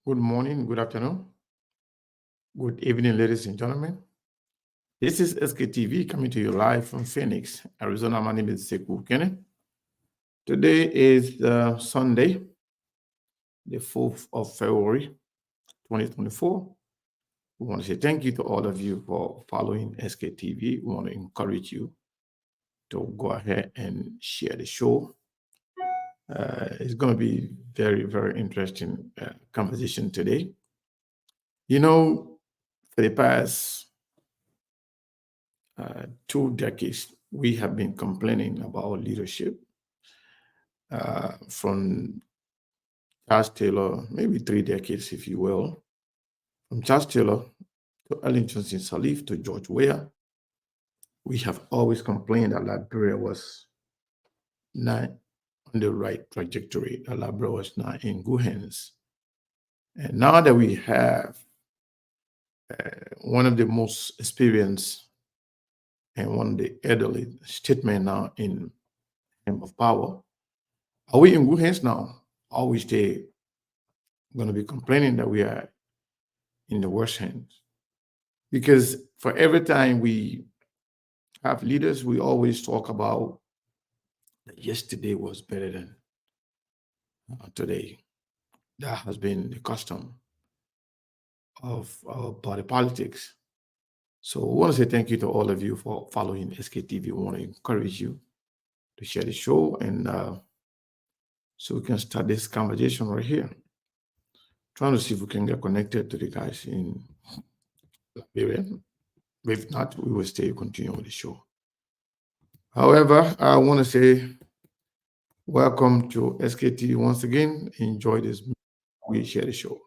Good morning, good afternoon, good evening, ladies and gentlemen. This is SKTV coming to you live from Phoenix, Arizona. My name is Sekou Kenneth. Today is Sunday, the 4th of February, 2024. We want to say thank you to all of you for following SKTV. We want to encourage you to go ahead and share the show. It's going to be very, very interesting conversation today. You know, for the past 2 decades, we have been complaining about leadership from Charles Taylor, maybe 3 decades, if you will, from Charles Taylor to Ellington Sirleaf to George Weah. We have always complained that Liberia was not on the right trajectory, that Liberia was not in good hands. And now that we have one of the most experienced and one of the elderly statesmen now in terms of power, are we in good hands now? Are we still going to be complaining that we are in the worst hands? Because for every time we have leaders, we always talk about that yesterday was better than today. That has been the custom of our party politics. So we want to say thank you to all of you for following SKTV. We want to encourage you to share the show, and so we can start this conversation right here. Trying to see if we can get connected to the guys in Liberia. If not, we will stay continue with the show. However, I want to say welcome to SKTV once again. Enjoy this. We share the show.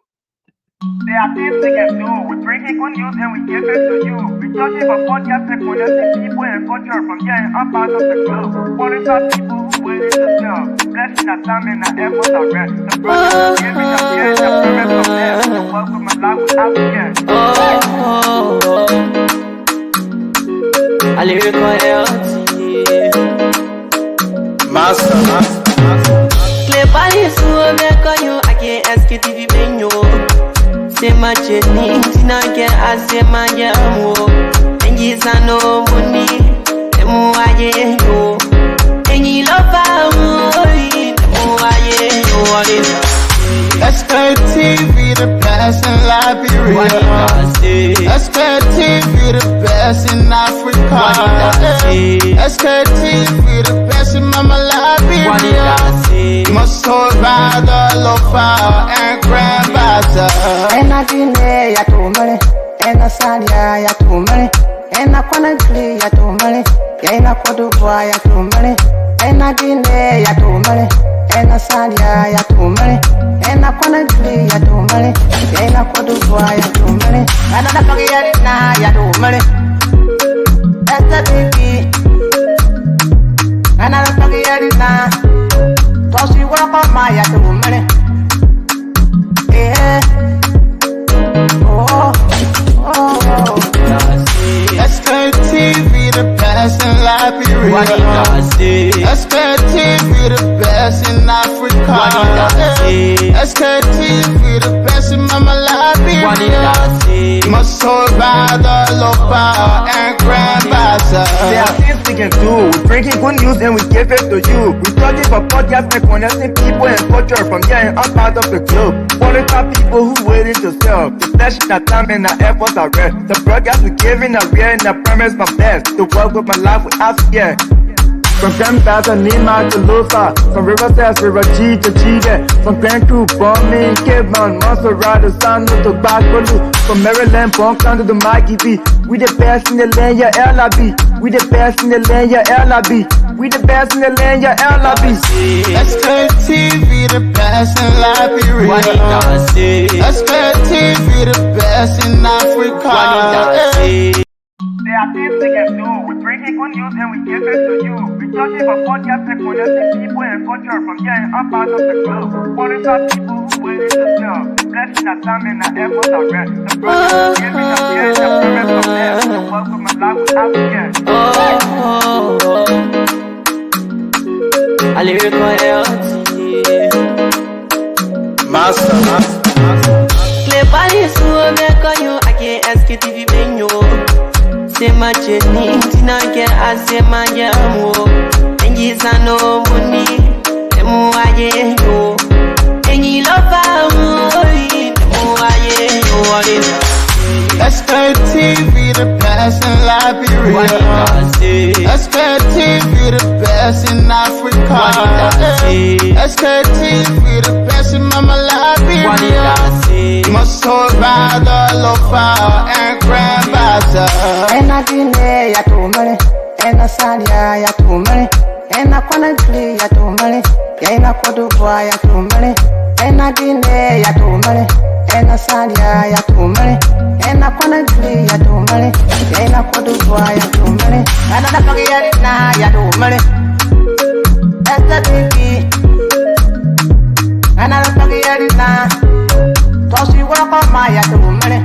There are things we can do. We bring in good news and we give it to you. We judge it for podcast and connecting people and culture from here and up out of the globe. Qualified people who willing to serve. Blessing that time and that effort are rest. The brothers giving us here and the promise of them. The work with my life without fear. I lyrical health. Master. Play body so make you I can't ask it if you been you. Say my journey, Tina can I say my jamo. And yes I know money, the more I get you. And you love me, the more I get you. What is that? SKTV the best in Liberia. SKTV the best in Africa. SKTV the best in Mama Liberia. Must hold by the lofa and grandfather. And I delay ya to money, and I send ya to money, and I wanna play ya to money, and I put the boy ya to money, and I delay ya to money. And I send ya to money, and I wanna play ya to money, and I put the boy ya to money, and I don't get it now ya to money. That's the baby, and I don't get it now. Cause you work on my ya to money, yeah. SKTV the best in Liberia. SKTV the best in Africa. SKTV the best in Mama Liberia. Must hold by the lofa and grandfather. There are things we can do. We bring in good news and we give it to you. We judge it for podcast and connecting people and culture from here and up out of the globe. Qualified people who willing to serve. The flesh, that time and the efforts are rest. The broadcast we giving are real and the promise my best. To work with my life without fear. From Grandfather Nima to Lufa, from Riverside to Raji to Chile, from Grand Crew, Bombing, Kidman, Montserrat, San to Bacalu, from Maryland, Bonkan to the Maggie B. We the best in the land, yeah, LIB. We the best in the land, yeah, LIB. We the best in the land, yeah, LIB. SKTV the best in Liberia. SKTV the best in Africa. There are things we can do. We bring in good news and we give it to you. We judge it for podcast and connecting people and culture from here and up out of the globe. Qualified people who willing to serve. Blessing that time and the efforts are rest. The brothers giving us here and the promise of them. The work with my life without fear. I lyrical health. Master. Clepali suo me kanyo ake SKTV benyo. Sema cheni tina ke asema jamu. Enji sano muni emu aye yo. Enyi lofa emu aye yo. SKTV the best in Liberia. SKTV the best in Africa. SKTV the best in Mama Liberia. Must hold by the lofa and grandmaster. Ena Guinea ya tumale, ena Salia ya tumale, ena Conakry ya tumale, ena Cote d'Ivoire ya tumale, ena Guinea ya tumale, ena Salia ya tumale, ena Conakry ya tumale, ena Cote d'Ivoire ya tumale, ena Liberia ya tumale, esta TV, ena Liberia, tosi wako maya tumale,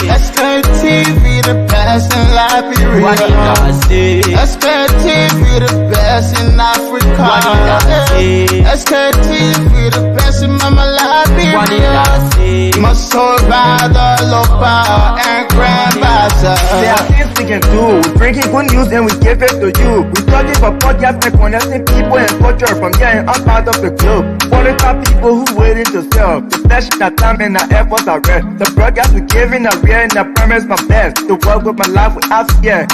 SKTV the best in Liberia. SKTV the best in Africa. SKTV the best in Mama Liberia. Must hold by the lofa and grandmaster. There are things we can do. We bring in good news and we give it to you. We talking for podcasts and connecting people and culture from here and outside of the globe. Qualified people who waiting to sell. The flesh, the time and the efforts are rare. The broadcast we giving are real and I promise my best. To work with my life without fear.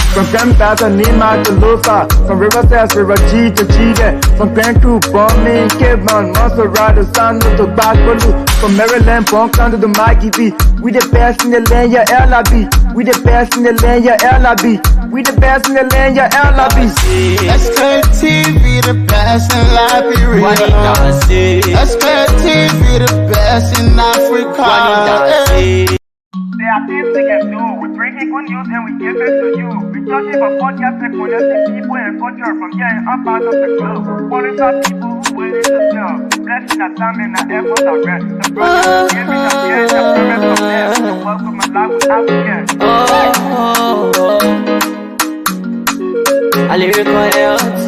From Grandfather Nima to Lufa, from Riverside, River G to Chile, from Banku, Bombing, Kidman, Montserrat, San to Bacalu, from Maryland, Punk to the Mikey B. We the best in the land, yeah, LIB. We the best in the land, yeah, LIB. We the best in the land, yeah, LIB. SKTV the best in Liberia. SKTV the best in Africa. There are things we can do. We bring in good news and we give it to you. We talking for podcasts and connecting people and culture from here and outside of the globe. Qualified people who waiting to sell. The blessing, the time and the efforts are rare. The brothers giving us here and the promise from there. The work of my life without fear. A lyrical health.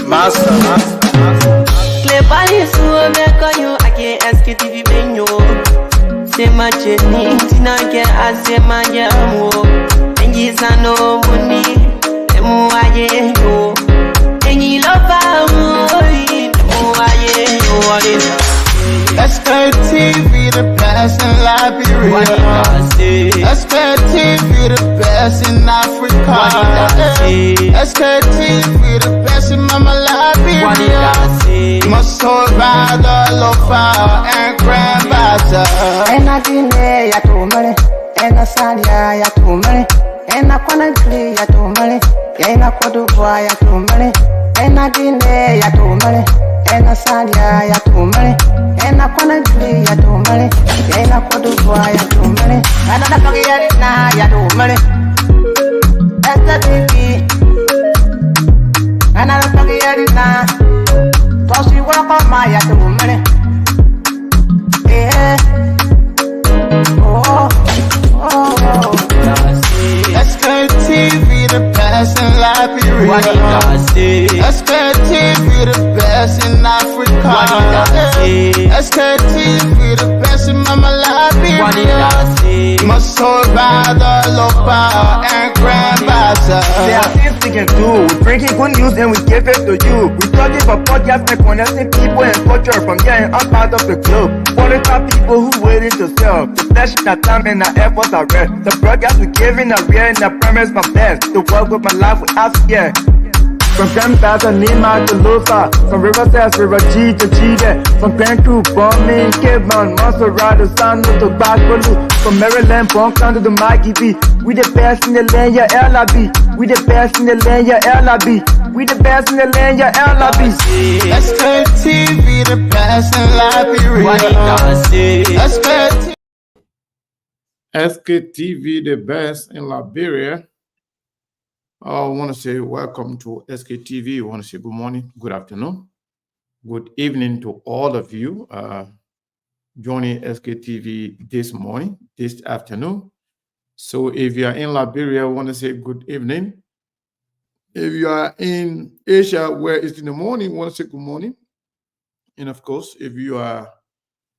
Master. Clepali suo me kanyo ake SKTV benyo. Sema cheni tina ke asema jamu. Enji sano muni emu aye yo. Enyi lofa emu aye yo. SKTV the best in Liberia. SKTV the best in Africa. SKTV the best in Mama Liberia. Must hold by the lofa and grandmaster. Ena Guinea ya tumale, ena Salia ya tumale, ena Conakry ya tumale, ena Cote d'Ivoire ya tumale, ena Guinea ya tumale, ena Salia ya tumale, ena Conakry ya tumale, ena Cote d'Ivoire ya tumale, ena Liberia ya tumale, esta TV, ena Liberia, tosi wako maya tumale. SKTV the best in Liberia. SKTV the best in Africa. SKTV the best in Mama Liberia. Must hold by the lofa and grandmaster. There are things we can do. We bring in good news and we give it to you. We talking for podcasts and connecting people and culture from here and outside of the globe. Qualified people who waiting to sell. The flesh, the time and the efforts are rare. The broadcast we giving are real and I promise my best. To work with my life without fear. From Grandfather Nima to Lufa, from Riverside, River G to Chile, from Banku, Bombing, Kidman, Montserrat, San to Bacalu, from Maryland, Punk to the Mikey B. We the best in the land, yeah, LIB. We the best in the land, yeah, LIB. We the best in the land, yeah, LIB. SKTV the best in Liberia. SKTV, the best in Liberia. I want to say welcome to SKTV. I want to say good morning, good afternoon, good evening to all of you joining SKTV this morning, this afternoon. So if you are in Liberia, I want to say good evening, If you are in Asia where it's in the morning, we want to say good morning. And of course, if you are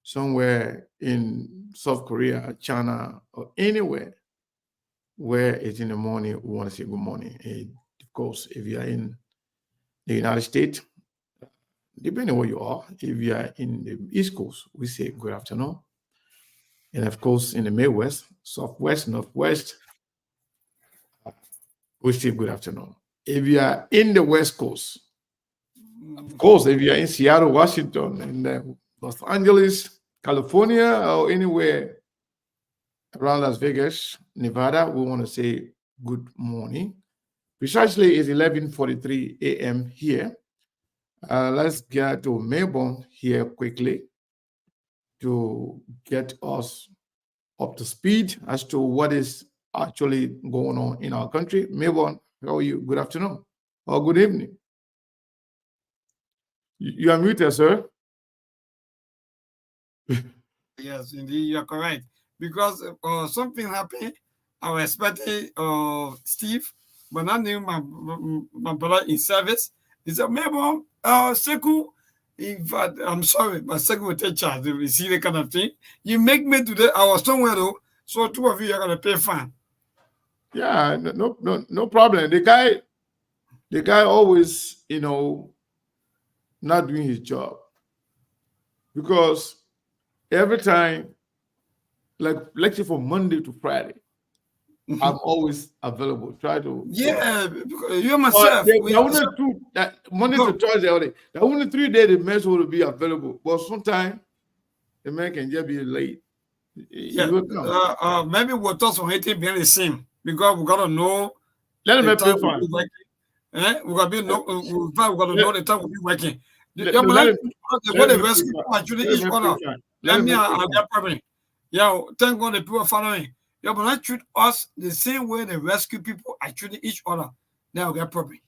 somewhere in South Korea, China, or anywhere where it's in the morning, we want to say good morning. And of course, if you are in the United States, depending on where you are, if you are in the East Coast, we say good afternoon. And of course, in the Midwest, Southwest, Northwest, we say good afternoon. If you are in the West Coast, of course, if you are in Seattle, Washington, and Los Angeles, California, or anywhere around Las Vegas, Nevada, we want to say good morning. Precisely is 11:43 a.m. here. Let's get to Melbourne here quickly to get us up to speed as to what is actually going on in our country. Melbourne, how are you? Good afternoon or good evening. You are muted, sir. Yes, indeed, you are correct. Because something happened, I was expecting Steve, but I knew my brother in service. He said, maybe Seku, in fact, I'm sorry, but Seku will take charge. You see the kind of thing. You make me today, I was somewhere though, so two of you are going to pay fine. Yeah, no problem. The guy always, not doing his job. Because every time, like lecture from Monday to Friday, I'm always available. Try to you myself. Monday to Thursday all day. The only 3 days the mess will be available. But sometimes the man can just be late. Maybe we'll talk on it being the same because we gotta know. Let him pay fine. We gotta know the time we'll be working. The rescue people actually each other. Let me get problem. Yeah, thank God the people are following. Yeah, but not treat us the same way the rescue people are treating each other. Then we'll get problem.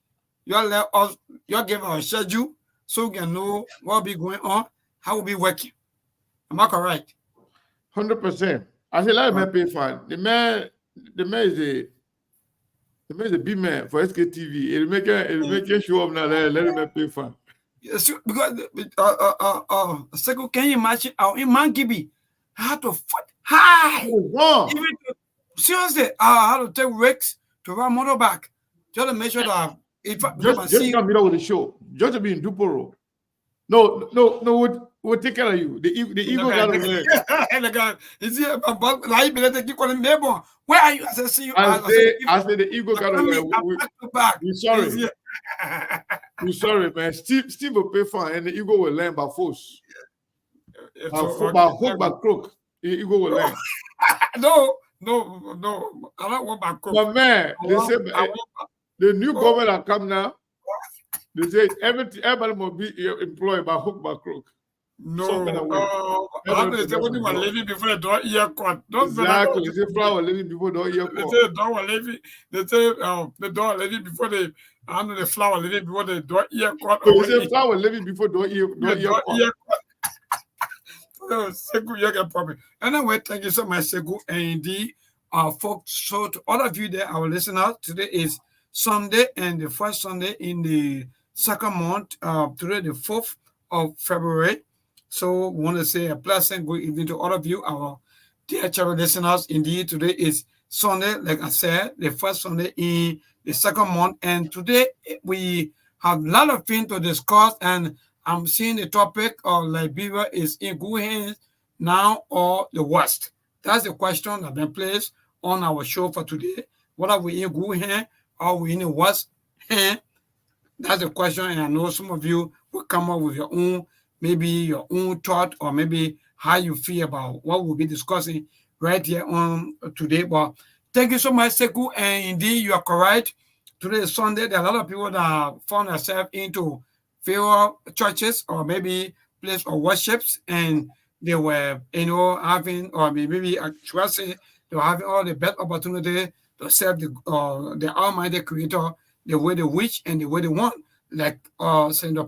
You let us, you give our schedule so we can know what will be going on, how we'll be working. Am I correct? 100%. I said, let him pay fine. The man is a big man for SKTV. It'll make it show up now. Let him pay fine. Yes, because Seko, can you imagine our man Gibi had to fight high? Seriously, I had to take risks to run motorbike just to make sure that if just come here with the show, just to be in Duporo. No, we'll take care of you. The ego got to learn. The guy is here, but like keep calling neighbor. Where are you? I said, see you. I say the ego got to learn. We're sorry. We're sorry, man. Steve will pay fine, and the ego will learn by force. By hook, by crook, the ego will learn. No. I don't want my crook. But man, they say the new government that come now. They say everybody must be employed by hook, by crook. No, I don't say what you were living before the door ear cut. Exactly. They say flower living before the door ear cut. They say the door was living. They say the door living before the flower living before the door ear cut. So they say flower living before door ear cut. Seku, you get problem. Anyway, thank you so much, Seku, and indeed, folks. So to all of you there, our listeners, today is Sunday and the first Sunday in the second month. Today, the 4th of February. So we want to say a pleasant good evening to all of you, our dear channel listeners. Indeed, today is Sunday, like I said, the first Sunday in the second month. And today we have a lot of things to discuss. And I'm seeing the topic of Liberia is in good hands now or the West. That's the question that been placed on our show for today. What are we in good hands? Are we in the West hand? That's the question. And I know some of you will come up with your own, maybe your own thought, or maybe how you feel about what we'll be discussing right here on today. But thank you so much, Seku. And indeed, you are correct. Today is Sunday. There are a lot of people that found themselves into favorite churches or maybe place of worships, and they were, having, or maybe I should say, they were having all the best opportunity to serve the Almighty Creator the way they wish and the way they want. Like Senator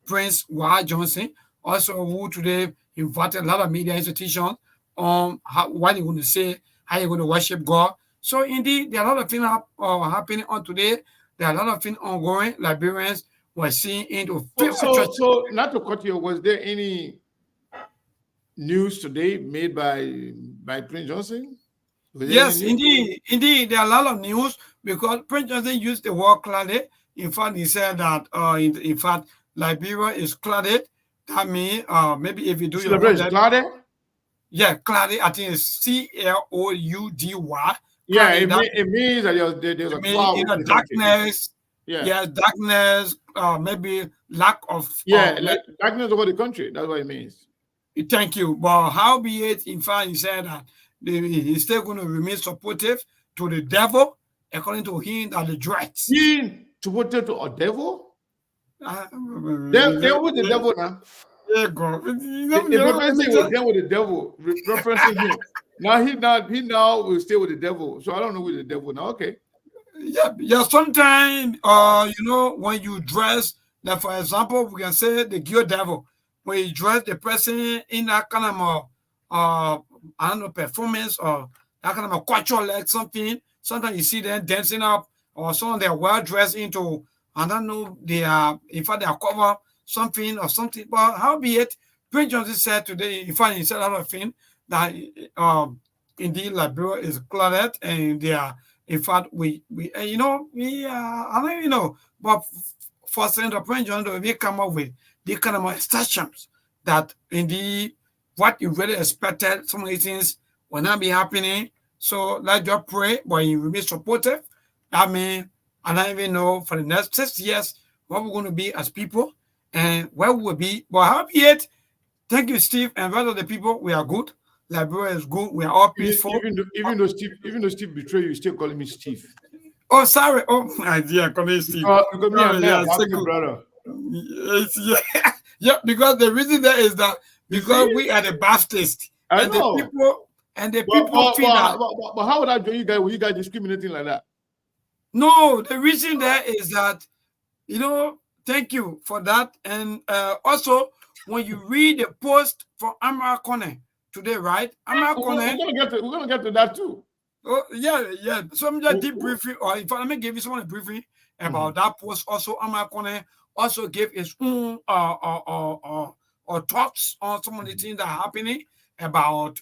Prince Ward Johnson, also who today invited a lot of media institutions on what they're going to say, how you're going to worship God. So indeed, there are a lot of things happening on today. There are a lot of things ongoing. Liberians were seeing into so not to cut you, was there any news today made by Prince Johnson? Yes, indeed. There are a lot of news because Prince Johnson used the word cladded. In fact, he said that in fact Liberia is cladded. That means maybe if you do your homework, cladded. Yeah, cladded. I think it's CLOUDY. Yeah, it means that there's a cloud. Darkness. Yeah, darkness. Maybe lack of. Darkness over the country. That's what it means. Thank you. But howbeit, in fact, he said that he's still going to remain supportive to the devil, according to him, that the dreads. Being supportive to a devil? Devil with the devil now. There you go. The person was there with the devil, referencing him. He now will stay with the devil. So I don't know with the devil now. Okay. Yeah. Sometimes, when you dress, like for example, we can say the good devil. When you dress the person in that kind of I don't know, performance or that kind of a cultural like something. Sometimes you see them dancing up, or some of them well dressed into, I don't know, they are cover something or something. But howbeit, Prince Johnson said today, in fact, he said a lot of things that indeed Liberia is cluttered, and they are, in fact, I don't even know, but for Senator Prince Johnson, we come up with the kind of instructions that indeed what you really expected, some of these things will not be happening. So let's just pray, but you remain supportive. I mean, I don't even know for the next 6 years what we're going to be as people and where we will be. But howbeit, thank you, Steve, and rest of the people, we are good. Liberia is good. We are all peaceful. Even though Steve betrayed you, still calling me Steve. Oh, sorry. Oh, my dear, call me Steve. Because me and my brother. Yeah, because the reason there is that because we are the Baptists. I know. The people feel that. But how would I join you guys when you guys discriminating like that? No, the reason there is that, thank you for that. And also, when you read the post from Amara Kone today, right? Amara Kone. We're gonna get to that too. Oh, yeah. So I'm just deep briefing, or if I let me give you someone a briefing about that post. Also, Amara Kone also gave his own or thoughts on some of the things that are happening about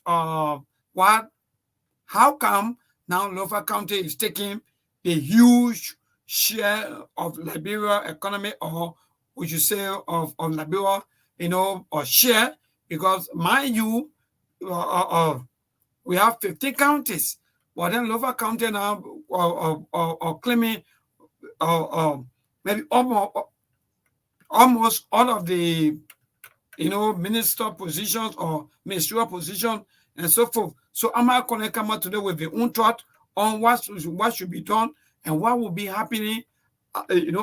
how come now Lofa County is taking a huge share of Liberia economy, or we should say of Liberia, or share, because mind you, we have 15 counties, but then Lofa County now claiming maybe almost all of the minister positions or ministerial positions and so forth. So Amara Kone come out today with their own thought on what should be done and what will be happening,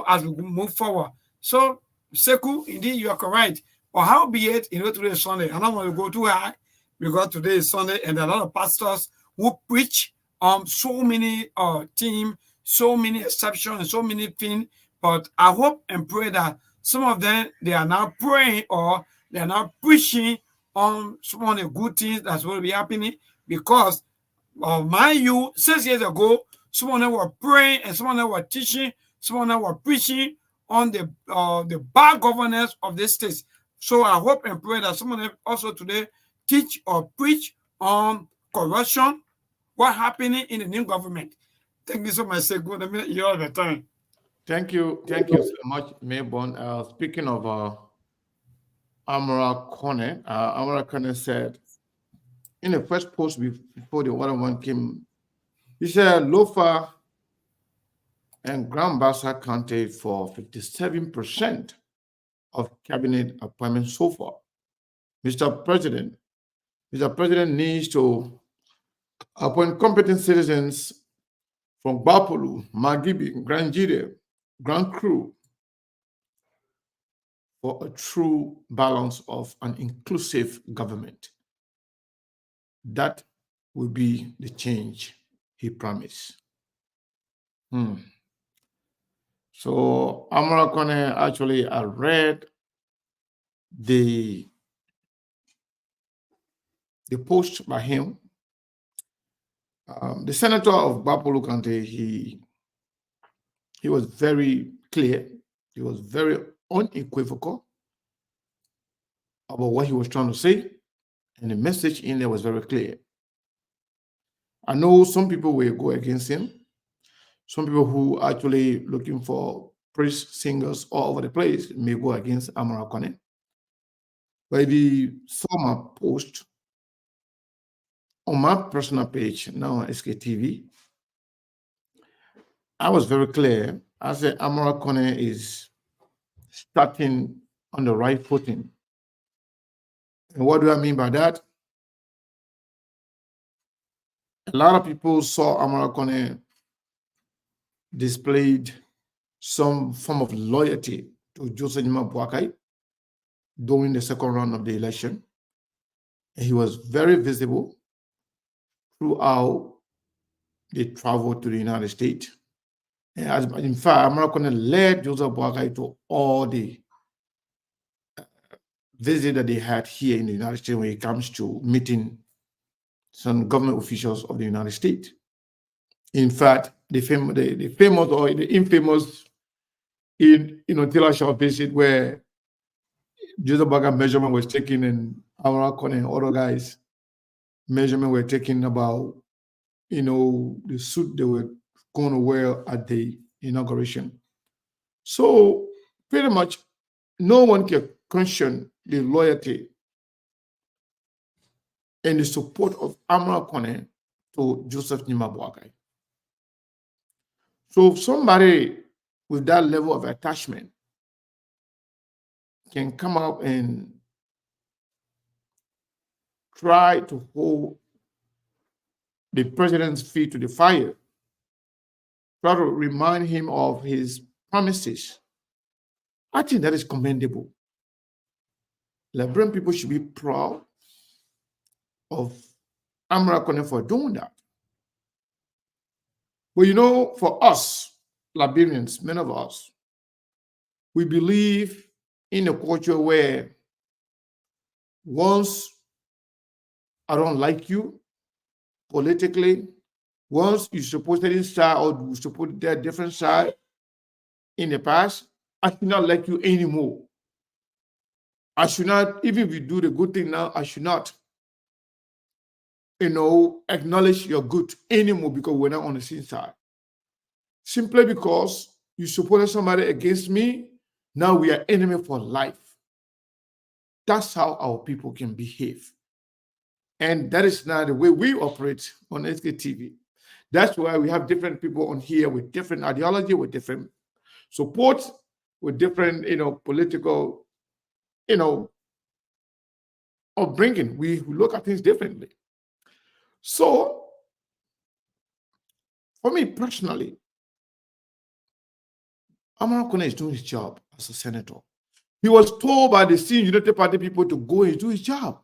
as we move forward. So, Seku, indeed, you are correct. Or howbeit, today is Sunday. I don't want to go too high because today is Sunday, and there are a lot of pastors who preach so many themes, so many exceptions, and so many things. But I hope and pray that some of them, they are now praying or they are now preaching on some of the good things that's going to be happening, because mind you, 6 years ago, some of them were praying and some of them were teaching, some of them were preaching on the bad governance of the states. So I hope and pray that some of them also today teach or preach on corruption, what's happening in the new government. Thank you so much, Seku. I mean, you're all the time. Thank you so much, Mayborn. Speaking of Amara Kone said in the first post before the other one came, he said Lofa and Grand Bassa counted for 57% of cabinet appointments so far. Mr. President needs to appoint competent citizens from Bapolu, Magibi, Grand Jide, Grand Cru for a true balance of an inclusive government. That will be the change he promised. So Amara Kone, actually, I read the post by him. The senator of Bapolu County, he He was very clear. He was very unequivocal about what he was trying to say, and the message in there was very clear. I know some people will go against him. Some people who are actually looking for praise singers all over the place may go against Amara Kone. But if you saw my post on my personal page now on SKTV, I was very clear. I said Amara Kone is starting on the right footing. And what do I mean by that? A lot of people saw Amara Kone displayed some form of loyalty to Joseph Nima Boakai during the second round of the election. And he was very visible throughout the travel to the United States. And as, in fact, Amara Kone led Joseph Boakai to all the visits that they had here in the United States when it comes to meeting some government officials of the United States. In fact, the famous or the infamous Taylor Shop visit where Joseph Boakai measurement was taken and Amara Kone and other guys measurement were taken about the suit they were going to wear at the inauguration. So pretty much no one can question the loyalty and the support of Amara Kone to Joseph Nima Boakai. So somebody with that level of attachment can come up and try to hold the president's feet to the fire, try to remind him of his promises. I think that is commendable. Liberian people should be proud of Amara Kone for doing that. But for us, Liberians, many of us, we believe in a culture where once I don't like you politically, once you support certain side or you support that different side in the past, I should not like you anymore. I should not, even if you do the good thing now, I should not, acknowledge your good anymore because we're not on the same side. Simply because you supported somebody against me, now we are enemy for life. That's how our people can behave. And that is not the way we operate on SKTV. That's why we have different people on here with different ideology, with different support, with different, political, upbringing. We look at things differently. So, for me personally, Amara Kone is doing his job as a senator. He was told by the senior United Party people to go and do his job.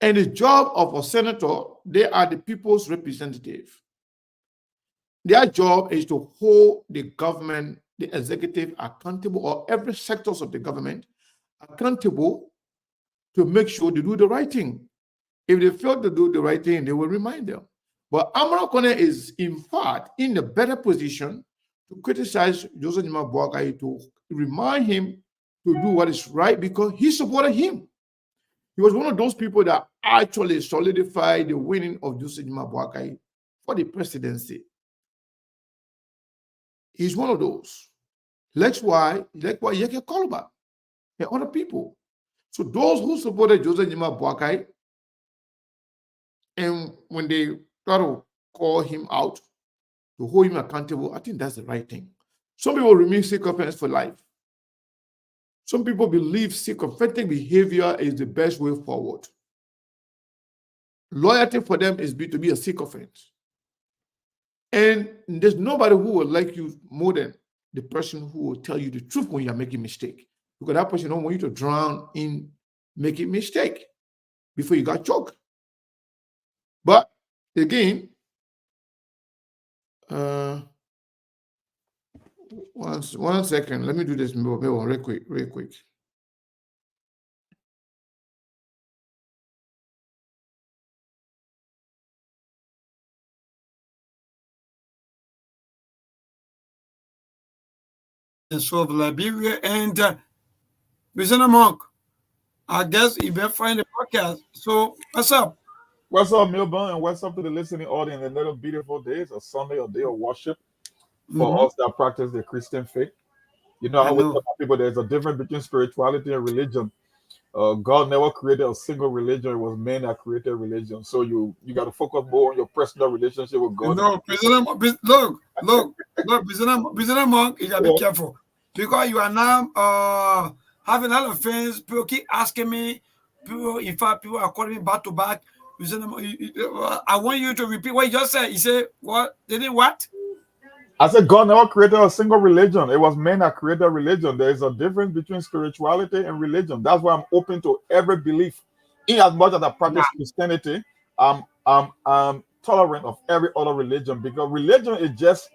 And the job of a senator, they are the people's representative. Their job is to hold the government, the executive accountable, or every sectors of the government accountable to make sure they do the right thing. If they fail to do the right thing, they will remind them. But Amara Kone is, in fact, in a better position to criticize Joseph Nima Boakai, to remind him to do what is right because he supported him. He was one of those people that actually solidified the winning of Joseph Nima Boakai for the presidency. He's one of those. That's why Yeke Koluba and other people. So those who supported Joseph Nima Boakai, and when they try to call him out, to hold him accountable, I think that's the right thing. Some people remain sycophants for life. Some people believe sycophantic behavior is the best way forward. Loyalty for them is to be a sycophant. And there's nobody who will like you more than the person who will tell you the truth when you're making a mistake. Because that person don't want you to drown in making a mistake before you got choked. But again, one second. Let me do this real quick. and so of Liberia. And Mr. Monk, I guess you better find the podcast. So what's up? What's up, Milburn, and what's up to the listening audience? Another beautiful day. It's a Sunday, a day of worship for us that practice the Christian faith. You know, I always tell people there's a difference between spirituality and religion. God never created a single religion. It was men that created religion. So you got to focus more on your personal relationship with God. No, President, look, President Monk, you got to be careful. Because you are now having a lot of fans. People keep asking me. People, in fact, people are calling me back to back. I want you to repeat what you just said. You said, what? They did what? I said God never created a single religion. It was men that created religion. There is a difference between spirituality and religion. That's why I'm open to every belief. In as much as I practice Christianity, I'm tolerant of every other religion, because religion is just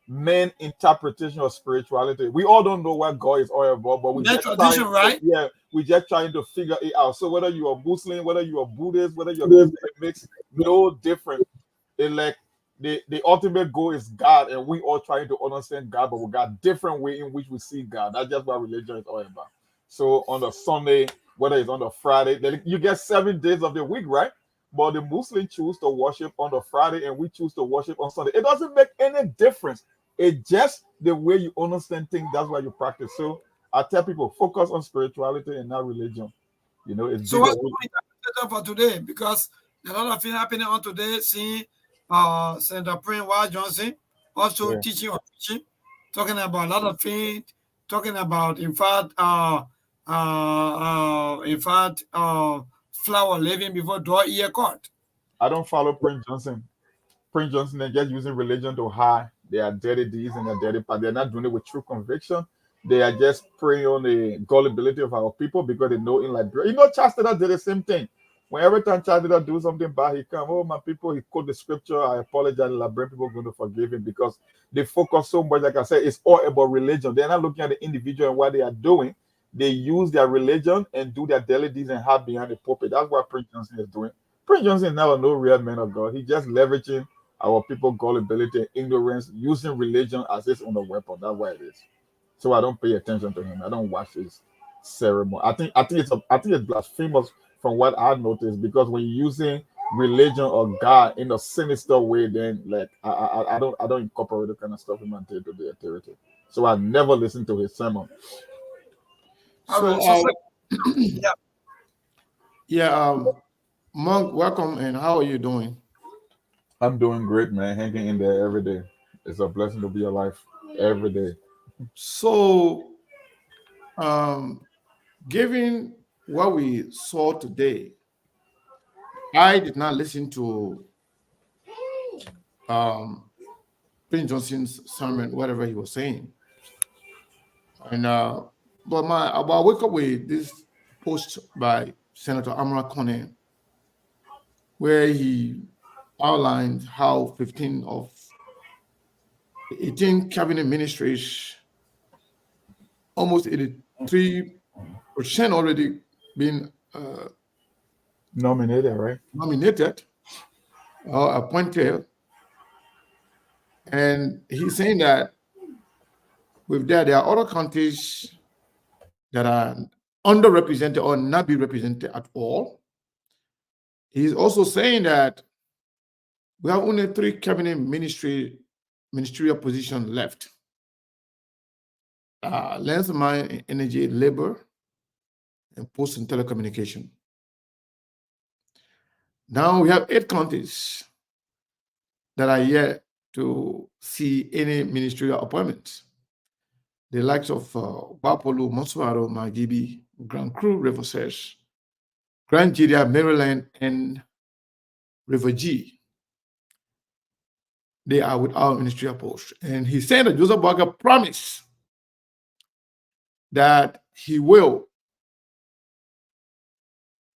men interpretation of spirituality. We all don't know what God is all about, but we just tradition, right? We're just trying to figure it out. So whether you are Muslim, whether you are Buddhist, whether you're mixed, no different. It's like the ultimate goal is God, and we all trying to understand God, but we got different way in which we see God. That's just what religion is all about. So on the Sunday, whether it's on the Friday, you get 7 days of the week, right? But the Muslims choose to worship on the Friday, and we choose to worship on Sunday. It doesn't make any difference. It's just the way you understand things. That's why you practice. So I tell people, focus on spirituality and not religion. You know, it's so what's the for today? Because a lot of things happening on today. Seeing Senator Prince Wild Johnson also teaching or preaching, talking about a lot of things. Talking about, in fact, flower living before door ear court. I don't follow Prince Johnson. Prince Johnson, they're just using religion to hide their dirty deeds and their dirty part. They're not doing it with true conviction. They are just preying on the gullibility of our people because they know in Liberia. You know, Chastity did the same thing. When every time Chastity do something bad, he come, oh, my people, he quote the scripture, I apologize, Liberian people are going to forgive him, because they focus so much, like I said, it's all about religion. They're not looking at the individual and what they are doing. They use their religion and do their daily deeds and hide behind the pulpit. That's what Prince Johnson is doing. Prince Johnson is never no real man of God. He's just leveraging our people's gullibility and ignorance, using religion as its own weapon. That's why it is. So I don't pay attention to him. I don't watch his ceremony. I think it's blasphemous from what I noticed, because when you're using religion or God in a sinister way, then like I don't incorporate the kind of stuff in my day-to-day activity. So I never listen to his sermon. So Monk, welcome, and how are you doing? I'm doing great, man. Hanging in there every day. It's a blessing to be alive every day. So, given what we saw today, I did not listen to Prince Johnson's sermon, whatever he was saying, and but I wake up with this post by Senator Amara Kone, where he outlined how 15 of 18 cabinet ministries, almost 83% already been nominated, right? Nominated or appointed. And he's saying that with that, there are other countries that are underrepresented or not be represented at all. He's also saying that we have only 3 cabinet ministerial positions left. Lands, mine, energy, labor, and post and telecommunication. Now we have 8 countries that are yet to see any ministerial appointments. The likes of Wapolu, Monsuaro, Magibi, Grand Cru, River Sesh, Grand Jiria, Maryland, and River G. They are without ministerial posts. And he said that Joseph Barker promised that he will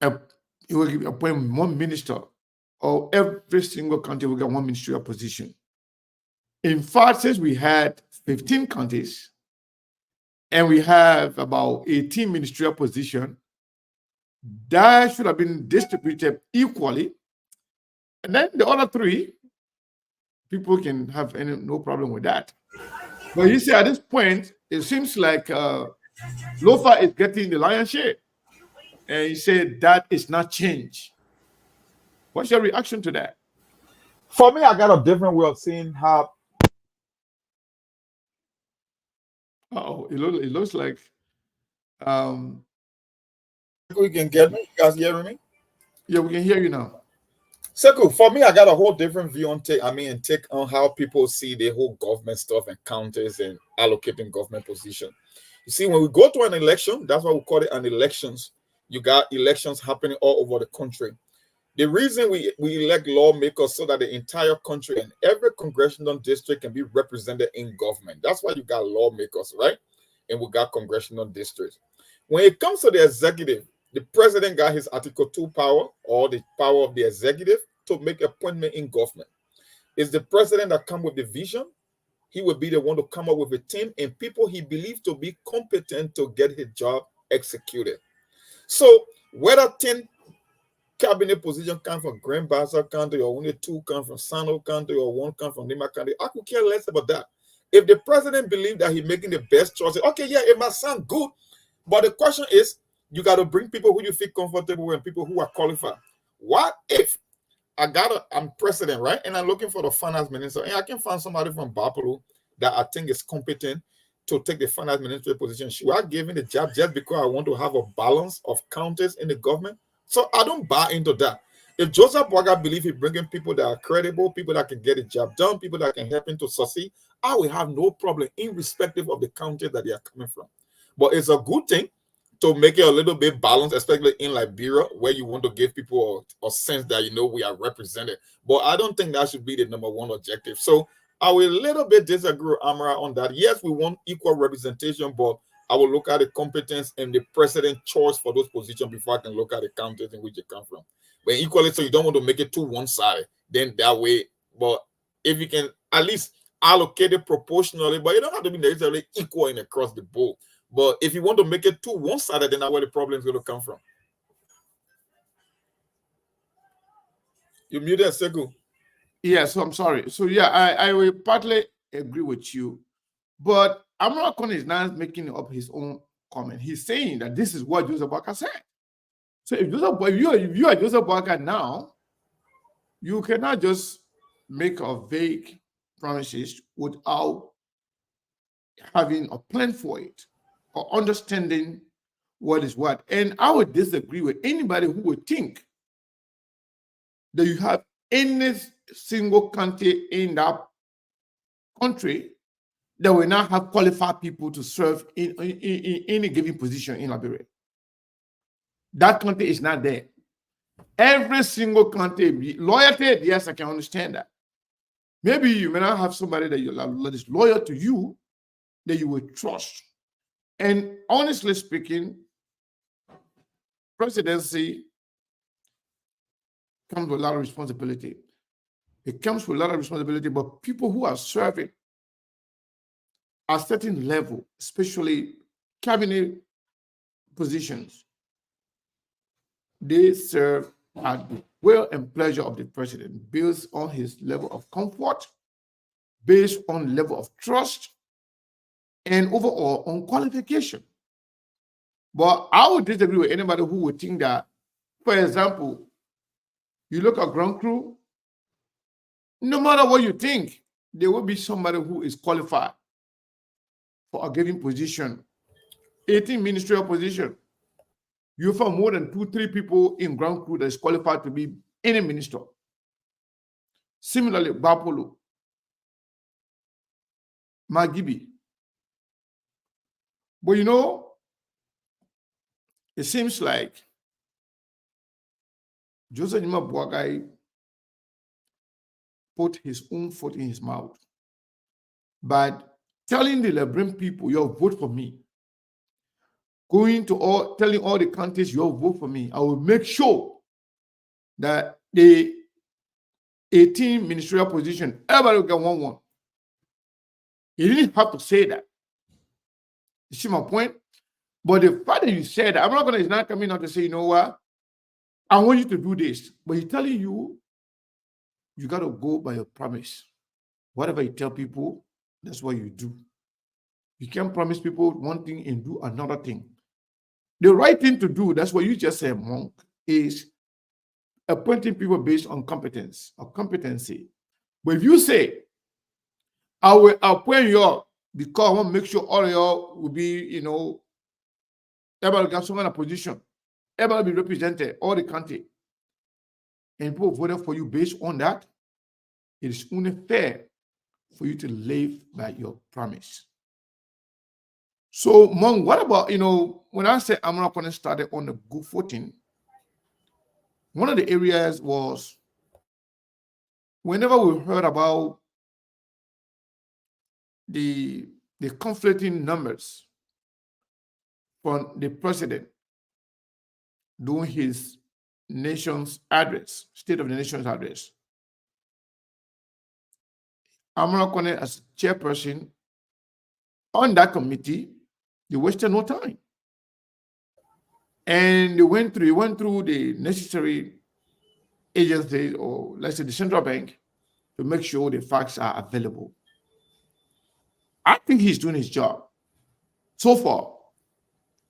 appoint one minister, or every single country will get one ministerial position. In fact, since we had 15 countries and we have about 18 ministerial positions, that should have been distributed equally. And then the other 3, people can have no problem with that. But he said at this point, it seems like Lofa is getting the lion's share. And he said that is not change. What's your reaction to that? For me, I got a different way of seeing how. Oh, it looks like We can get me. You guys hearing me? yeah, we can hear you now. Seku, for me, I got a whole different view on take on how people see the whole government stuff and counters and allocating government position. You see, when we go to an election, that's why we call it an elections. You got elections happening all over the country. The reason we elect lawmakers so that the entire country and every congressional district can be represented in government. That's why you got lawmakers, right? And we got congressional districts. When it comes to the executive, the president got his Article 2 power, or the power of the executive, to make appointment in government. It's the president that come with the vision. He will be the one to come up with a team and people he believes to be competent to get his job executed. So whether 10 cabinet position come from Grand Bassa County, or only 2 come from Sano County, or 1 come from Nima County, I could care less about that. If the president believes that he's making the best choice, okay, yeah, it must sound good. But the question is, you got to bring people who you feel comfortable with and people who are qualified. What if I'm president, right? And I'm looking for the finance minister, and I can find somebody from Bapolo that I think is competent to take the finance minister position. Should I give him the job just because I want to have a balance of counters in the government? So I don't buy into that. If Joseph Boaga believes he's bringing people that are credible, people that can get the job done, people that can help him to succeed, I will have no problem irrespective of the county that they are coming from. But it's a good thing to make it a little bit balanced, especially in Liberia, where you want to give people a sense that, you know, we are represented. But I don't think that should be the number one objective. So I will a little bit disagree with Amara on that. Yes, we want equal representation, but I will look at the competence and the president choice for those positions before I can look at the counties in which they come from. But equally, so you don't want to make it too one-sided. Then that way, but if you can at least allocate it proportionally, but you don't have to be necessarily equal and across the board. But if you want to make it too one-sided, then that's where the problem is going to come from. You muted, Seku. Yeah, so I'm sorry. So yeah, I will partly agree with you, but Amrakon is not making up his own comment. He's saying that this is what Joseph Boaga said. So if you are Joseph Boaga now, you cannot just make a vague promises without having a plan for it or understanding what is what. And I would disagree with anybody who would think that you have any single country in that country that will not have qualified people to serve in any given position in Liberia. That country is not there. Every single country, loyalty, yes, I can understand that. Maybe you may not have somebody that is loyal to you, that you will trust. And honestly speaking, presidency comes with a lot of responsibility. It comes with a lot of responsibility, but people who are serving at a certain level, especially cabinet positions, they serve at the will and pleasure of the president based on his level of comfort, based on level of trust, and overall on qualification. But I would disagree with anybody who would think that, for example, you look at ground crew, no matter what you think, there will be somebody who is qualified for a given position. 18 ministerial position. You find more than 2-3 people in ground crew that is qualified to be any minister. Similarly, Bapolo, Magibi. But you know, it seems like Joseph Boaga put his own foot in his mouth by telling the Liberian people, "You'll vote for me." Going to telling all the countries, "You'll vote for me. I will make sure that the 18 ministerial position, everybody will get one. He didn't have to say that. You see my point? But the fact that you said that, he's not coming out to say, "You know what? I want you to do this." But he's telling you, you got to go by your promise. Whatever you tell people, that's what you do. You can't promise people one thing and do another thing. The right thing to do, that's what you just said, Monk, is appointing people based on competence or competency. But if you say, I will appoint you because I want to make sure all of y'all will be, able to get some kind of position, able to be represented all the country, and people voted for you based on that, it is only fair for you to live by your promise. So, Monk, what about, when I said I'm not going to start it on a good footing, one of the areas was whenever we heard about the conflicting numbers from the president doing his nation's address, State of the Nation's address, Amara Kone as chairperson on that committee, they wasted no time. And they went through the necessary agencies, or let's say the central bank, to make sure the facts are available. I think he's doing his job. So far,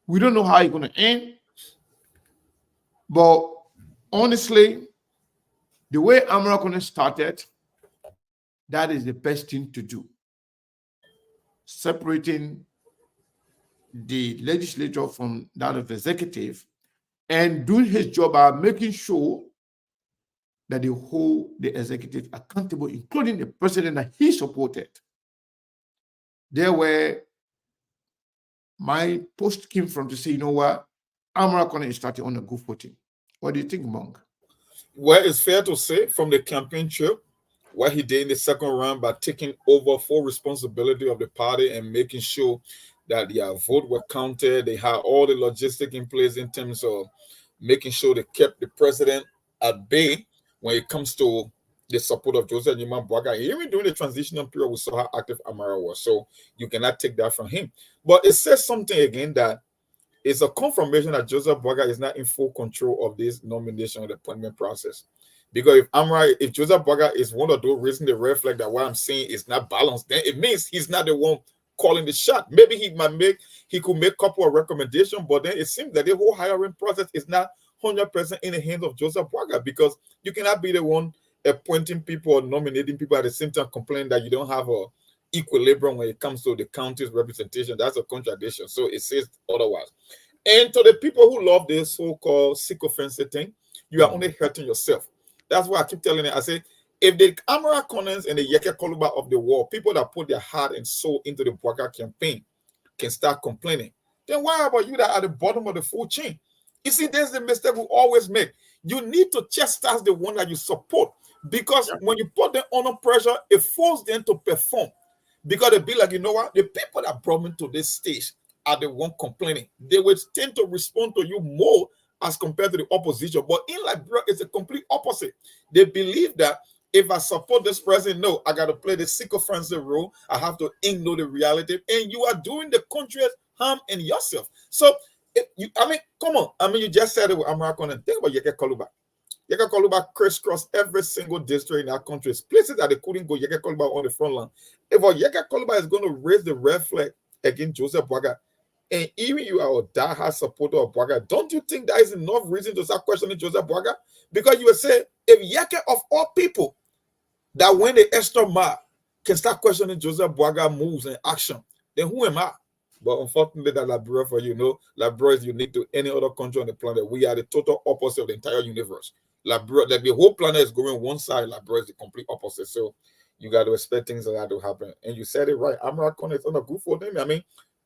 we don't know how it's going to end. But honestly, the way Amara Kone started, that is the best thing to do. Separating the legislature from that of the executive and doing his job by making sure that they hold the executive accountable, including the president that he supported. There where my post came from, to say, you know what, Amara Kone is starting on a good footing. What do you think, Monk? Well, it's fair to say from the campaign trail, what he did in the second round by taking over full responsibility of the party and making sure that their vote were counted. They had all the logistics in place in terms of making sure they kept the president at bay when it comes to the support of Joseph Newman Boaga. Even during the transitional period, we saw how active Amara was. So you cannot take that from him. But it says something again that it's a confirmation that Joseph Boaga is not in full control of this nomination and appointment process. Because if Joseph Boaga is one of those raising the red flag that what I'm saying is not balanced, then it means he's not the one calling the shot. Maybe he could make a couple of recommendations, but then it seems that the whole hiring process is not 100% in the hands of Joseph Boaga, because you cannot be the one appointing people or nominating people at the same time complaining that you don't have a equilibrium when it comes to the county's representation. That's a contradiction. So it says otherwise. And to the people who love this so-called sycophancy thing, you are only hurting yourself. That's why I keep telling it. I say, if the Amara Conans and the Yeke Koluba of the world, people that put their heart and soul into the Boaga campaign, can start complaining, then why about you that are at the bottom of the food chain? You see, there's the mistake we always make. You need to chastise the one that you support, because when you put them under pressure, it forces them to perform. Because they be like, you know what? The people that brought me to this stage are the one complaining. They will tend to respond to you more as compared to the opposition. But in Liberia, it's a complete opposite. They believe that if I support this president, no, I got to play the sycophancy role. I have to ignore the reality. And you are doing the country harm and yourself. So, come on. You just said it with American. And think about Yeke Koluba. Yeke Koluba crisscrossed every single district in our country. Places that they couldn't go, Yeke Koluba on the front line. If Yeke Koluba is going to raise the red flag against Joseph Boaga, and even you are a diehard supporter of Boaga, don't you think that is enough reason to start questioning Joseph Boaga? Because you will say, if Yeke of all people that went the extra mile can start questioning Joseph Boaga moves and action, then who am I? But unfortunately, that Liberia, for Liberia is unique to any other country on the planet. We are the total opposite of the entire universe. Liberia, like the whole planet is going one side, Liberia is the complete opposite. So you got to expect things like that to happen. And you said it right. Amara Kone is on a good for them.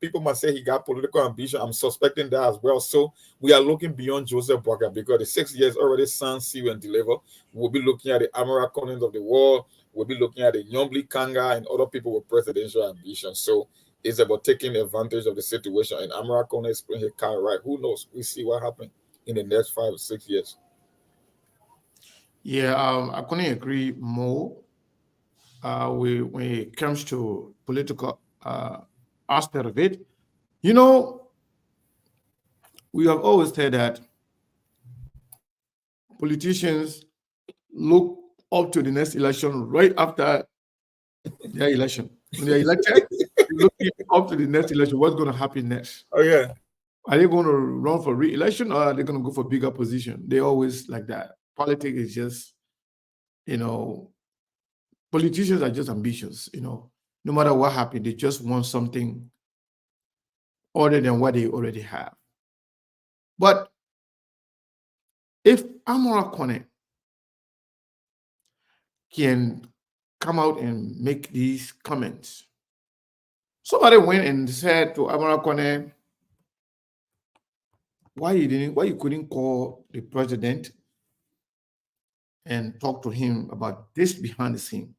People must say he got political ambition. I'm suspecting that as well. So we are looking beyond Joseph Boaga, because the 6 years already signed, seal, and deliver. We'll be looking at the Amara Kones of the world. We'll be looking at the Nyombli Kanga and other people with presidential ambition. So it's about taking advantage of the situation. And Amara Kone is playing his card right. Who knows? We see what happens in the next 5 or 6 years. Yeah, I couldn't agree more. When it comes to political aspect of it, we have always said that politicians look up to the next election right after their election. When they're elected, they look up to the next election, what's going to happen next? Oh yeah. Are they going to run for re-election or are they going to go for bigger position? They always like that. Politics is just, politicians are just ambitious, No matter what happens, they just want something other than what they already have. But if Amara Kone can come out and make these comments, somebody went and said to Amara Kone, why you couldn't call the president and talk to him about this behind the scene?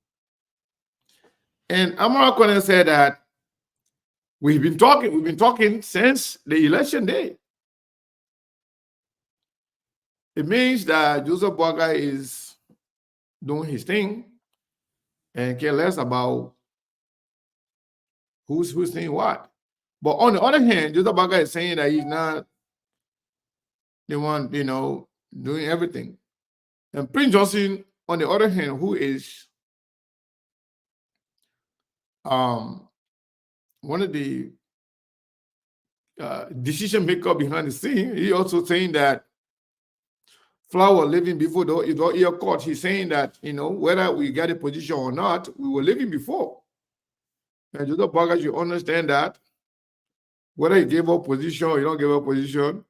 And Amara Kone said that we've been talking since the election day. It means that Joseph Boakai is doing his thing and care less about who's saying what. But on the other hand, Joseph Boakai is saying that he's not the one, doing everything. And Prince Johnson, on the other hand, who is one of the decision maker behind the scene, he also saying that Flower living before the ear court. He's saying that, whether we get a position or not, we were living before. And Joseph Boakai should understand that whether he gave up position or you don't give up position,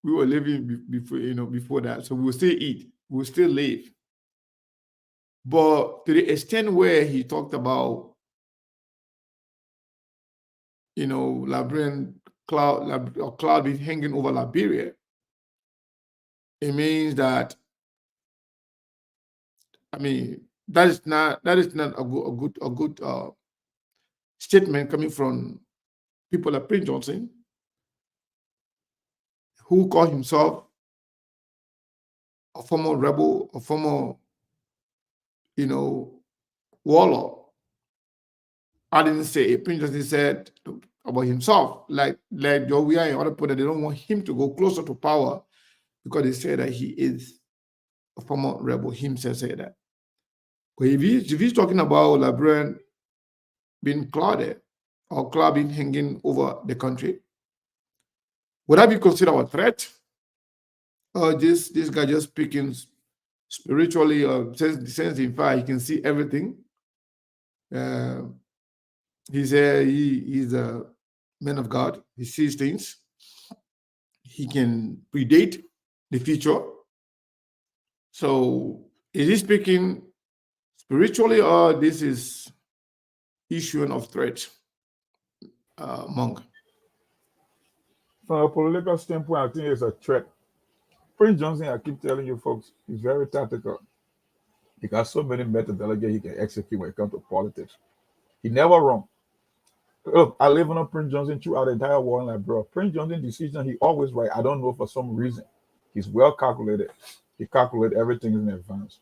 we were living before that. So we will still eat, we will still live. But to the extent where he talked about, Liberian cloud being hanging over Liberia, it means that, that is not a good statement coming from people like Prince Johnson, who call himself a former rebel, a former, warlord. I didn't say it. Prince Johnson said about himself, like Jovia and other people, that they don't want him to go closer to power because they say that he is a former rebel. Himself said that. But if he's talking about Liberian being clouded or cloud being hanging over the country, would that be considered a threat? Or this guy just speaking spiritually, or sense in fact he can see everything? He's a man of God. He sees things. He can predate the future. So is he speaking spiritually, or this is issuing of threat, Monk? From a political standpoint, I think it's a threat. Prince Johnson, I keep telling you folks, is very tactical. He got so many methodologies he can execute when it comes to politics. He never wrong. Look, I live on Prince Johnson throughout the entire war, and like, bro, Prince Johnson decision, he always right. I don't know, for some reason. He's well calculated. He calculated everything in advance.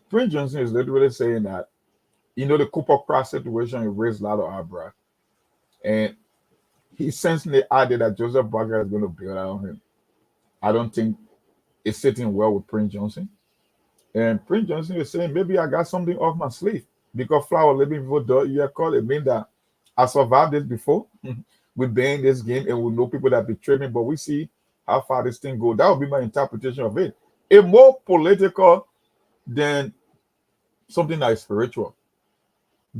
Prince Johnson is literally saying that, the Cooper Cross situation, it raised a lot of eyebrow. And he's sensing the idea that Joseph Boakai is going to build out on him. I don't think it's sitting well with Prince Johnson. And Prince Johnson is saying, maybe I got something off my sleeve. Because Flower living before the year called, it means that I survived this before. We've been in this game and we know people that betray me, but we see how far this thing goes. That would be my interpretation of it. It's more political than something that is spiritual.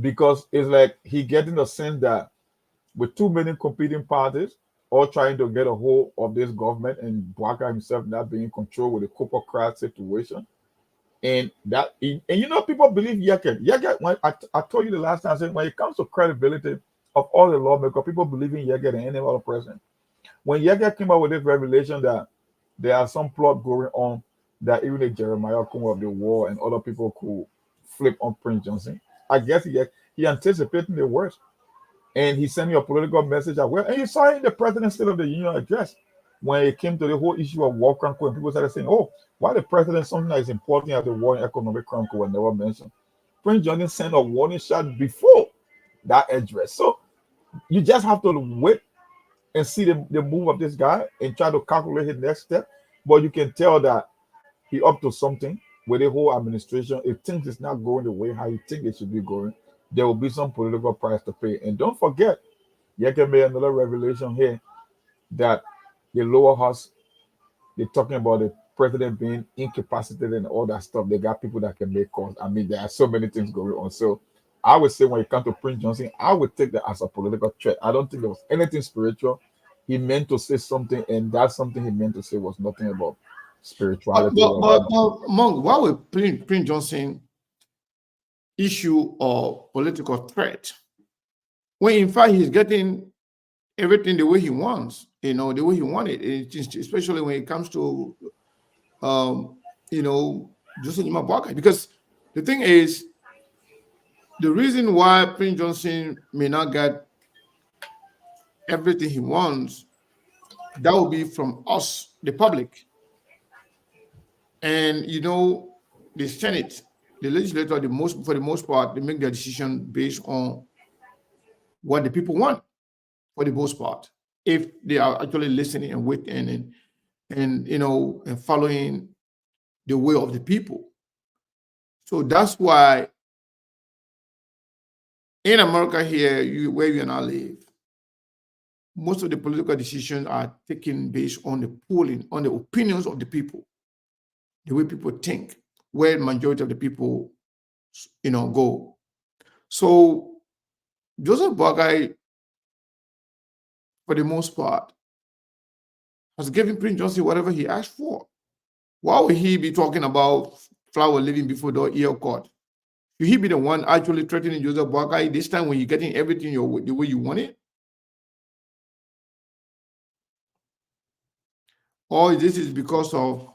Because it's like he getting the sense that with too many competing parties, all trying to get a hold of this government, and Boakai himself not being in control with the Cooper Cross situation. And people believe Yeket. Yeket, when I told you the last time, I said when it comes to credibility of all the lawmakers, people believe in Yeket and any other person. When Yeket came out with this revelation that there are some plot going on, that even the Jeremiah come of the war and other people could flip on Prince Johnson, I guess he anticipating the worst. And he sent me a political message as well. And you saw it in the President's State of the Union address when it came to the whole issue of war crime, and people started saying, oh, why the president, something that is important as the war and economic crime was never mentioned. Prince Johnson sent a warning shot before that address. So you just have to wait and see the move of this guy and try to calculate his next step. But you can tell that he up to something with the whole administration. If things is not going the way how you think it should be going, there will be some political price to pay. And don't forget, You can make another revelation here that the lower house, they're talking about the president being incapacitated and all that stuff. They got people that can make calls. I mean, there are so many things going on. So I would say when it comes to Prince Johnson, I would take that as a political threat. I don't think there was anything spiritual. He meant to say something, and that something he meant to say was nothing about spirituality. But Monk, why would Prince Johnson issue or political threat when in fact he's getting everything the way he wants, the way he wanted, especially when it comes to Joseph Boakai? Because the thing is, the reason why Prince Johnson may not get everything he wants, that will be from us, the public. And the Senate, the legislature, for the most part, they make their decision based on what the people want, for the most part, if they are actually listening and waiting and following the will of the people. So that's why in America here, where you and I live, most of the political decisions are taken based on the polling, on the opinions of the people, the way people think, where the majority of the people, go. So Joseph Boakai, for the most part, has given Prince Johnson whatever he asked for. Why would he be talking about flower living before the ear court? Should he be the one actually threatening Joseph Boakai this time when you're getting everything the way you want it? Or this is because of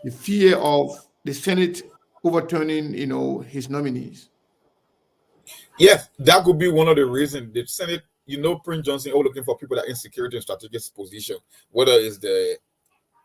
the fear of the Senate overturning, his nominees? Yes, that could be one of the reasons. The Senate, Prince Johnson are looking for people that are in security and strategic position, whether it's the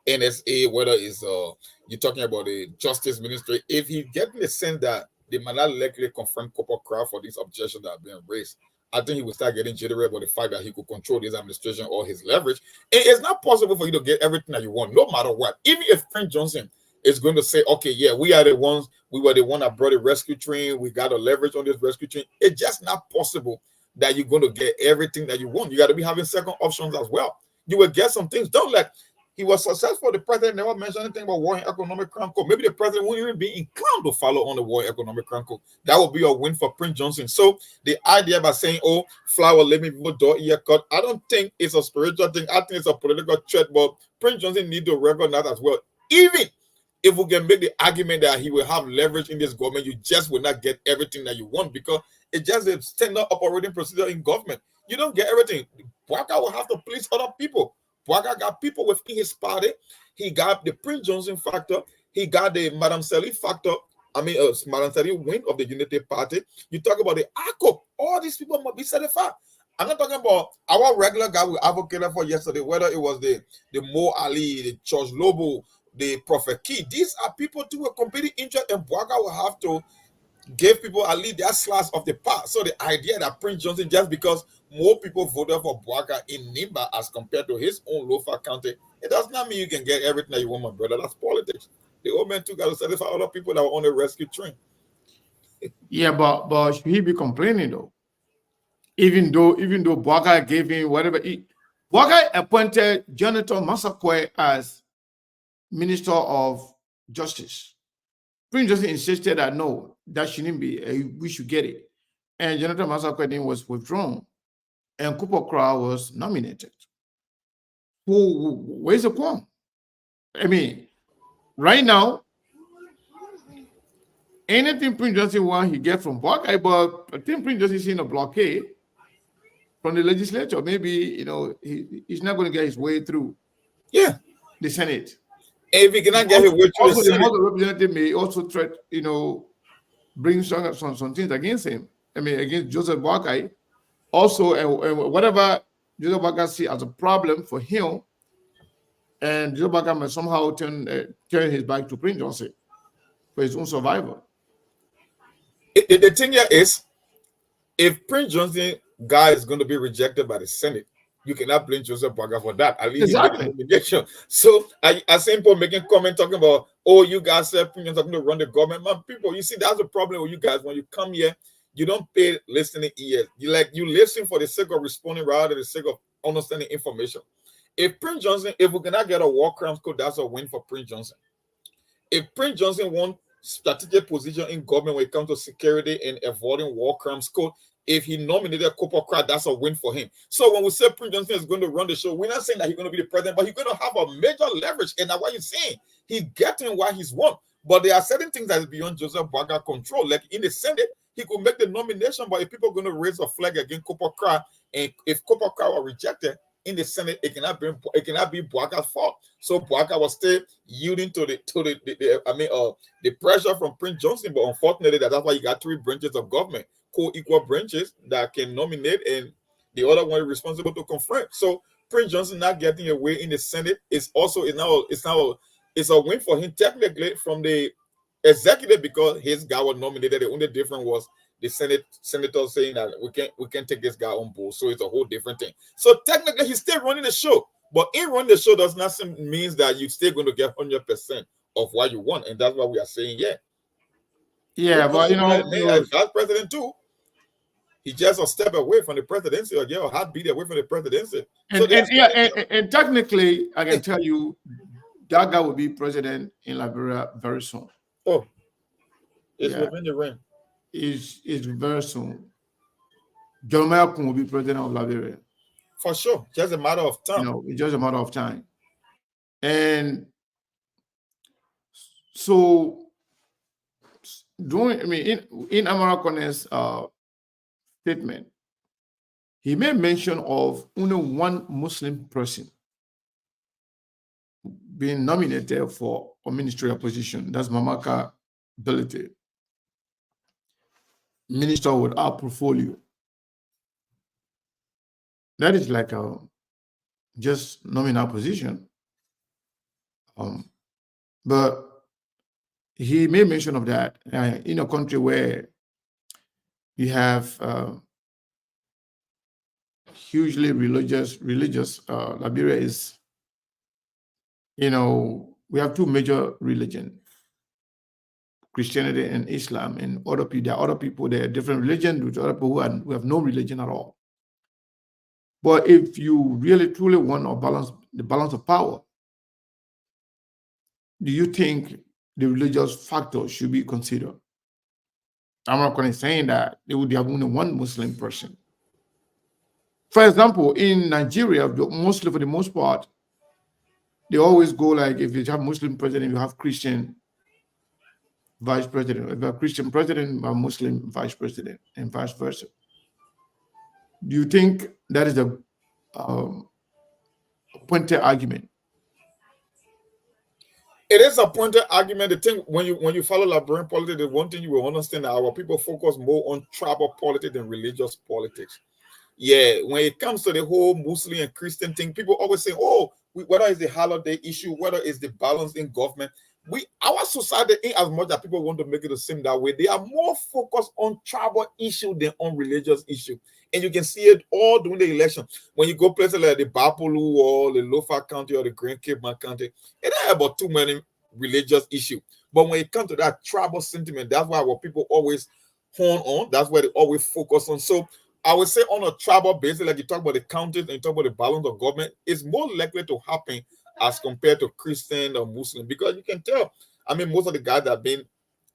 NSA, whether it's you're talking about the Justice Ministry. If he getting the sense that they might not likely confront corporate crowd for these objections that are being raised, I think he will start getting jittery about the fact that he could control this administration or his leverage. It's not possible for you to get everything that you want, no matter what. Even if Prince Johnson is going to say, okay, yeah, we were the one that brought the rescue train, we got a leverage on this rescue train. It's just not possible that you're going to get everything that you want. You got to be having second options as well. You will get some things done. Like, he was successful. The president never mentioned anything about war and economic crime code. Maybe the president won't even be inclined to follow on the war and economic crime code. That would be a win for Prince Johnson. So the idea by saying, oh, flower, let me people door ear cut, I don't think it's a spiritual thing. I think it's a political threat. But Prince Johnson need to recognize as well. Even if we can make the argument that he will have leverage in this government, you just will not get everything that you want, because it's just a standard operating procedure in government. You don't get everything. Boakai will have to please other people. Boakai got people within his party. He got the Prince Johnson factor. He got the Madam Sally factor. Madam Sally wing of the Unity Party. You talk about the ACO. All these people must be certified. I'm not talking about our regular guy we advocated for yesterday, whether it was the Mo Ali, the George Lobo, the Prophet Key. These are people too with competing interest, and Boakai will have to give people at least their slice of the pie. So the idea that Prince Johnson, just because more people voted for Boakai in Nimba as compared to his own local county, it does not mean you can get everything that you want, my brother. That's politics. The old man too got to satisfy other people that were on the rescue train. Yeah, but should he be complaining though? Even though Boakai gave him whatever, Boakai appointed Jonathan Masakwe as Minister of Justice. Prince Johnson insisted that no, that shouldn't be. We should get it. And Jonathan Masakwe was withdrawn, and Cooper Crow was nominated. Where's the qualm? I mean, right now, anything Prince Johnson wants, he gets from Boakai, but I think Prince Johnson is in a blockade from the legislature. Maybe, he's not going to get his way through the Senate. If he cannot get his way through the Senate, the representative may also threat, bring some things against him. I mean, against Joseph Boakai. Also, and whatever Joseph Boakai see as a problem for him, and Joseph Boakai may somehow turn his back to Prince Johnson for his own survival. The thing here is, if Prince Johnson guy is going to be rejected by the Senate, you cannot blame Joseph Boakai for that. At least exactly. So I see people making comment talking about, oh, you guys said Prince Johnson going to run the government. Man, people, you see, that's the problem with you guys. When you come here, You don't pay listening ears. You listen for the sake of responding rather than the sake of understanding information. If Prince Johnson, if we cannot get a war crimes code, that's a win for Prince Johnson. If Prince Johnson wants strategic position in government when it comes to security and avoiding war crimes code, if he nominated Copper Crowd, that's a win for him. So when we say Prince Johnson is going to run the show, we're not saying that he's going to be the president, but he's going to have a major leverage. And that's what you're saying. He's getting what he's won. But there are certain things that is beyond Joseph Boaga control. Like in the Senate, he could make the nomination, but if people are going to raise a flag against Copper Crowd, and if Copper Crowd are rejected in the Senate, it cannot be Boaga's fault. So Boaga was still yielding to the pressure from Prince Johnson. But unfortunately, that's why you got 3 branches of government, co-equal branches that can nominate, and the other one is responsible to confront. So Prince Johnson not getting away in the Senate is also it's a win for him technically from the executive, because his guy was nominated. The only difference was the senator saying that we can't take this guy on board. So it's a whole different thing. So technically he's still running the show, but in running the show does not mean that you're still going to get 100% of what you want, and that's what we are saying. Yeah, but as president too, he just a step away from the presidency, or a heartbeat away from the presidency. And technically, I can tell you that guy will be president in Liberia very soon. Oh, it's within the ring. Is very soon. Jeremiah Kun will be president of Liberia. For sure. Just a matter of time. It's just a matter of time. And so in American's statement, he made mention of only one Muslim person being nominated for a ministerial position. That's Mamaka Belete, minister with our portfolio. That is like a just nominal position. But he made mention of that in a country where you have hugely religious. Liberia is, we have 2 major religions, Christianity and Islam, and there are other people, there are different religions with other people who have no religion at all. But if you really truly want the balance of power, do you think the religious factor should be considered? I'm not going to say that there would have only one Muslim person. For example, in Nigeria, mostly for the most part, they always go like, if you have Muslim president, you have Christian vice president. If you have Christian president, a Muslim vice president, and vice versa. Do you think that is a pointed argument? It is a pointed argument. The thing, when you follow Liberian politics, the one thing you will understand that our people focus more on tribal politics than religious politics. Yeah, when it comes to the whole Muslim and Christian thing, people always say, whether it's the holiday issue, whether it's the balance in government, our society ain't as much that people want to make it seem that way. They are more focused on tribal issue than on religious issue. And you can see it all during the election. When you go places like the Bapolu or the Lofa County or the Grand Cape Man County, it ain't about too many religious issues. But when it comes to that tribal sentiment, that's why our people always hone on. That's where they always focus on. So I would say on a tribal basis, like you talk about the counties and you talk about the balance of government, it's more likely to happen as compared to Christian or Muslim, because you can tell. Most of the guys that have been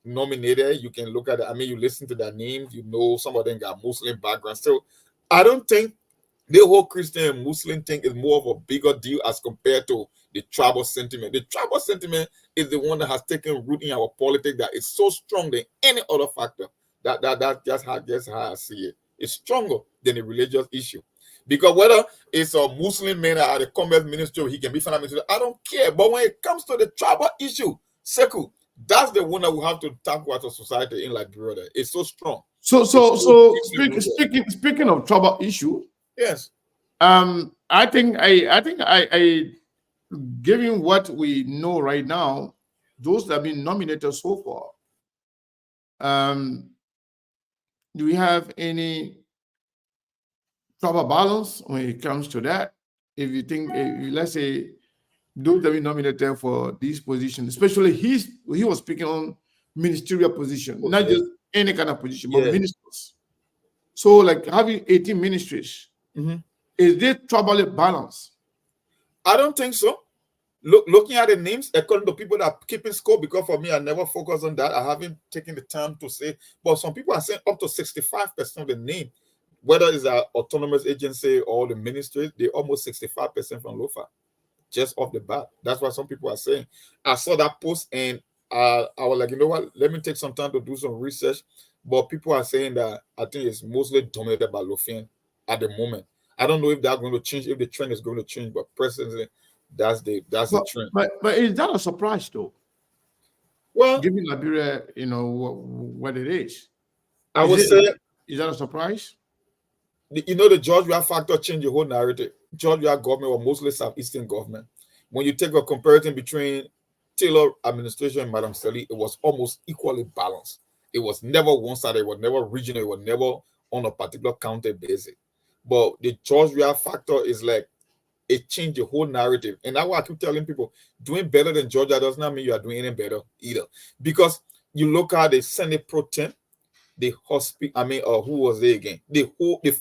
nominated, you can look at it. You listen to their names, some of them got Muslim background. So I don't think the whole Christian and Muslim thing is more of a bigger deal as compared to the tribal sentiment. The tribal sentiment is the one that has taken root in our politics that is so strong than any other factor. That's just how I see it. It's stronger than a religious issue. Because whether it's a Muslim man at the commerce ministry, he can be finance minister, I don't care. But when it comes to the tribal issue, Seku, that's the one that we have to tackle as a society in Liberia. It's so strong. So speaking of tribal issue, yes, I think I given what we know right now, those that have been nominated so far, do we have any proper balance when it comes to that? If you think, let's say, those that we nominated for these positions, especially he was speaking on ministerial position, not just any kind of position, but Yeah. ministers. So, like having 18 ministries, Mhm. is there trouble balance? I don't think so. Looking at the names, according to people that are keeping score, because for me, I never focus on that. I haven't taken the time to say, but some people are saying up to 65% of the name, whether it's an autonomous agency or the ministry, they almost 65% from Lofa, just off the bat. That's what some people are saying. I saw that post and I was like, you know what? Let me take some time to do some research. But people are saying that I think it's mostly dominated by Lofian at the moment. I don't know if that's going to change, if the trend is going to change, but presently, that's the trend. But is that a surprise though? Well, Given Liberia, you know what it is. I would say, is that a surprise? You know, the Georgia factor changed the whole narrative. Georgia government or mostly Southeastern government. When you take a comparison between Taylor administration and Madam Sally, it was almost equally balanced. It was never one-sided, it was never regional, it was never on a particular county basis. But the Georgia factor is like, it changed the whole narrative. And that's why I keep telling people, doing better than Georgia does not mean you are doing any better either. Because you look at the Senate pro tem, the hospital, who was they again? The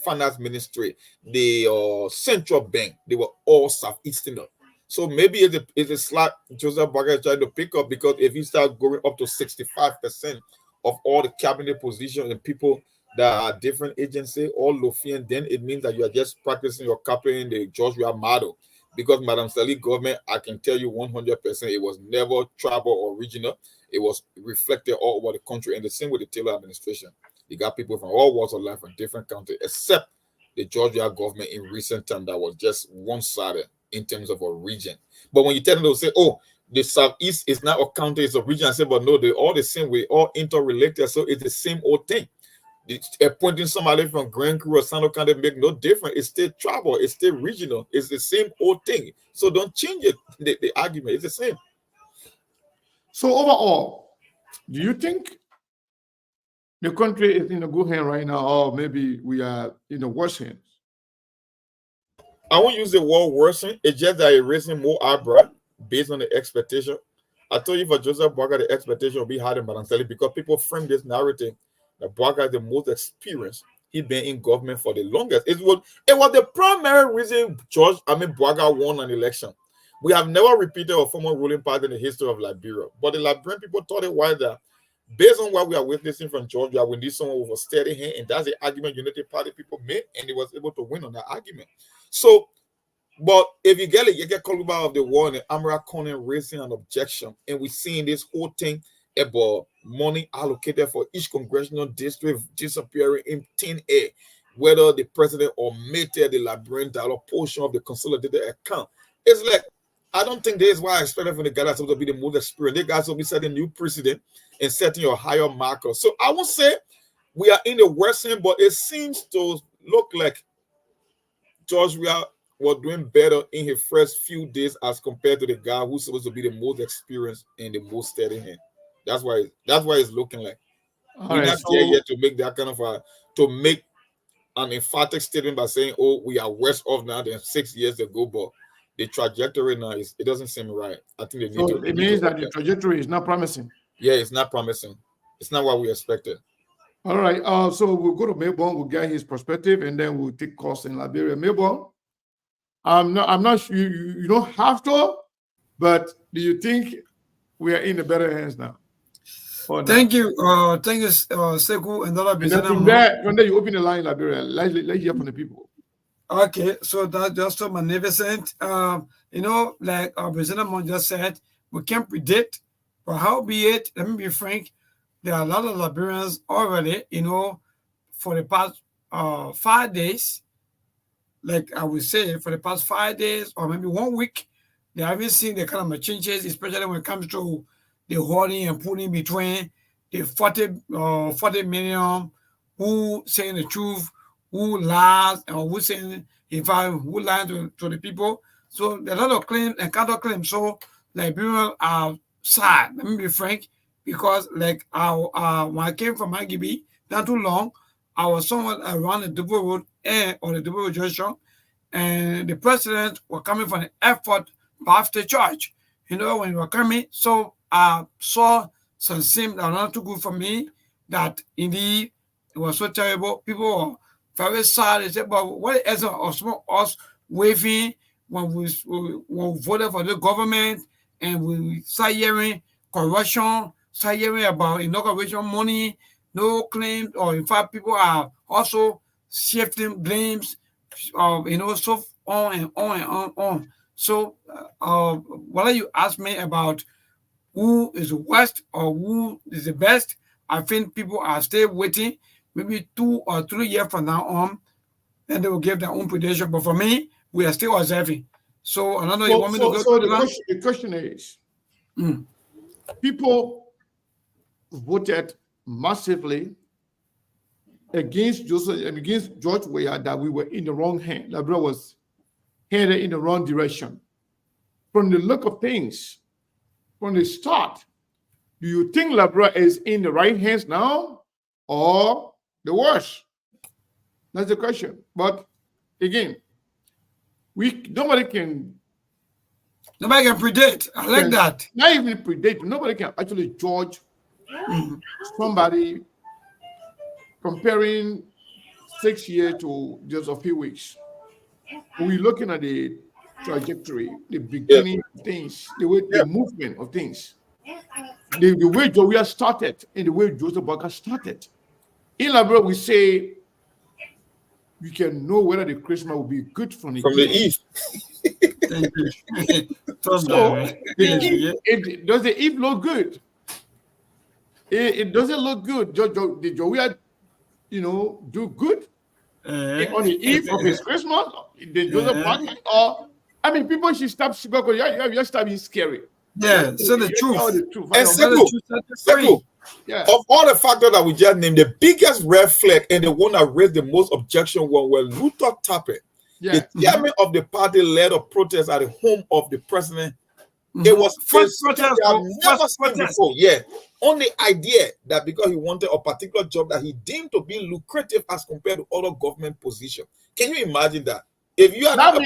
finance ministry, the central bank, they were all Southeastern. So maybe it's a slack Joseph Barker trying to pick up, because if you start going up to 65% of all the cabinet positions and people that are different agency, all Lofian, then it means that you are just practicing your copying the Georgia model. Because Madam Sally government, I can tell you 100%, it was never tribal or regional. It was reflected all over the country. And the same with the Taylor administration. You got people from all walks of life from different countries, except the Georgia government in recent time that was just one-sided in terms of a region. But when you tell them, they'll say, oh, the Southeast is not a county, it's a region. I say, but no, they're all the same. We're all interrelated. So it's the same old thing. Appointing somebody from Grand Crew or Sano County make no difference. It's still tribal, it's still regional, it's the same old thing. So don't change it. The argument is the same. So overall, do you think the country is in a good hand right now, or maybe we are in the worse hands? I won't use the word worsen. It's just that it's raising more eyebrow based on the expectation. I told you for Joseph Barker, the expectation will be higher than Madam Sally, because people frame this narrative that Barker is the most experienced. He's been in government for the longest. It was the primary reason Barker won an election. We have never repeated a former ruling party in the history of Liberia. But the Liberian people thought it was that based on what we are witnessing from Georgia, we need someone with a steady hand, and that's the argument Unity Party people made, and it was able to win on that argument. So, but if you get called about of the war and Amara Conan raising an objection, and we're seeing this whole thing about money allocated for each congressional district disappearing in thin air, whether the president omitted the Liberian dollar portion of the consolidated account. It's like, I don't think this is why I expected from the guy that's supposed to be the most experienced. The guys will be setting new precedent and setting a higher marker. So I won't say we are in the worst end, but it seems to look like George was doing better in his first few days as compared to the guy who's supposed to be the most experienced and the most steady hand. That's why it's looking like. We're not there yet to make that kind of to make an emphatic statement by saying, oh, we are worse off now than 6 years ago, but the trajectory now it doesn't seem right. I think they need to. It means that the trajectory is not promising. Yeah, it's not promising. It's not what we expected. All right. So we'll go to Melbourne. We'll get his perspective, and then we'll take calls in Liberia. Melbourne, I'm not sure you don't have to, but do you think we are in the better hands now? Thank you, Sekou and other business. From there, you open the line in Liberia. Let's hear from the people. Okay, so that's just so magnificent. Like our President just said, we can't predict, but howbeit, let me be frank, there are a lot of Liberians already, for the past 5 days, like I would say, for the past 5 days or maybe 1 week, they haven't seen the kind of changes, especially when it comes to the hoarding and pulling between the 40 million who saying the truth, who lies, and who saying, who lying to the people. So there are a lot of claims and counterclaims. So Liberians are sad, let me be frank, because like when I came from Magibi, not too long, I was somewhere around the Double Road or the Double Road Junction, and the president were coming from the airport after church. When we were coming, so I saw some things that were not too good for me that indeed it was so terrible. People were very sad. They said, but what is us waving when we voted for the government and we start hearing corruption, start hearing about inauguration money, no claims, or in fact, people are also shifting blames, so on and on and on. So, whether you ask me about who is the worst or who is the best, I think people are still waiting, maybe 2 or 3 years from now on, and they will give their own prediction. But for me, we are still observing. So I don't know. You want me to go? So the question is, people voted massively against George Weah, that we were in the wrong hand. Liberia was headed in the wrong direction. From the look of things, from the start, do you think Liberia is in the right hands now or the worst? That's the question. But again, nobody can predict. I like that. Not even predict. Nobody can actually judge somebody comparing 6 years to just a few weeks. We're looking at the trajectory, the beginning of things, the way the movement of things, the way Joria started and the way Joseph Boakai started. In Liberia, we say we can know whether the Christmas will be good from the Eve. So, does the Eve look good? It doesn't look good. Did Joria, do good on the eve of his Christmas? Did Joseph Boakai? Or people should stop sugarcoating. You're starting scary. Yeah, so the truth. And Sekou, of all the factors that we just named, the biggest red flag and the one that raised the most objection was Luther Tappet, the chairman of the party, led a protest at the home of the president. It was first protest never seen before. Yeah, on the idea that because he wanted a particular job that he deemed to be lucrative as compared to other government positions. Can you imagine that? If you are that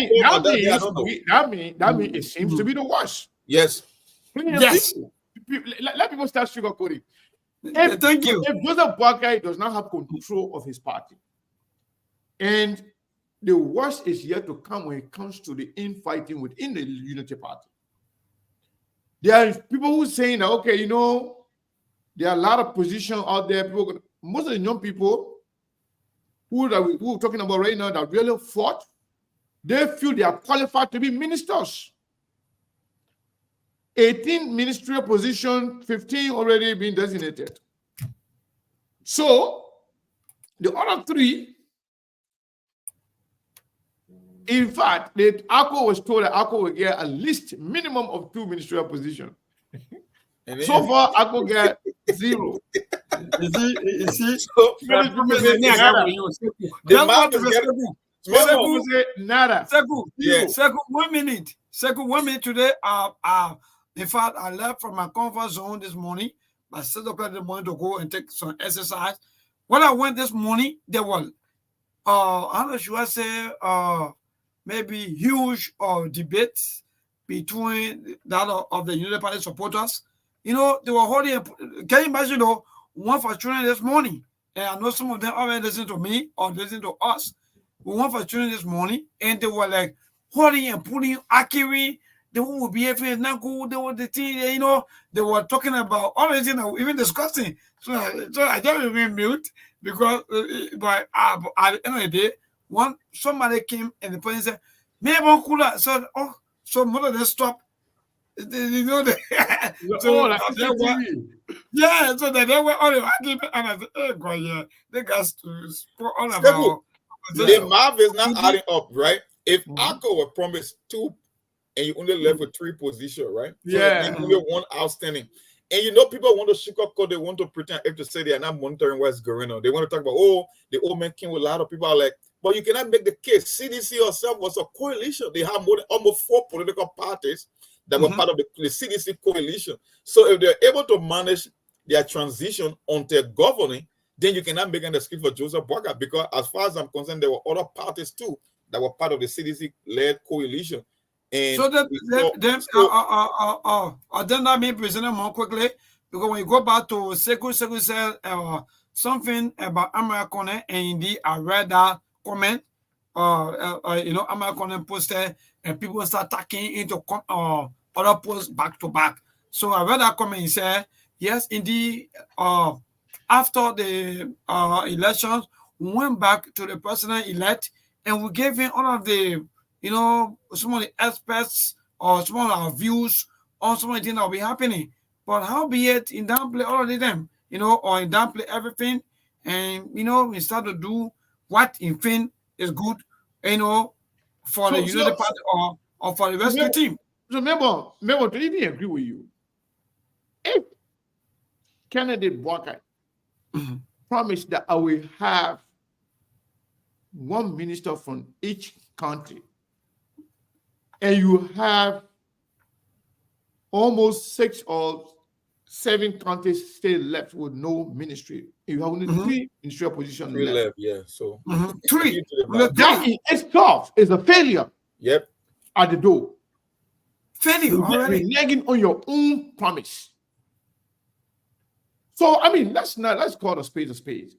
means it seems to be the worst. Yes. Yes. Let people start sugarcoating. Thank you. If Joseph Boakai does not have control of his party, and the worst is yet to come when it comes to the infighting within the Unity Party. There are people who are saying that, okay, there are a lot of positions out there. Most of the young people who we're talking about right now that really fought, they feel they are qualified to be ministers. 18 ministerial positions, 15 already been designated. So the other 3, in fact, the ACO was told that ACO will get at least minimum of 2 ministerial positions. So far, ACO get 0. You see? Sekou, 1 minute. Sekou, 1 minute today. In fact, I left from my comfort zone this morning. I set up in the morning to go and take some exercise. When I went this morning, there was, how should I say, maybe huge debates between that of the United Party supporters. They were holding. Can you imagine, one for children this morning? And I know some of them already listen to me or listen to us. We went for children this morning, and they were like holding and pulling, arguing. They would be not good. They were the thing, they were talking about all the things, even discussing. So I just remain mute because, but at the end of the day, somebody came and the person said, "Maybe cooler." So so mother they stop. So they were all the argument, and I said, "Hey, God, yeah, they got to spoil all about." The math is not adding up, right? If ACO were promised 2 and you only left with 3 positions, right? So only 1 outstanding. And people want to sugarcoat, they want to pretend if to say they are not monitoring what's going on. They want to talk about, the old man came with a lot of people are like, but you cannot make the case. CDC herself was a coalition. They have almost 4 political parties that were part of the CDC coalition. So if they're able to manage their transition onto governing, then you cannot make an excuse for Joseph Boakai, because as far as I'm concerned, there were other parties too that were part of the CDC-led coalition. And then let me present it more quickly. Because when you go back to Sekou said something about American, and indeed I read that comment. American posted, and people start attacking into other posts back to back. So I read that comment. He said, yes, indeed. After the elections, we went back to the president-elect, and we gave him all of the, some of the experts or some of our views on some of the things that will be happening. But howbeit, in downplay all of them, or in downplay everything, and we start to do what in fin is good, for the United Party or for the rescue team. So remember, to even agree with you, if Kennedy Walker promised that I will have one minister from each country, and you have almost 6 or 7 countries still left with no ministry. You have only 3 ministerial positions left. Yeah. So 3. That in itself is a failure. Yep. At the door. Failure. You're reneging on your own promise. So I mean, let's call a spade a spade.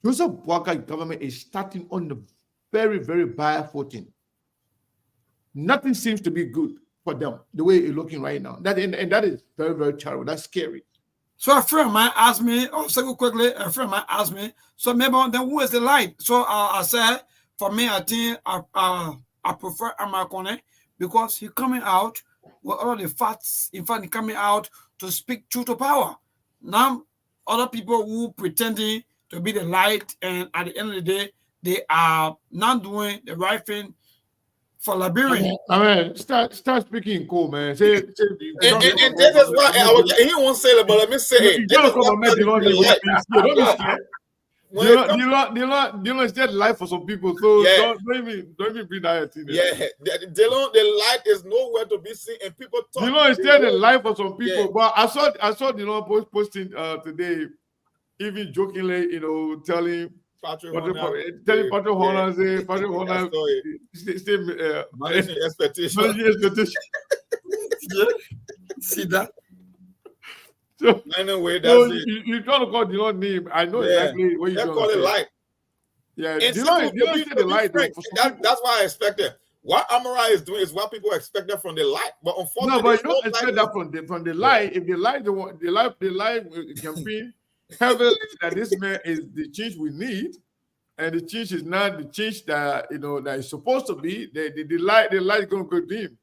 Joseph Boakai government is starting on the very, very bad footing. Nothing seems to be good for them the way it's looking right now. That is very, very terrible. That's scary. So a friend of mine asked me, quickly, a friend of mine asked me, so maybe then who is the light? So I said, for me, I think I prefer American because he's coming out with all the facts. In fact, he's coming out to speak truth to power. Now, other people who pretending to be the light, and at the end of the day, they are not doing the right thing for Liberia. I mean, start speaking cool, man. And this is why he won't say it, but let me say it. Don't be scared. Dylan is dead life for some people, so don't even bring that in. Yeah, Dylan, the light is nowhere to be seen, and people talk. Dylan is dead in life for some people, but I saw Dylan posting today, even jokingly, telling Patrick Horner, managing expectation. See that? So, anyway, that's it. You trying to call Dylan name? I know exactly what you're trying to call it light. Yeah, Dylan said the light. That's why I expected. What Amara is doing is what people expected from the light, but unfortunately, no, but you don't expect that from the light. If the light campaign heavily that this man is the change we need, and the change is not the change that that is supposed to be. The light is going to go dim.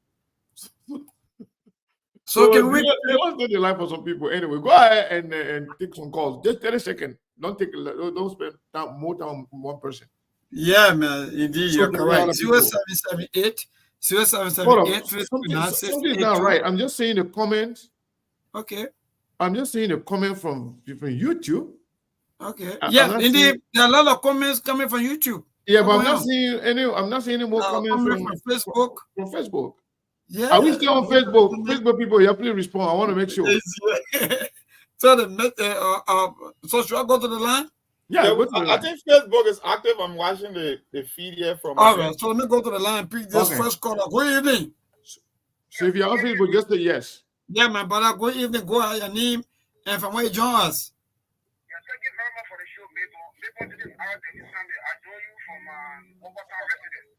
So can we? Let's do the life for some people. Anyway, go ahead and take some calls. Just 30 seconds. Don't spend more time on one person. Yeah, man. Indeed, you're correct. 0778 Something's not right. I'm just saying a comment. Okay. I'm just seeing a comment from YouTube. Okay. Yeah, indeed, there are a lot of comments coming from YouTube. Yeah, but I'm not seeing any more comments from Facebook. From Facebook. Yeah. Are we still on Facebook? Facebook people, you please respond. I want to make sure. So so should I go to the line? Yeah, I think Facebook is active. I'm watching the feed here from. All right, so let me go to the line and pick this first caller. Good evening. So if you're on Facebook, just say yes. Yeah, my brother. Good evening. Go ahead, your name and from where you join us. Yeah, thank you very much for the show, Mabel. This is Aaron Sunday. I join you from Overtown residence.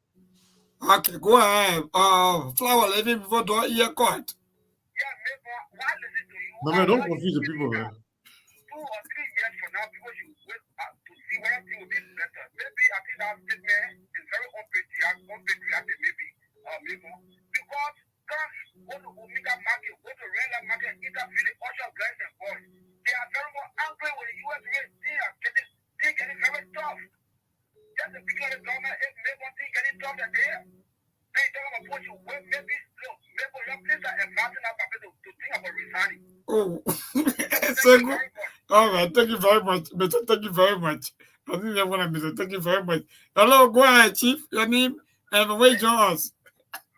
Okay, go ahead. Flower living before the ear cut. Yeah, Mabel, why listen to you? No, man, don't confuse the people, man. 2 or 3 years from now, because you wait to see whether things will be better. Maybe I think that statement is very unpatriotic, maybe, Mabel. Because guns go to Omega market, go to Rela market, interfere ocean guys and boys. They are very much angry with the US rate. They are getting very tough. Just the beginning of the government, if Mabel thing getting tough that day, they talk about what you wait, maybe look, Mabel, your place are advancing up to think about resigning. Oh, so good. All right, thank you very much, Mr. Thank you very much. I think that's what I missed. Thank you very much. Hello, go ahead, Chief. Your name and where you join us.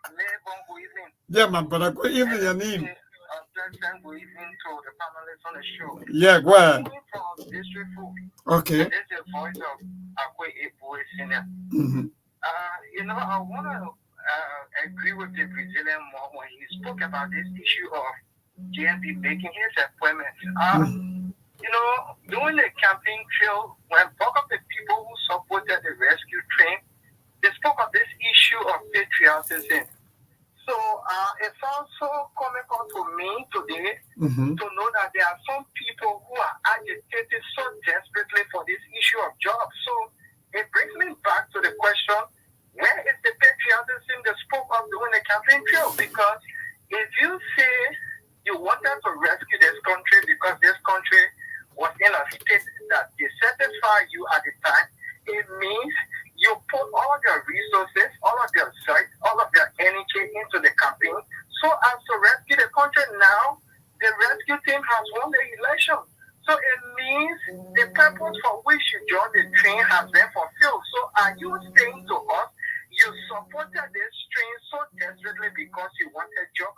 Good evening. Yeah, my brother. Good evening, your name. Good evening to the panelists on the show. Yeah, go ahead. From District 4. Okay. And this is the voice of Akwe Eboe Senior. I want to agree with the Brazilian more when he spoke about this issue of JMP making his appointments. You know, during the campaign trail, when both of the people who supported the rescue train, they spoke of this issue of patriotism. So it's also comical to me today to know that there are some people who are agitated so desperately for this issue of jobs. So it brings me back to the question, where is the patriotism they spoke of during the campaign trail? Because if you say you wanted to rescue this country because this country was in a state that they satisfy you at the time, it means you put all of your resources, all of your sight, all of your energy into the campaign so as to rescue the country. Now, the rescue team has won the election. So it means the purpose for which you joined the train has been fulfilled. So are you saying to us, you supported this train so desperately because you wanted job?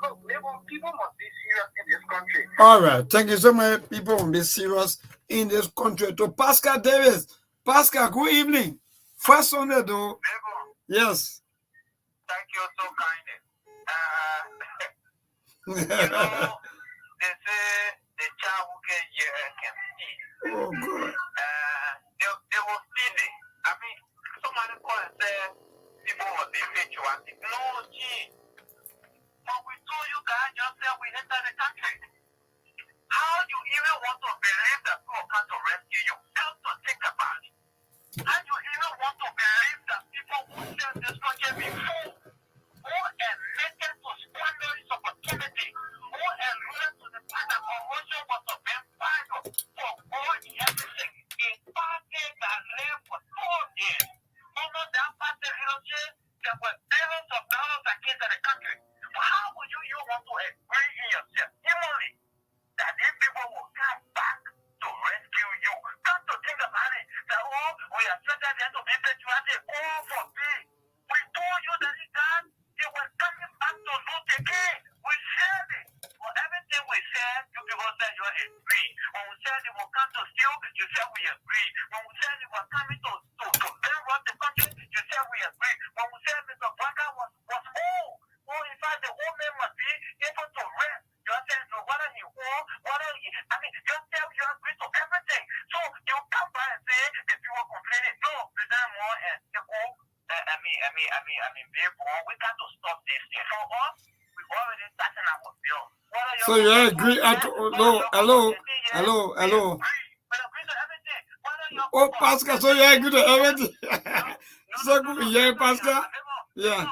People must be serious in this country. All right. Thank you so much. People will be serious in this country. To Pascal Davis. Pascal, good evening. First on the door. Yes. Thank you so kindly. You know, they say the child who can hear can see. Oh, God. They will see it. I mean, somebody call and say people will be patriotic. No, gee. But we told you guys yourself we entered the country. How do you even want to believe that people come to rescue you? Just to think about it. How do you even want to believe that people who serve this country before, who admitted to squander this opportunity, who alluded to the fact that corruption was a vampire for all the everything, a party that lived for 4 years. Under that party leadership, there were billions of dollars against the country. How would you want to agree in yourself, humanly, that these people will come back to rescue you? Come to think about it, that we are expected them to be patriotic, for free. We told you that they were coming back to loot again. We said it. For everything we said, you people said you agree. When we said they will come to steal, you said we agree. When we said they were coming to run the country, you said we agree. When we said Mr. Blanca was whole, in fact, the whole man must be able to rest. You said so whether he won, I mean, you tell you agree to everything. So you come by and say if you were complaining, no, President Moore and people, we got to stop this thing. For us, we already started our bill. So you agree? Hello. Oh, Pascal, so you agree to everything? So good, yeah, Pascal. Yeah.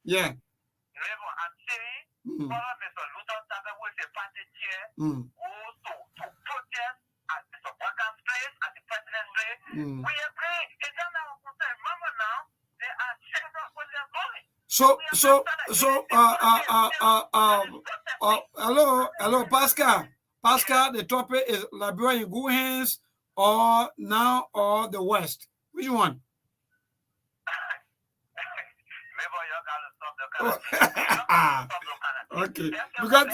Yeah. I'm saying, Mr. Luther started with the party chair to protest at Mr. Blanca's place, at the president's place. We agree. It's not our concern. Remember now, there are several questions going. Hello, Pascal. Pascal, the topic is Liberia in good hands or the West. Which one? Okay. Because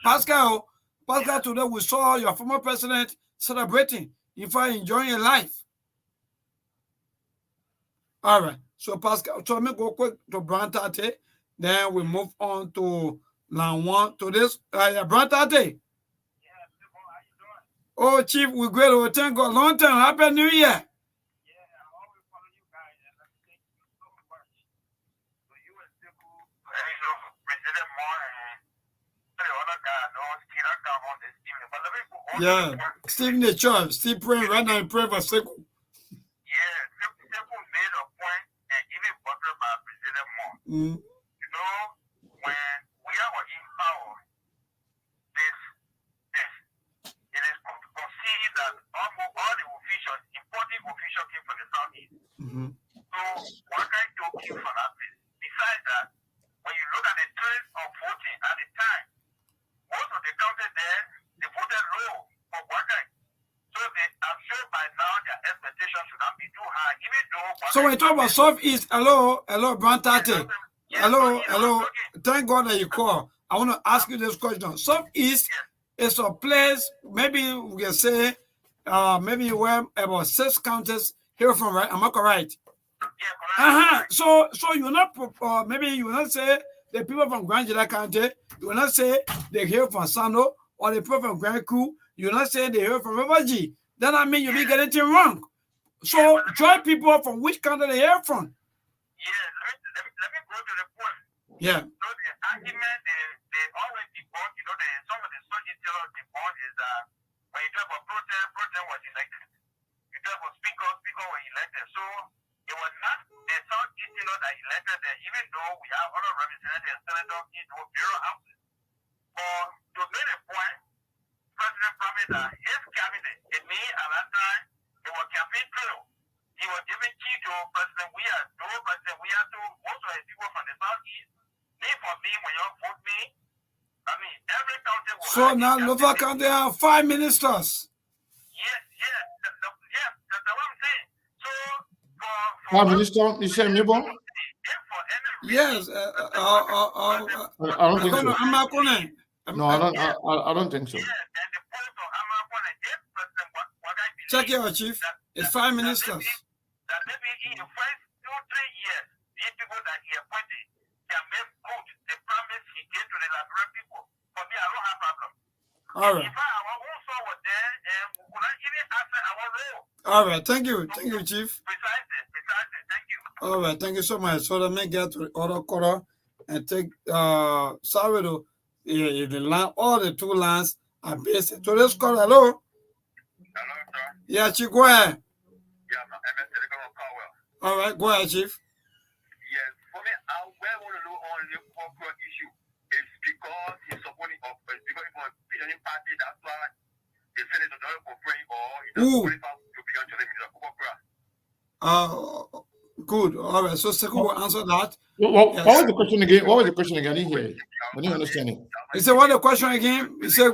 Pascal today we saw your former president celebrating, in fact, enjoying your life. All right. So Pascal, so let me go quick to Brantate. Then we move on to Lanwan to this. Brantate. Oh, Chief, we're great. Oh, thank God. Long time. Happy New Year. Yeah, Stephen the church, still praying right now. Pray for Sekou. Yeah, Sekou made a point and even buttered by President Moore. You know, when we are in power, it is conceived that almost all the officials, important officials, came from the southeast. So what kind of came from that place? Besides that, when you look at the trend of voting at the time, most of the counties there, they voted low for Wakai. So I'm sure by now their expectations should not be too high, even though. So when you talk about Southeast, hello, Brantate. Hello. Thank God that you call. I want to ask you this question. Southeast is a place, maybe we can say, maybe where about 6 counties here from, right? Am I correct? Yeah, correct. So you're not, maybe you will not say the people from Grand Jula County. You will not say they hear from Sano, or the people from Grand Coup. You will not say they hear from Rivergy. Then I mean you'll be getting it wrong. So try people from which country they hear from. Yeah, let me go to the point. Yeah. So the argument they always debunk, some of the social debunk is that when you talk about Protein was elected. You talk about Speaker was elected. So it was not the Southeast that elected them, even though we have other representatives and senators in the bureau houses. But to make a point, President promised that his cabinet, it means at that time, it was campaign trail. He was giving key to President Weah. President Weah to most of the people from the Southeast. For me, when you vote me, I mean, every county will. So now Nova County have 5 ministers. Yes, that's what I'm saying. So for Minister, you say Mibon? Yes. I don't think so. No, I don't think so. Check your chief. It's 5 ministers. That maybe in the first 2-3 years, these people that he appointed can make good the promise he gave to the Liberian people. For me, I don't have problem. All right. If our own soul was there, we could not even answer our role. All right. Thank you. Thank you, Chief. Precisely. Thank you. All right. Thank you so much. So let me get to the other quarter and take Sawedo. The line, all the 2 lines are based. So let's call. Hello. Hello, sir. Yeah, Chief. Go ahead. Yeah, I'm Cowell. All right. Go ahead, Chief. Yes, for me, I want to know on the corporate issue. It's because he's supporting because he's a party. That's why the senator doesn't cooperate or he doesn't qualify to be on the Good. All right. So Sekou will answer that. What was the question again? What was the question again? I didn't hear it. I didn't understand it. He said, what the question again? He said,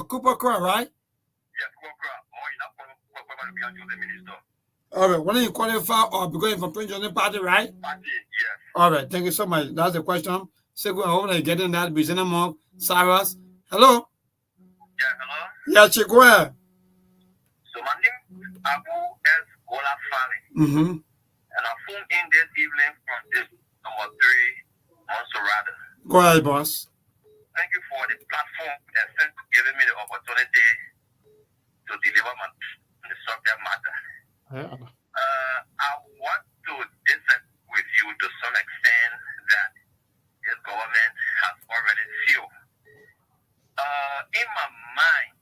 Cooper Crow, right? Yes, Cooper. Or he's not qualified to be on the minister. All right. When you qualify or because from Prince Johnson Party, right? Party, yes. All right. Thank you so much. That's the question. Sekou, I hope they're getting that. Business Monk, Cyrus. Hello? Yeah, hello? Yeah, Chief, go ahead. So my name is Abu S. Olafale. Mm-hmm. And I phoned in this evening from this number 3, Monserrata. Go ahead, boss. Thank you for the platform and giving me the opportunity to deliver the subject matter. Yeah. I want to disagree with you to some extent that this government has already failed. In my mind,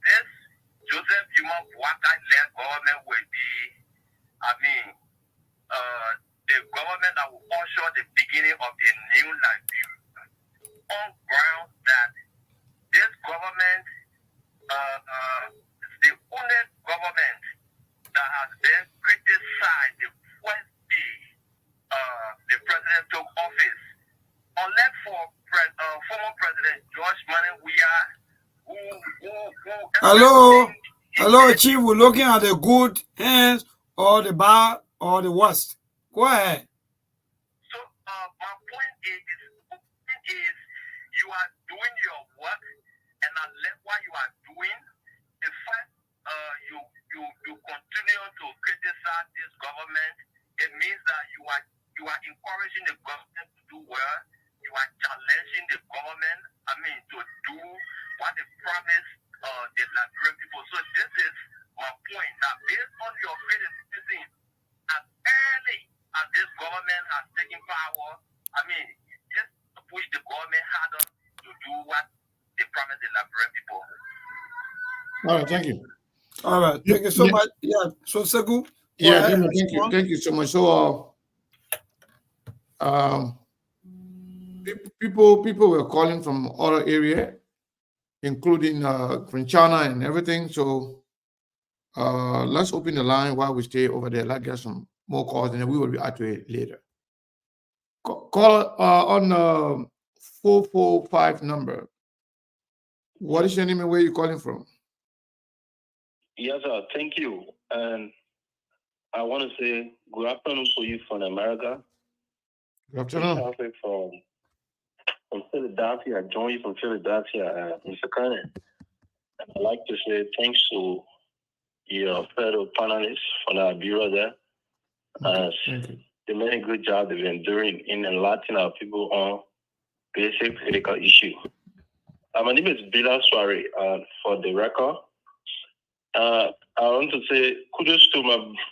this Joseph Yuma Boaka-led government will be, the government that will usher the beginning of a new Liberia on grounds that this government is the only government that has been criticized the first day the president took office, unless for former President George Manning Weah, Hello, Chief. We're looking at the good hands or the bad or the worst. Go ahead. So my point is you are doing your work, and I like what you are doing. In fact, you continue to criticize this government. It means that you are encouraging the government to do well. You are challenging the government. To do what they promised the Liberian people. So this is my point. Now, based on your criticism, as early as this government has taken power, just to push the government harder to do what they promised the Liberian people. All right, thank you. All right, thank you so much. Yeah, so Sekou. Yeah, thank you so much. So, people were calling from other area, including Frenchana and everything. So, let's open the line while we stay over there. Let's get some more calls, and then we will react to it later. Call on 445 number. What is your name and where are you calling from? Yes, sir. Thank you. And I want to say good afternoon to you from America. Good afternoon. From Philadelphia. I join you from Philadelphia, Mr. Kernan. And I'd like to say thanks to your fellow panelists for the bureau there. Thank you. the many good job they've been doing in enlightening our people on basic political issues. My name is Bila Swari. For the record, I want to say kudos to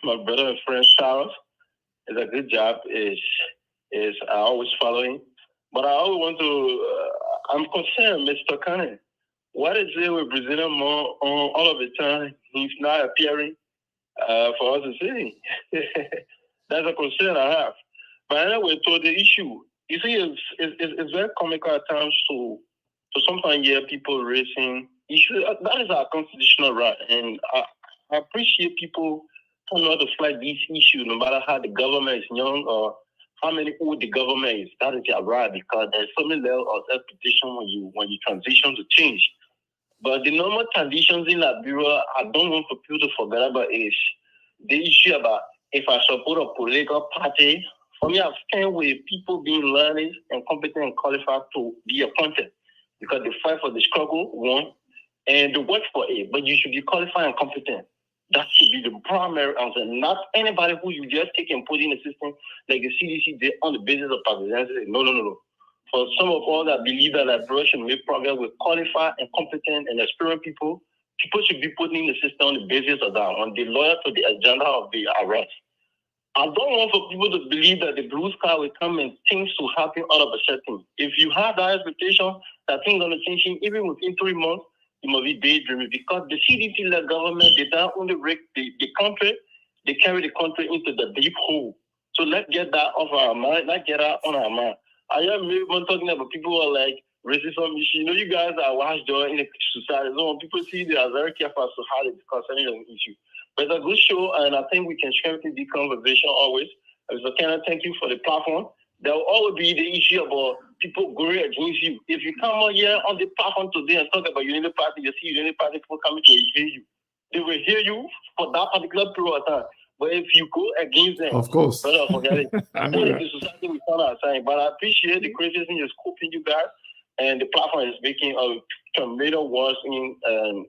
my brother and friend Charles. It's a good job. Is I always following, but I always want to. I'm concerned, Mr. Kane. What is it with Brazilian more on all of the time? He's not appearing for us to see. That's a concern I have. But anyway, to the issue, you see, it's very comical at times to sometimes hear people raising issues. That is our constitutional right, and I appreciate people who know how to fight these issues, no matter how the government is young or how many old the government is. That is your right, because there's so many level of expectation when you transition to change. But the normal transitions in Liberia, I don't want for people to forget about is the issue about if I support a political party. For me, I stand with people being learned and competent and qualified to be appointed, because they fight for the struggle, one, and they work for it. But you should be qualified and competent. That should be the primary answer. Not anybody who you just take and put in the system like the CDC did on the basis of partisanship. No. For some of all that believe that Liberia should make progress with qualified and competent and experienced people should be put in the system on the basis of that, on the loyal to the agenda of the arrest. I don't want for people to believe that the blue sky will come and things to happen all of a sudden. If you have that expectation that things are going to change even within 3 months, you must be daydreaming, because the CDC-led government, they don't only break the country, they carry the country into the deep hole. So let's get that off our mind, let's get that on our mind. I am even talking about people who are like racism issue. You know, you guys are watchdog in the society. So when people see, they are very careful as to how they concerning an issue. But it's a good show, and I think we can strengthen the conversation always. So Kenneth, thank you for the platform. There will always be the issue about people going against you. If you come on here on the platform today and talk about Unity Party, you see Unity Party people coming to hear you. They will hear you for that particular period of time. But if you go against them, of course, brother, forget it. I know that. The society we found ourselves. But I appreciate the criticism you're scoping you guys, and the platform is making a tremendous words in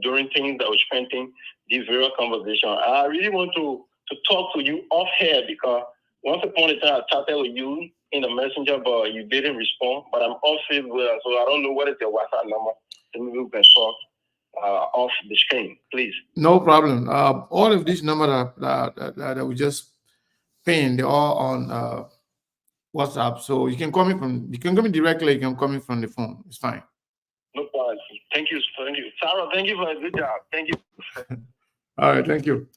during things that will strengthen this very conversation. I really want to talk to you off here, because once upon a time I chatted with you in the messenger, but you didn't respond. But I'm off Facebook, so I don't know what is your WhatsApp number. So maybe we can talk off the screen, please. No problem. All of these numbers that we just pinned, they're all on WhatsApp. So you can call me directly. You can call me from the phone. It's fine. No problem. Thank you. Sarah, thank you for a good job. Thank you. All right, thank you.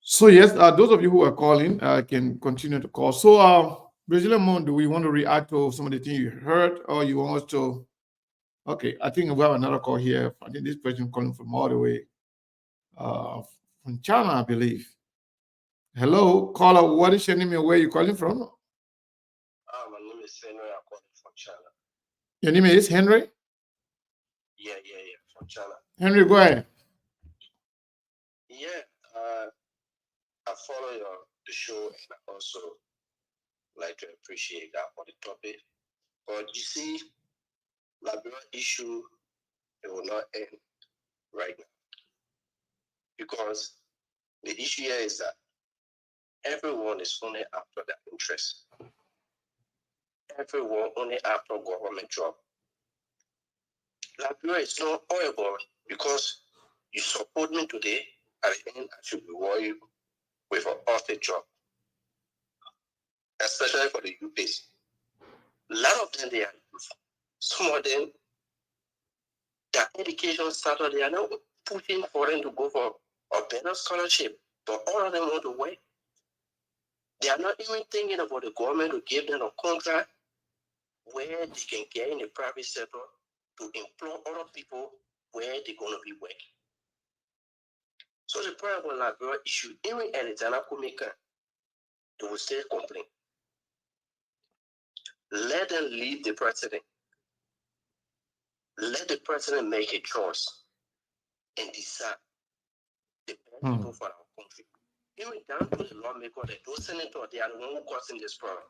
So yes, those of you who are calling can continue to call. So Brazilian Moon, do we want to react to some of the things you heard, or you want us to? Okay, I think we have another call here. I think this person calling from all the way from China, I believe. Hello, caller. What is your name and where are you calling from? My name is Henry. I'm calling from China. Your name is Henry? Yeah, from China. Henry, go ahead. Yeah, I follow the show, and I also like to appreciate that for the topic. But you see, Liberia issue, it will not end right now, because the issue here is that everyone is only after their interest. Everyone only after government job. Liberia is not horrible, because you support me today, at the end I should be worried with an office job, especially for the youths. A lot of them, they are youth. Some of them, their education started, they are now pushing for them to go for a better scholarship, but all of them want to work. They are not even thinking about the government to give them a contract where they can get in the private sector to employ other people where they're going to be working. So the problem with Liberia issue, even at the Ghana Commission, they will still complain. Let them leave the president. Let the president make a choice and decide the best people for our country. Even down to the lawmaker, those senators, they are the ones who causing this problem.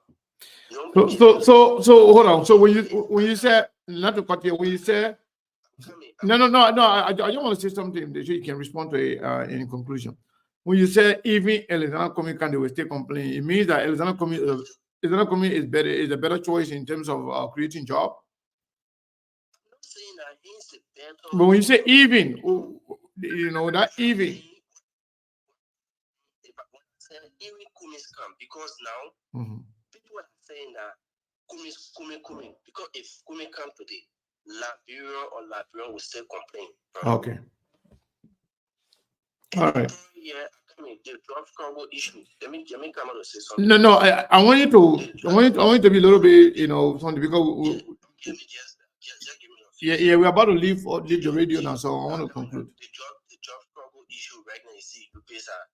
So hold on. So when you say, not to cut you, when you say no, I just want to say something that you can respond to in conclusion. when you say even Alexander Comey can, they will still complain. It means that Alexander Comey is better, is a better choice in terms of creating job. I'm not saying that he's the better. But when you say even, you know that even. Even Kumi's come because now people are saying that Kumi, because if Kumi come today, Liberia will still complain. Okay. All right. Yeah, I mean the drug struggle issue. Let me come out and say something. No, I want you to be a little bit, you know, something because we're about to leave the radio now, so I want to conclude. The drug struggle issue right now, you see, you guys are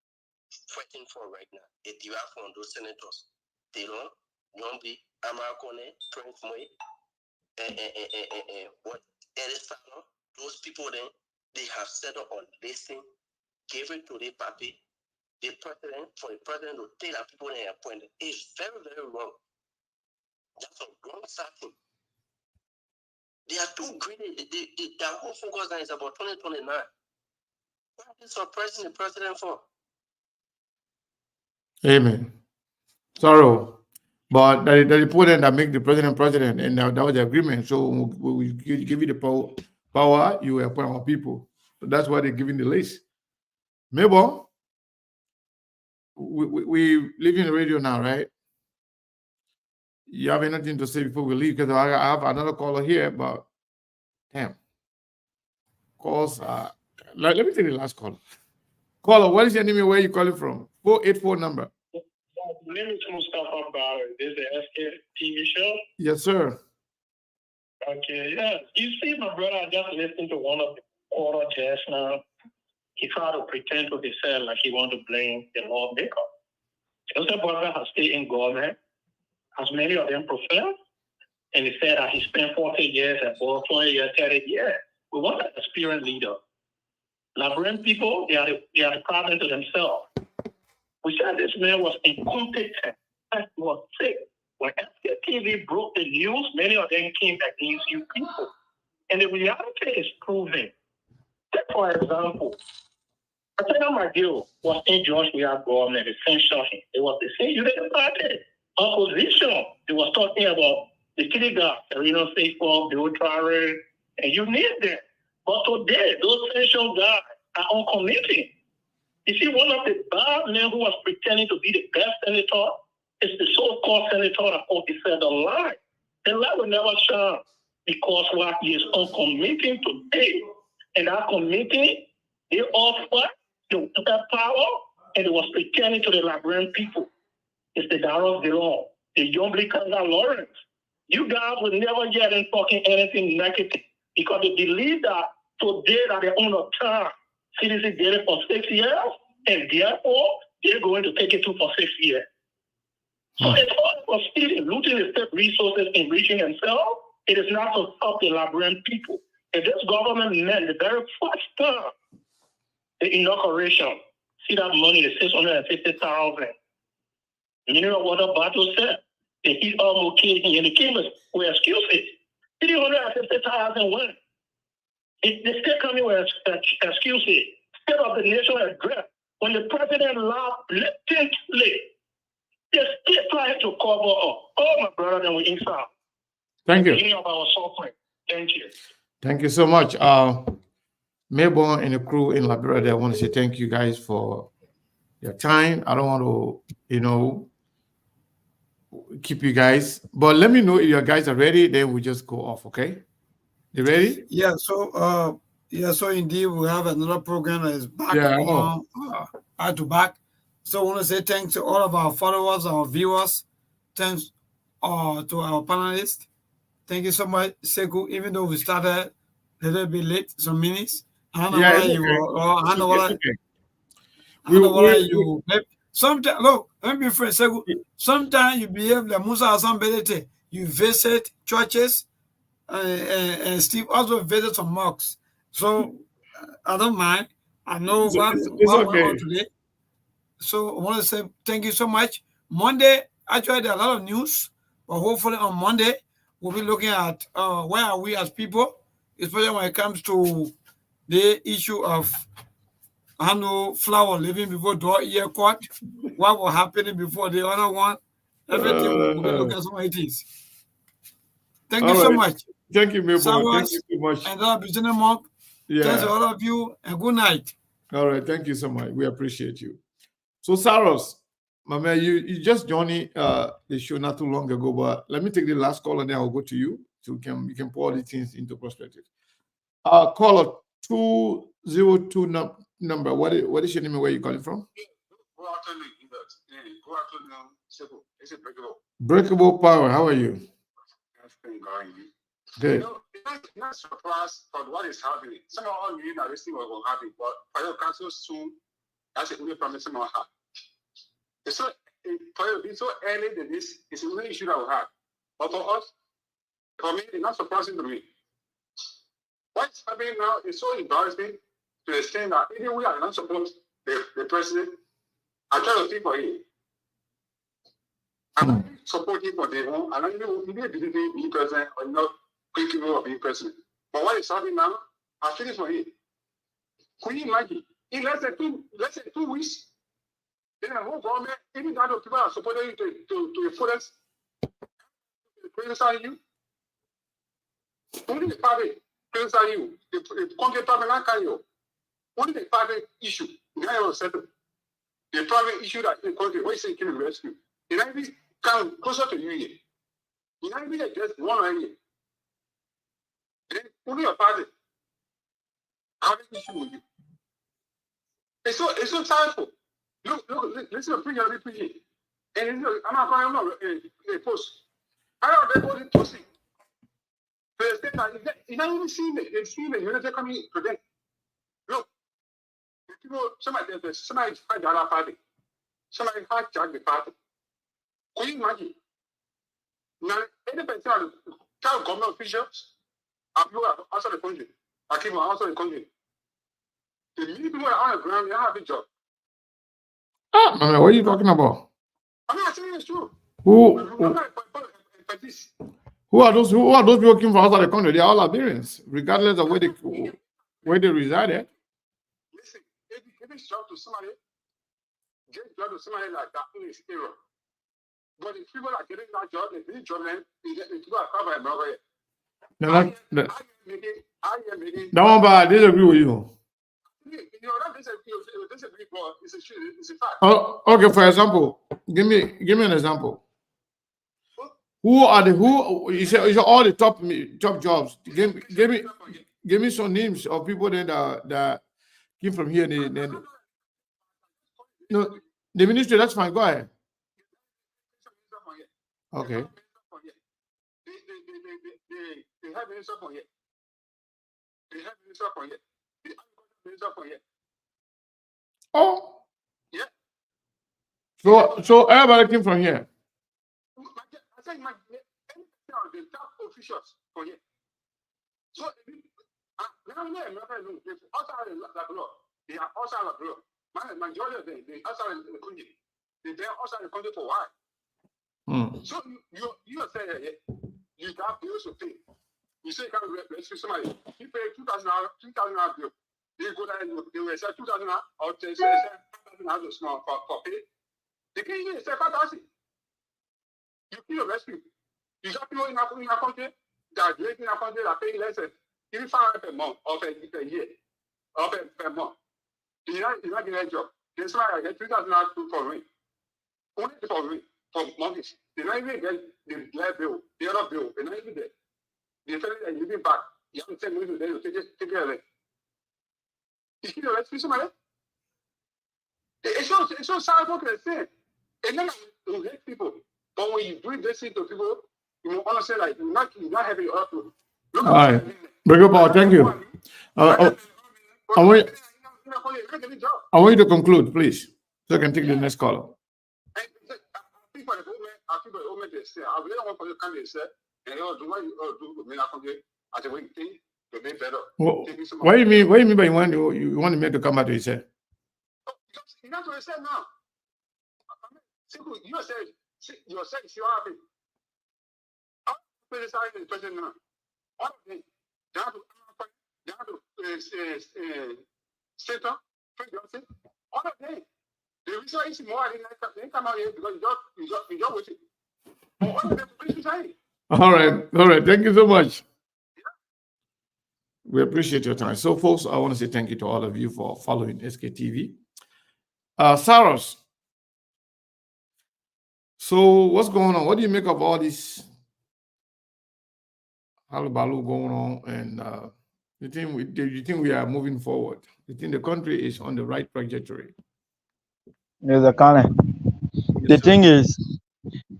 fighting for right now. It derives from those senators. They don't be Amakone, Prince Moy, what Edison, those people then they have settled on listing, gave it to the party, the president, for the president to take that people they appointed. It's very, very wrong. That's a wrong starting. They are too greedy. Their whole focus now is about 2029. What is surprising the president for? Amen. Sorrow. But the important that make the president, and that was the agreement. So we give you the power, you appoint our people. So that's why they're giving the list. Mabel, we live in the radio now, right? You have anything to say before we leave? Because I have another caller here, but damn. Calls let me take the last caller. Caller, what is your name and where you calling from? 484 number. My name is Mustafa Bauer. This is the SK TV show. Yes, sir. Okay, yeah. You see, my brother, I just listened to one of the caller just now. He tried to pretend to himself like he wanted to blame the lawmaker. Joseph brother has stayed in government, as many of them profess, and he said that he spent 40 years at both 20 years, 30 years. We want an experienced leader. Liberian people, they are the problem to themselves. We said this man was incompetent. He was sick. When SKTV broke the news, many of them came against you people. And the reality is proven. Take, for example, President McGill was in George Weah government, the same shocking. It was the same United Party. Opposition, they was talking about the Kiliga, the Reno State Fork, the Ultra, and you need them. But today, those essential guys are on committee. You see, one of the bad men who was pretending to be the best senator is the so-called senator that said the lie. The lie will never shine because what he is on committee today. And that committee, they offered the power and it was pretending to the Liberian people. It's the Darrows Delon, the Yombly Kanga Lawrence. You guys will never get in talking anything negative because they believe that today that they're on a term. CDC did it for 6 years, and therefore they're going to take it to for 6 years. So it's all for stealing, looting the state resources, enriching themselves. It is not to stop the Liberian people. If this government meant the very first term, the inauguration, see that money, the 650,000. Mineral water battle said they hit almost king, and the king will excuse it. 350,000 went. The state company will excuse it. State of the nation address. When the president laughed blatantly, they still trying to cover up. Oh, my brother, then we inside. Thank you. Beginning of our suffering. Thank you. Thank you so much. Melbourne and the crew in Liberia, I want to say thank you guys for your time. I don't want to, keep you guys, but let me know if your guys are ready. Then we just go off. Okay, you ready? Yeah. So, so indeed, we have another program that is back back to back. So I want to say thanks to all of our followers, our viewers. Thanks to our panelists. Thank you so much, Sekou. Even though we started a little bit late, some minutes. I don't know why you. Sometimes, look, let me be frank, Sekou. Sometimes you behave like Musa Asambelete. You visit churches, and Steve also visit some mosques. So I don't mind. I know what went on today. So I want to say thank you so much. Monday, actually, there are a lot of news, but hopefully on Monday, we'll be looking at where are we as people, especially when it comes to the issue of I know flower living before door ear cut. What was happening before the other one? Everything will be look at some ideas. Thank you All so right. much. Thank you, Milbo. Thank Sawas you so much. and our business monk. Thanks to Yeah. all of you and good night. All right. Thank you so much. We appreciate you. So, Saros, my man, you just joined the show not too long ago, but let me take the last call and then I'll go to you so you can pour these things into perspective. Caller 202 number. What is your name and where you calling from? Good afternoon. Good afternoon, Sebu. Is it breakable? Breakable Power. How are you? Everything going. Good. Not surprised for what is happening. Some of all knew that this thing was going to happen, but for your council soon, that's the only promise some of have. It's so it's so early that this is the only issue that we have. But for us, for me, it's not surprising to me. What's happening now is so embarrassing to the extent that even we are not supposed the president. I try to speak for him. I'm not supporting for the home, and I know he may be president or not capable of being president. But what is happening now, I feel it for him. Could you imagine? In less than 2 weeks, then the whole government, even though people are supporting you to the fullest, criticize you. Only the party criticize you. The country party not can you. Only the private issue. Now you settle. The private issue that the country, what is it can rescue? It might be come closer to you here. It might be just one area. Then only your party have an issue with you. It's so powerful. Look, listen to preaching. And I'm not a post. How are they going to posting? You don't even see it. They see the unity coming to them. Look, people, somebody fight the other party. Somebody hijack the party. Can you imagine? Now, 80% of the government officials are people outside the country. Are people outside the country. The many people are on the ground, they have a job. Man, what are you talking about? I'm not saying it's true. Who are those people working for outside the country? They are all Liberians, regardless of where they reside at. Listen, if you give this job to somebody, like that in this era. But if people are getting that job, they need job, then people are covered by it. That one, but I disagree with you. Disagree, but it's a fact. Oh, okay, for example, give me an example. Who you say all the top jobs? Give me some names of people then that came from here. No, the ministry, that's fine. Go ahead. Okay. They have minister for here. They have minister for here. They have minister for here. Oh. Yeah. So everybody came from here. I said the top officials for here. So now outside the law, they are outside the law. Majority of them, they outside the country. They are outside the country for a while. So you are saying you got bills to pay. You say you can't rescue somebody. You pay $2,000 bill. They go there and they will say $2,000 or they say $5,000 small for pay. They can't even say $5,000. You kill a rescue. You got people in our country that are living in our country that pay less than even $500 per month or per year or per month. You're not getting a job. That's why I get $3,000 for rent. Only for rent. For mortgage, they don't even get the bill, the other bill, they're not even there. They tell you that you'll be back. You have to send money to them to take care of it. You see the rest of somebody? It's so sad what they're saying. It's not like you hate people, but when you do this thing to people, you want to say like you're not having your outlook. All right. Break up, thank you. I want you to conclude, please, so I can take the next caller. I think the moment they say, I really want for you come and say, and do what you do with me, I say, wait, think to be better. What do you mean? What do you mean by you want me to come back to you say? Because you know what I said now. Simple, you say, see what happened. I'm criticizing the president now. All of them, they have to center, Prince Johnson, all of them. The reason is more didn't come out here because you just with it. But all of them to society. All right. Thank you so much. We appreciate your time. So, folks, I want to say thank you to all of you for following SKTV. Saros, so what's going on? What do you make of all this hullabaloo going on? And do you think we are moving forward? Do you think the country is on the right trajectory? Mr. Kane, the thing is,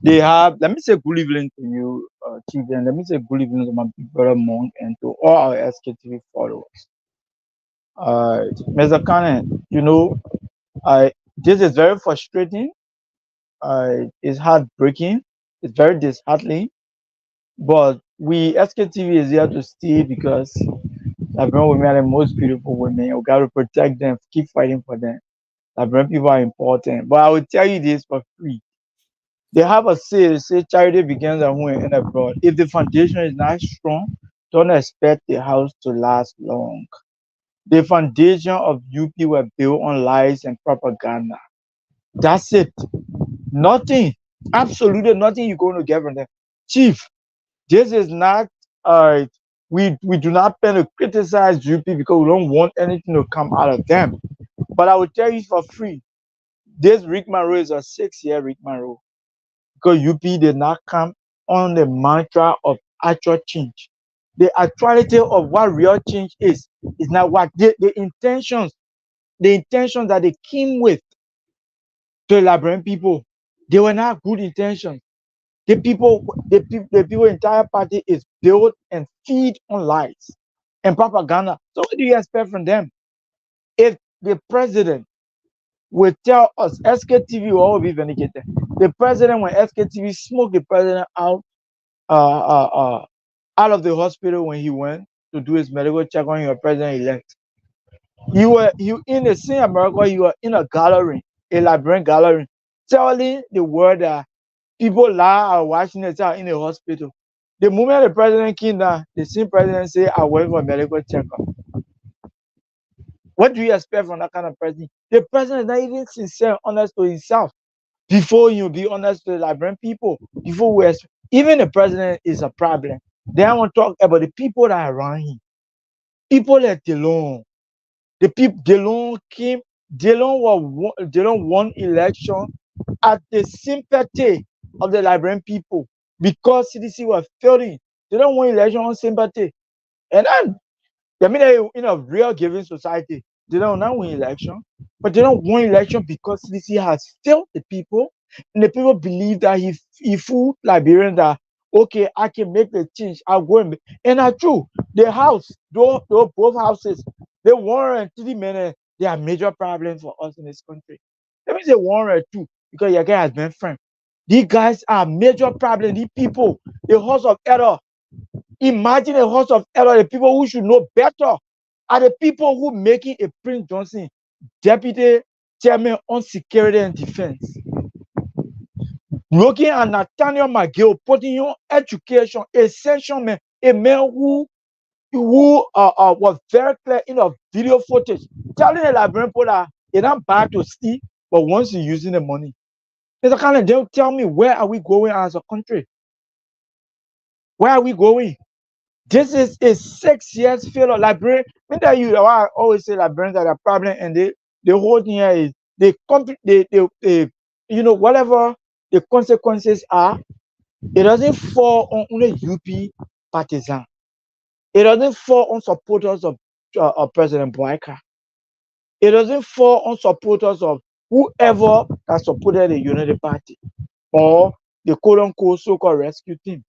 they have, let me say good evening to you, Chief, and let me say good evening to my big brother Monk and to all our SKTV followers. Mr. Kane, you know, this is very frustrating. It's heartbreaking. It's very disheartening. But we, SKTV, is here to stay because Liberian women are the most beautiful women. We got to protect them, keep fighting for them. Liberian people are important. But I will tell you this for free. They have a say charity begins at home and abroad. If the foundation is not strong, don't expect the house to last long. The foundation of UP were built on lies and propaganda. That's it. Nothing, absolutely nothing you're going to get from them. Chief, this is not, we do not plan to criticize UP because we don't want anything to come out of them. But I will tell you for free, this Rick Monroe is a 6-year Rick Monroe. Because UP did not come on the mantra of actual change. The actuality of what real change is not what the intentions that they came with to the Liberian people, they were not good intentions. The people entire party is built and feed on lies and propaganda. So what do you expect from them? If the president will tell us, SKTV will all be vindicated. The president, when SKTV smoked the president out of the hospital when he went to do his medical check when he was president-elect. You in the same America, you were in a gallery, a Liberian gallery, telling the world that people are watching it out in the hospital. The moment the president came down, the same president say, I went for a medical checkup. What do you expect from that kind of president? The president is not even sincere, honest to himself. Before you be honest to the Liberian people, even the president is a problem. Then I want to talk about the people that are around him. People like Delon. The people Delon won election at the sympathy of the Liberian people because CDC was failing. They don't win election on sympathy. And then, I mean, in a real giving society, they don't not win election, but they don't win election because CDC has failed the people, and the people believe that he fooled Liberians that, okay, I can make the change, I'll go and that's true. The house, both houses, they 1 and 3 minutes, they are major problems for us in this country. Let me say 1 or 2, because your guy has been frank. These guys are major problem. These people, the house of error. Imagine a house of error. The people who should know better are the people who making a Prince Johnson deputy chairman on security and defense. Looking at Nathaniel McGill, putting on education, essential man, a man who was very clear in a video footage, telling the Liberian people that it's not bad to steal, but once you're using the money. Mr. Kane, they'll tell me, where are we going as a country? Where are we going? This is a 6 years failure. Liberian, I always say Liberians are a problem, and the whole thing here is whatever the consequences are, it doesn't fall on only UP partisans. It doesn't fall on supporters of President Boyka. It doesn't fall on supporters of whoever that supported the Unity Party or the quote-unquote so-called rescue team.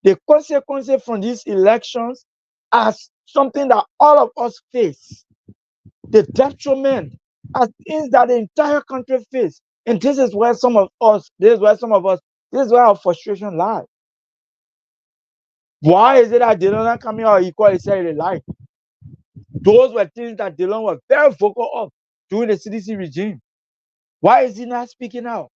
The consequences from these elections are something that all of us face. The detriment are things that the entire country face. And this is where our frustration lies. Why is it that Delon not coming out equally say they lie? Those were things that Delon was very vocal of during the CDC regime. Why is he not speaking out?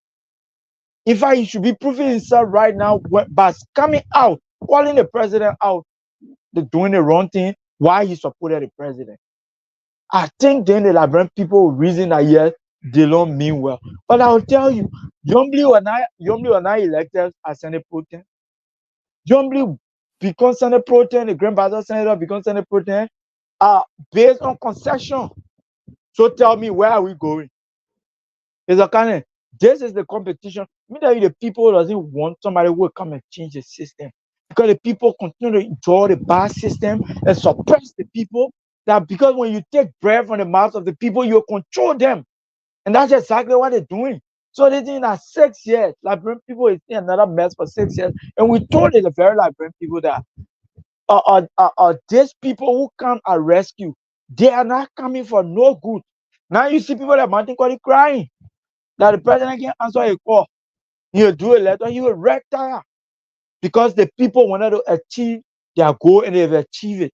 In fact, he should be proving himself right now by coming out, calling the president out, doing the wrong thing, why he supported the president. I think then the Liberian people will reason that yes, they don't mean well. But I'll tell you, Yombly when I elected as Senate Pro Tem, Yombly become Senate Pro Tem, the grandfather senator become Senate Pro Tem, based on concession. So tell me, where are we going? It's a kind of, this is the competition. Me tell you, the people doesn't want somebody who will come and change the system. Because the people continue to enjoy the bad system and suppress the people. That because when you take bread from the mouth of the people, you control them. And that's exactly what they're doing. So they think that 6 years, Liberian people is in another mess for 6 years. And we told the very Liberian people that these people who come and rescue, they are not coming for no good. Now you see people that Martin Cody crying that the president can answer a call. He will do a letter, he will retire. Because the people wanted to achieve their goal and they've achieved it.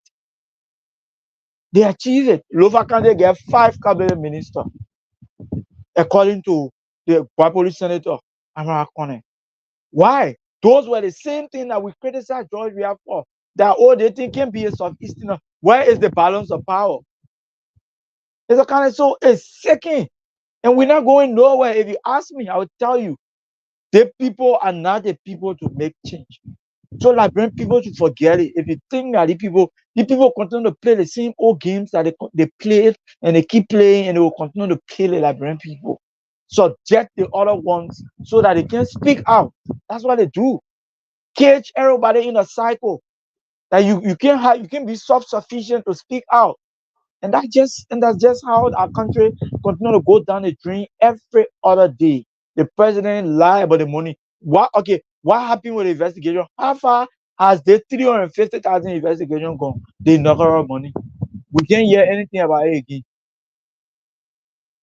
They achieved it. Lofa County get 5 cabinet ministers, according to the police senator, Amara Kone. Why? Those were the same thing that we criticized George Weah for. That they think can be a southeasterner. Where is the balance of power? It's a kind of so it's second. And we're not going nowhere. If you ask me, I will tell you, the people are not the people to make change. So Liberian people should forget it. If you think that the people continue to play the same old games that they played and they keep playing and they will continue to play the Liberian people. Subject the other ones so that they can speak out. That's what they do. Cage everybody in a cycle. That you can be self-sufficient to speak out. And that's just how our country continue to go down the drain every other day. The president lie about the money. What happened with the investigation? How far has the 350,000 investigation gone? The inaugural money. We can't hear anything about it again.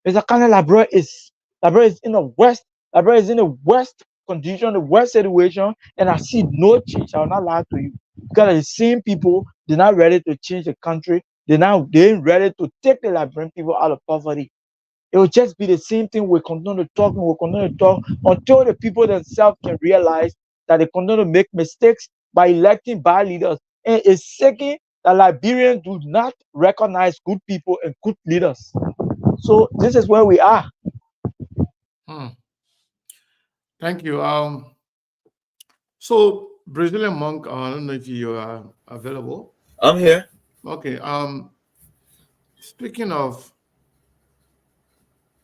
It's a kind of Liberia is in the west. Liberia is in the worst condition, the worst situation, and I see no change. I will not lie to you. Because the same people, they're not ready to change the country. They ain't ready to take the Liberian people out of poverty. It will just be the same thing. We'll continue to talk until the people themselves can realize that they continue to make mistakes by electing bad leaders. And it's second that Liberians do not recognize good people and good leaders. So this is where we are. Thank you. So Brazilian monk, I don't know if you are available. I'm here. Okay. Speaking of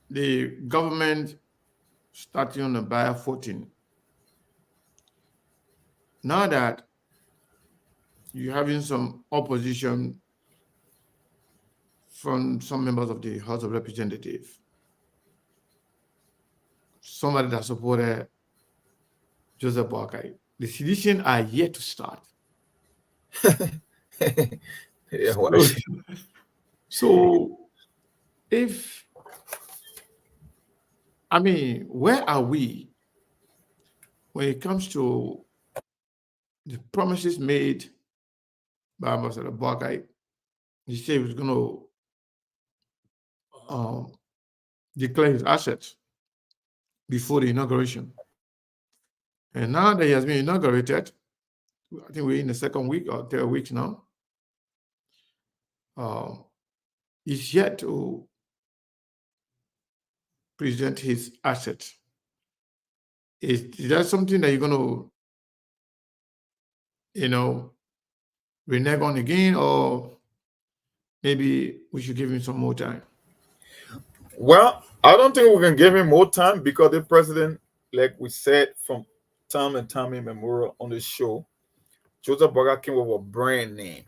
the government starting on the buyer 14, now that you're having some opposition from some members of the House of Representatives, somebody that supported Joseph Boakai, the sedition are yet to start. Yeah, so where are we when it comes to the promises made by Ambassador Boakai? He said he was going to declare his assets before the inauguration. And now that he has been inaugurated, I think we're in the second week or third week now, he's yet to present his assets. Is that something that you're going to, renege on again, or maybe we should give him some more time? Well, I don't think we can give him more time because the president, like we said from time and time immemorial on the show, Joseph Boakai came with a brand name.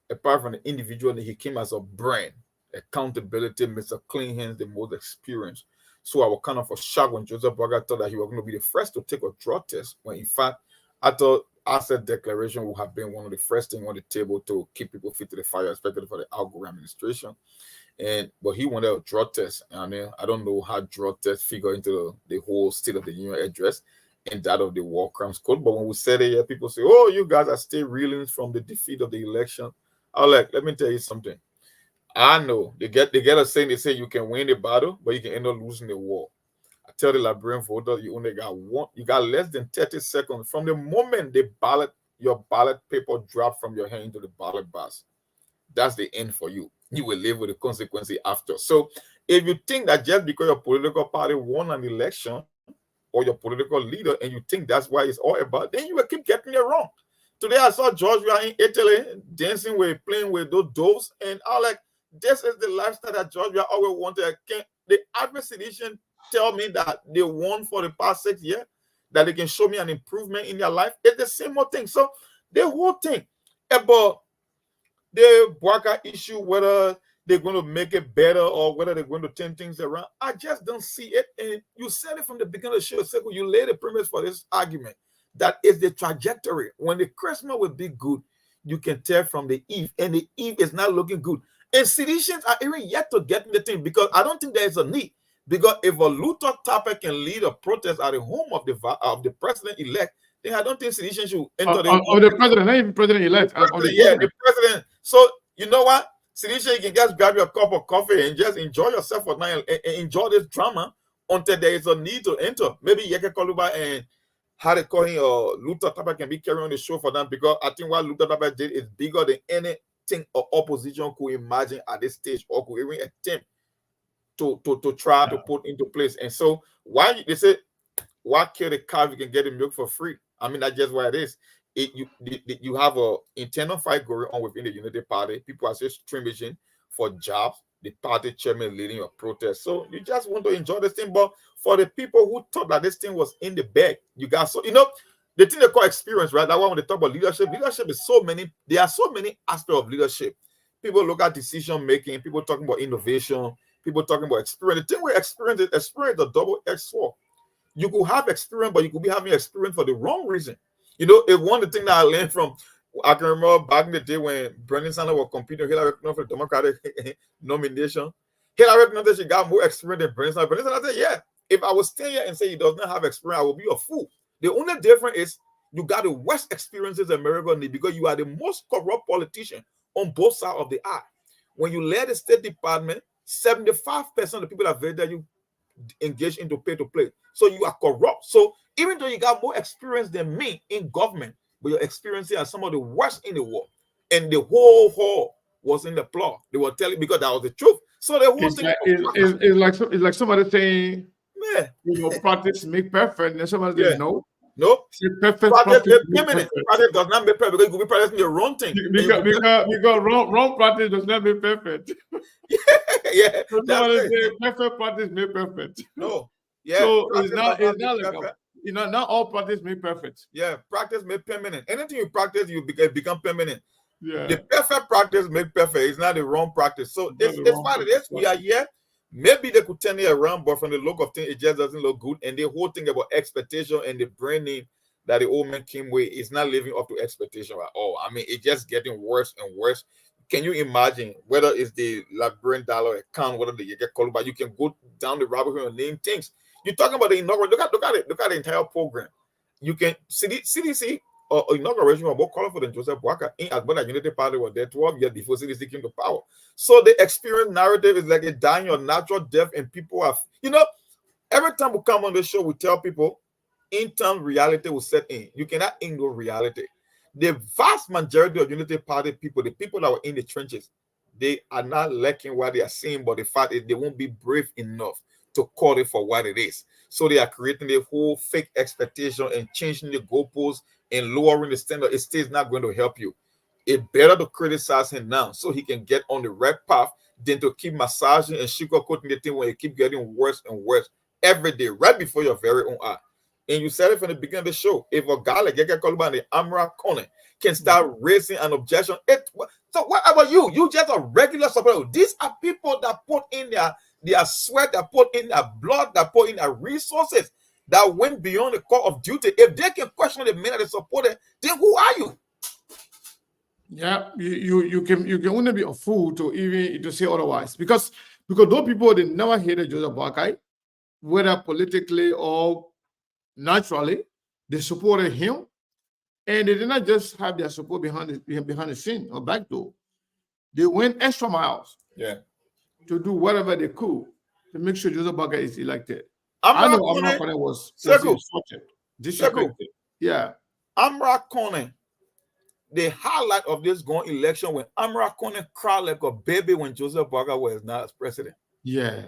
Apart from the individual, he came as a brand. Accountability, Mr. Clean Hands, the most experienced. So I was kind of a shock when Joseph Boakai thought that he was going to be the first to take a drug test, when in fact, I thought asset declaration would have been one of the first things on the table to keep people fit to the fire, especially for the Al Gore administration. But he wanted a drug test. And I don't know how drug tests figure into the whole State of the Union address and that of the War Crimes Code. But when we said it here, people say, oh, you guys are still reeling from the defeat of the election. I was like, let me tell you something. I know they get a saying, they say you can win the battle, but you can end up losing the war. I tell the Liberian voter, you only got you got less than 30 seconds from the moment your ballot paper drop from your hand into the ballot box. That's the end for you. you will live with the consequences after. So if you think that just because your political party won an election or your political leader, and you think that's why it's all about, then you will keep getting it wrong. Today I saw George, we are in Italy, dancing with, playing with those doves, and I like, this is the lifestyle that Georgia always wanted. The average citizen tell me that they won for the past 6 years, that they can show me an improvement in their life? It's the same old thing. So the whole thing about the Bwaka issue, whether they're going to make it better or whether they're going to turn things around, I just don't see it. And you said it from the beginning of the show, Sekou, you laid the premise for this argument. That is the trajectory. When the Christmas will be good, you can tell from the eve, and the eve is not looking good. And citizens are even yet to get in the thing, because I don't think there is a need. Because if a Luther Tapper can lead a protest at the home of the president-elect, then I don't think citizens should enter the president, not even president-elect. The president. So you know what? Citizens, you can just grab your cup of coffee and just enjoy yourself for now and enjoy this drama until there is a need to enter. Maybe Yeke Koluba and how they call him Luther Tapper can be carrying on the show for them, because I think what Luther Tapper did is bigger than anything or opposition could imagine at this stage or could even attempt to try to put into place. And so why they say, why kill the cow if you can get the milk for free? I mean, that's just what it is. You have a internal fight going on within the Unity Party. People are just screaming for jobs. The party chairman leading a protest. So you just want to enjoy this thing. But for the people who thought that this thing was in the bag, you got so, the thing they call experience, right? That one when they talk about leadership is so many, there are so many aspects of leadership. People look at decision making, people talking about innovation, people talking about experience. The thing with experience is a double-edged sword. You could have experience, but you could be having experience for the wrong reason. If one of the things that I learned from, I can remember back in the day when Bernie Sanders was competing with Hillary Clinton for the Democratic nomination. Hillary Clinton, she got more experience than Bernie Sanders. Bernie Sanders said, yeah, if I was staying here and say he does not have experience, I will be a fool. The only difference is you got the worst experiences America need, because you are the most corrupt politician on both sides of the aisle. When you led the State Department, 75% of the people that voted you engage into pay to play. So you are corrupt. So even though you got more experience than me in government, but your experiences are some of the worst in the world. And the whole hall was in the plot. They were telling, because that was the truth. So the whole thing it's like somebody saying, practice make perfect. And somebody says no. No. Practice does not make perfect, because you could be practicing the wrong thing. Because wrong practice does not make perfect. Yeah. So somebody say perfect practice make perfect. No. Yeah. So it's not like not all practice make perfect. Yeah, practice make permanent. Anything you practice, you become permanent. Yeah. The perfect practice make perfect. It's not the wrong practice. So it's what it is. We are here. Maybe they could turn it around, but from the look of things, it just doesn't look good. And the whole thing about expectation and the branding that the old man came with is not living up to expectation at all. I mean, it's just getting worse and worse. Can you imagine whether it's the Liberian dollar account, whether they get called, but you can go down the rabbit hole and name things. You're talking about the inaugural. Look at the entire program. You can CDC or inauguration was more colorful than Joseph Bwaka. In as well as Unity Party was there 12 years before CDC came to power. So the experience narrative is like a dying or natural death, and people have, every time we come on the show, we tell people in-time reality will set in. You cannot ignore reality. The vast majority of Unity Party people, the people that were in the trenches, they are not liking what they are seeing, but the fact is they won't be brave enough to call it for what it is. So they are creating a whole fake expectation and changing the goalposts and lowering the standard. It still is not going to help you. It's better to criticize him now so he can get on the right path than to keep massaging and sugarcoating the thing when it keep getting worse and worse every day, right before your very own eye. And you said it from the beginning of the show. If a guy like Yeke Koluba and the Amra Kone can start raising an objection, so what about you? You just a regular supporter. These are people that put in their sweat, that put in their blood, that put in their resources, that went beyond the call of duty. If they can question the men that they supported, then who are you? Yeah, you can only be a fool to say otherwise. Because those people, they never hated Joseph Boakai, whether politically or naturally, they supported him, and they did not just have their support behind the scene or back door. They went extra miles, to do whatever they could to make sure Joseph Boakai is elected. I know Amra Kone was insulted, disrespected. Yeah, Amra Kone the highlight of this going election when Amara Kone cried like a baby when Joseph Boakai was not as president. Yeah.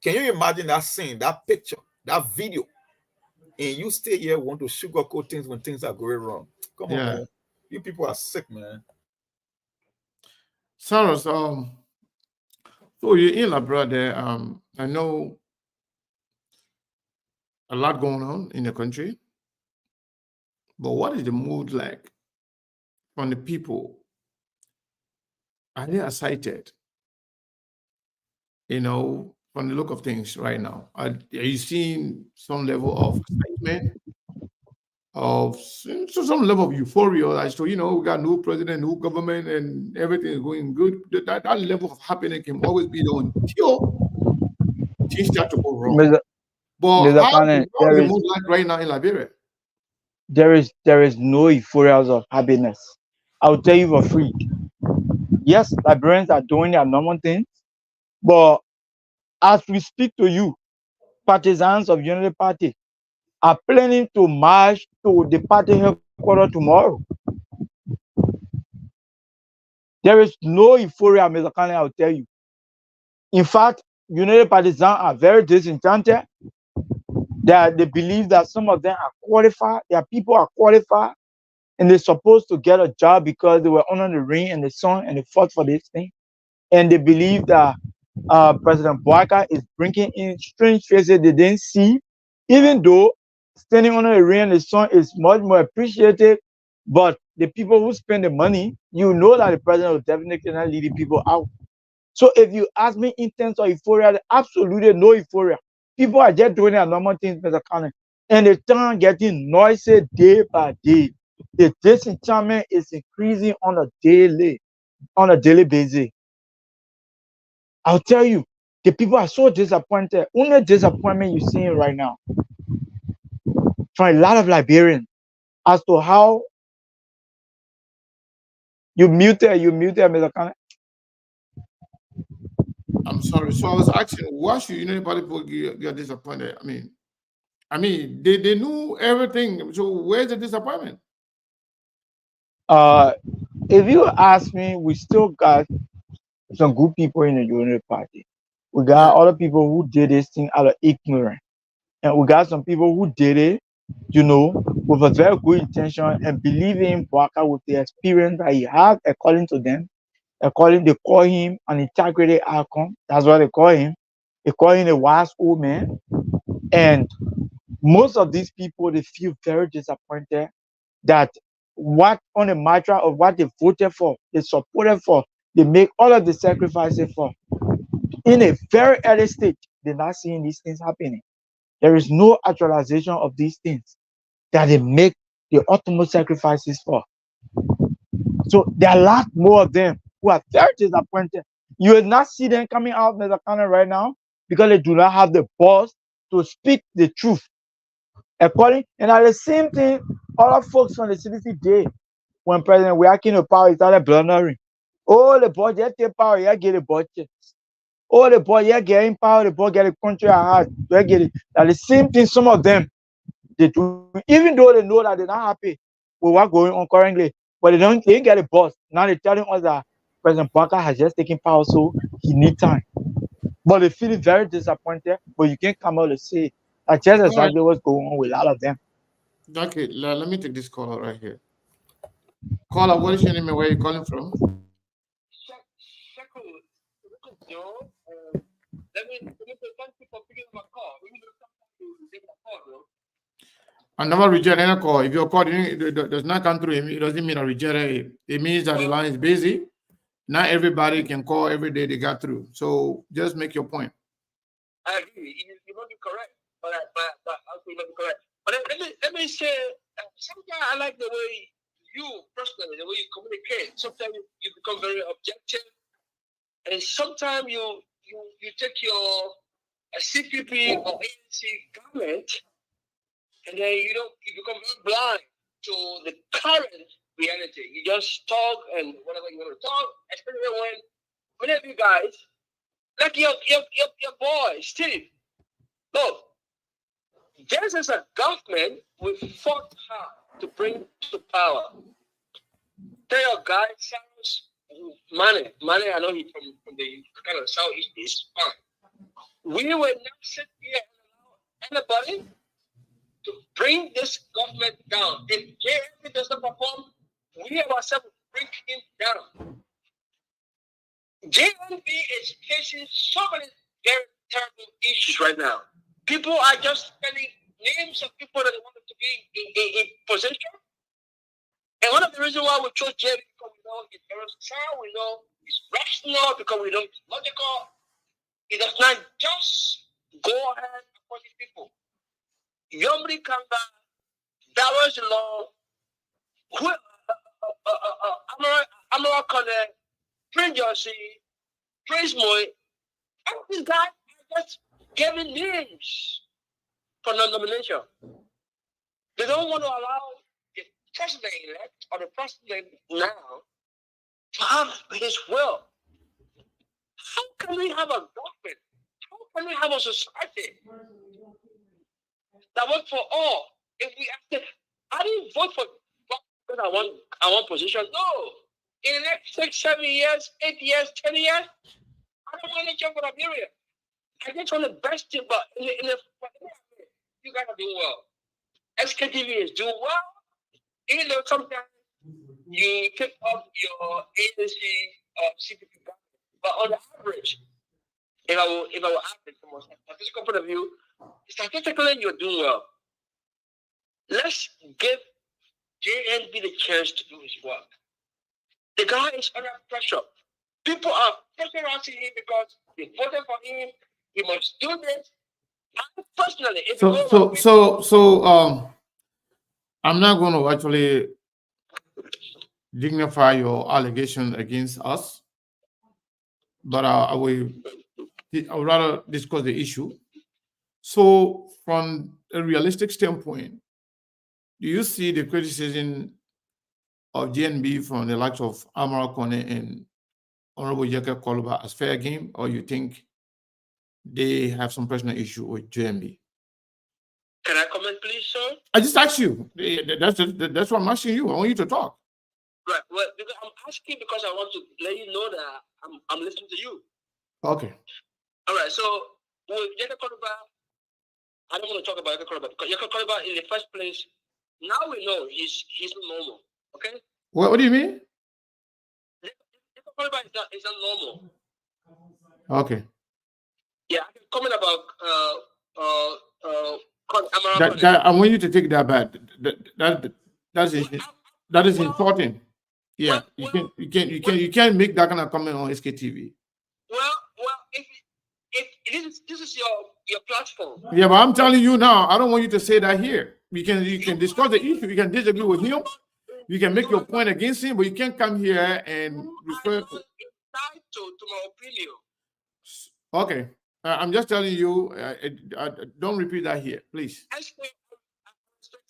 Can you imagine that scene, that picture, that video? And you stay here want to sugarcoat things when things are going wrong. Come on, Yeah. man. You people are sick, man. Cyrus, so you're in Liberia there. I know a lot going on in the country, but what is the mood like from the people? Are they excited? You know, from the look of things right now, are you seeing some level of excitement, of some level of euphoria as to, we got new president, new government, and everything is going good? That level of happiness can always be there until things start to go wrong. But Mr. how Kane, is the mood like right now in Liberia? there is no euphoria of happiness. I'll tell you for free. Yes, Liberians are doing their normal things, but as we speak to you, partisans of Unity Party are planning to march to the party headquarters tomorrow. There is no euphoria, Mr. Kane, I'll tell you. In fact, Unity partisans are very disenchanted. That they believe that some of them are qualified, their people are qualified, and they're supposed to get a job because they were under the rain and the sun and they fought for this thing. And they believe that President Boakai is bringing in strange faces they didn't see, even though standing under the rain and the sun is much more appreciated. But the people who spend the money, you know that the president will definitely not lead the people out. So if you ask me in terms of euphoria, absolutely no euphoria. People are just doing their normal things, Mr. Cannon, and the town getting noisy day by day. The disenchantment is increasing on a daily basis. I'll tell you, the people are so disappointed. Only disappointment you're seeing right now from a lot of Liberians as to how you muted, Mr. Cannon. I'm sorry. So I was asking, why should anybody get disappointed? I mean, they knew everything. So where's the disappointment? If you ask me, we still got some good people in the Unity Party. We got other people who did this thing out of ignorance. And we got some people who did it, with a very good intention and believing in Boakai with the experience that he had, according to them. They call him an integrated outcome. That's what they call him. They call him a wise old man. And most of these people, they feel very disappointed that what on the matter of what they voted for, they supported for, they make all of the sacrifices for. In a very early stage, they're not seeing these things happening. There is no actualization of these things that they make the ultimate sacrifices for. So there are a lot more of them who are very disappointed. You will not see them coming out, Mr. Cannon, right now because they do not have the balls to speak the truth. And at the same thing, other folks from the CDC did when President Weakin of power started blundering. Oh, the boy, they take power, you get the budget. Oh, the boy, you getting power, the boy get the country at heart. You get it. At the same thing, some of them, they do, even though they know that they're not happy with what's going on currently, but they didn't get a boss. Now they're telling us that President Boakai has just taken power, so he needs time. But they feel very disappointed, but you can't come out and say that's just exactly what's going on with all of them. Okay, let me take this caller right here. Caller, what is your name and where are you calling from? I never reject any call. If your call does not come through, it doesn't mean I reject it. It means that the line is busy. Not everybody can call every day they got through. So just make your point. I agree. You might be correct, but also you might be correct. But let me say, sometimes I like the way you personally, the way you communicate. Sometimes you become very objective, and sometimes you take your CPP or ANC government, and then you become very blind to the current reality. You just talk and whatever you want to talk, especially when many of you guys, like your boy Steve, look, this is a government we fought hard to bring to power. Money, I know he's from the kind of southeast is fine. We will not sit here and allow anybody to bring this government down. If JNB does not perform, we ourselves bring him down. JNB is facing so many very terrible issues right now. People are just spelling names of people that they want to be in position. And one of the reasons why we chose JNB because we know he's very sound, we know he's rational, because we know he's logical. He does not just go ahead and punish people. Yomri Kanga, that was the law. Amara Kone, Prince Josie, Prince Moy, and these guys are just giving names for non-nomination. They don't want to allow the president-elect or the president now to have his will. How can we have a government? How can we have a society that works for all? If we actually, I didn't vote for because I want position. No. In the next 6, 7 years, 8 years, 10 years, I don't want to jump for Liberia. I just want the best thing, but in the you guys are doing well. SKTV is doing well. Even though sometimes you kick off your agency CPP government. But on the average, if I will average from a statistical point of view, statistically you're doing well. Let's give JNB the chance to do his work. The guy is under pressure. People are pressurizing him because they voted for him. He must do this. And personally, if I'm not going to actually dignify your allegation against us, but I would rather discuss the issue. So, from a realistic standpoint, do you see the criticism of GNB from the likes of Amara Kone and Honorable Yaka Koluba as fair game, or you think they have some personal issue with JNB? Can I comment, please, sir? I just asked you. That's what I'm asking you. I want you to talk. Right. Well, because I'm asking because I want to let you know that I'm listening to you. Okay. All right. So with Yaka Koluba, I don't want to talk about Yaka Koluba because Yaka Koluba, in the first place, now we know he's normal. Okay. What do you mean? Yaka Koluba is not normal. Okay. Yeah, I can comment about I want you to take that back. That is important. Yeah, you can't make that kind of comment on SKTV. Well, if this is your platform. Yeah, but I'm telling you now, I don't want you to say that here. You can discuss the issue. You can disagree with him. You can make your point against him, but you can't come here and refer to my opinion. Okay. I'm just telling you, don't repeat that here, please.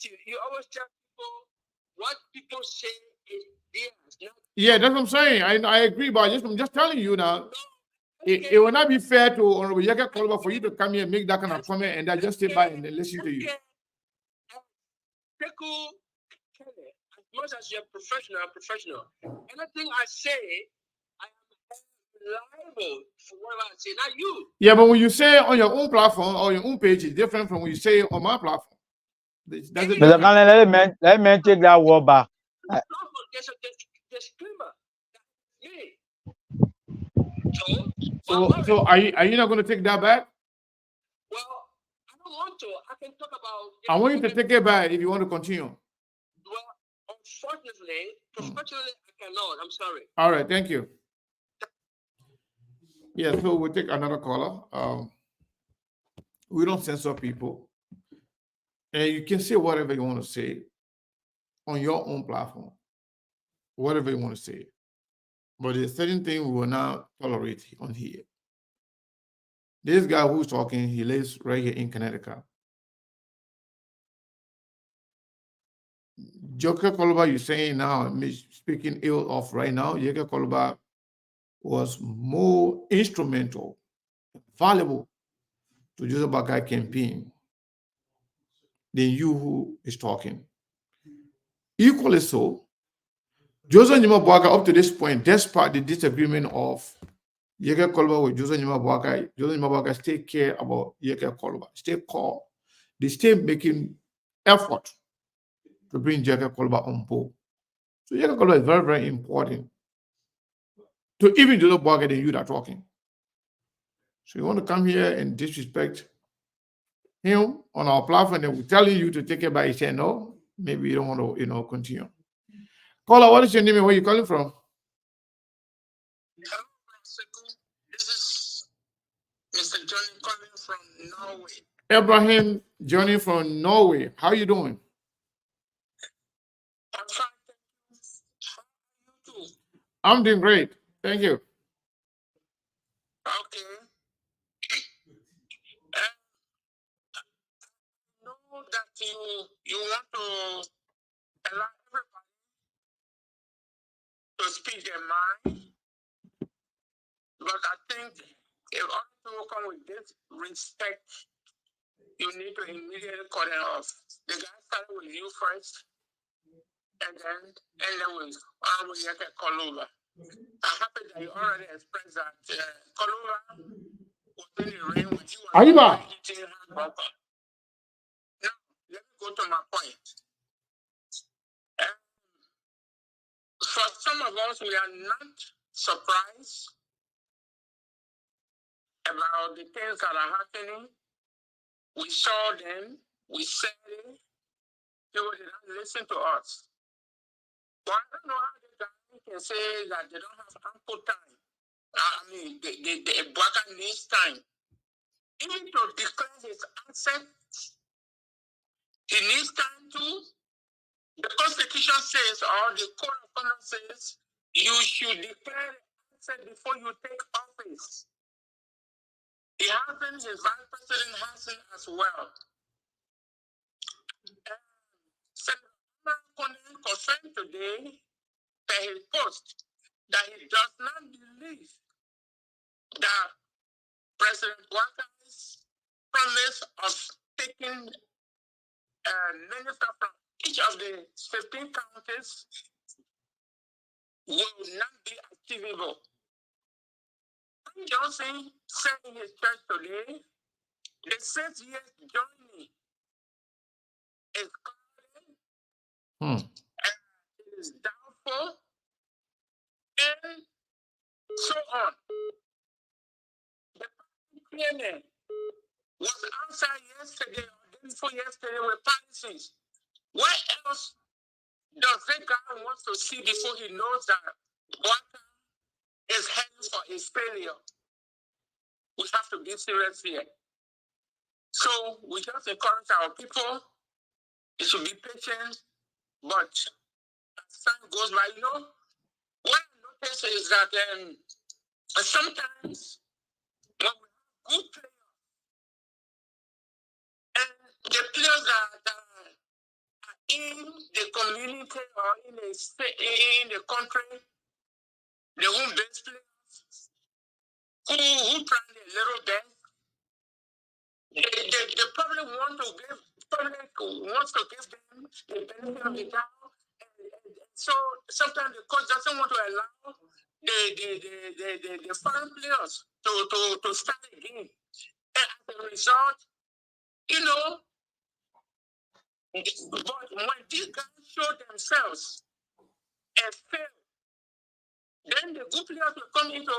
You always tell people what people say is theirs. Yeah, that's what I'm saying. I agree, but I'm just telling you now. It will not be fair to Honorable Yaka Koluba for you to come here and make that kind of comment and then just stay by and listen to you. As much as you're professional. Anything I say, I am liable for whatever I say, not you. Yeah, but when you say on your own platform or your own page, it's different from when you say on my platform. Let me take that word back. There's a disclaimer. Me. So are you not going to take that back? Well, I don't want to. I can talk about. I want you to take it back if you want to continue. Well, unfortunately, professionally, I cannot. I'm sorry. All right, thank you. Yeah, so we'll take another caller. We don't censor people. And you can say whatever you want to say on your own platform. Whatever you want to say. But there's certain thing we will not tolerate on here. This guy who's talking, he lives right here in Connecticut. Yaka Koluba, you're saying now, speaking ill of right now, Yaka Koluba was more instrumental, valuable to Joseph Bakai campaign than you who is talking. Equally so, Joseph Njimabuaka, up to this point, despite the disagreement of Yeke Kolba with Joseph Njimabuaka still care about Yeke Kolba, still call. They still making effort to bring Yeke Kolba on board. So Yeke Kolba is very, very important to even Joseph Njimabuaka than you that are talking. So you want to come here and disrespect him on our platform, and we're telling you to take it by his hand. No, maybe you don't want to, continue. Caller, what is your name and where you calling from? This is Mr. Johnny calling from Norway. Abraham Johnny from Norway. How you doing? I'm fine. How are you too? I'm doing great. Thank you. Okay. I know that you want to allow everybody to speak their mind, but I think in order to come with this respect, you need to immediately cut it off. The guy started with you first, and then with Honorable Yeke Kolova. I'm happy that you already expressed that Kolova was in the rain when you were eating hamburger. Now, let me go to my point. For some of us, we are not surprised about the things that are happening. We saw them, we said it, people did not listen to us. But I don't know how the guy can say that they don't have ample time. I mean, the Baka needs time. Even to declare his asset, he needs time too. The Constitution says, or the Code of Conduct says, you should declare the asset before you take office. He hasn't, his vice president hasn't as well. Senator confirmed today by his post that he does not believe that President Ouattara's promise of taking minister from each of the 15 counties will not be achievable. Johnson said in his church today, the 6 years journey is clouded, and it is doubtful, and so on. The CNN was outside yesterday or the day before yesterday with policies. What else does the guy want to see before he knows that Ouattara is heading for his failure? We have to be serious here. So we just encourage our people. It should be patient, but as time goes by, what I notice is that sometimes when we have good players, and the players that are in the community or in the state, in the country, the home-based players who try a little bit, they probably wants to give them the benefit of the doubt, and so sometimes the coach doesn't want to allow the foreign players to start again, and as a result, but when these guys show themselves and fail, then the good players will come into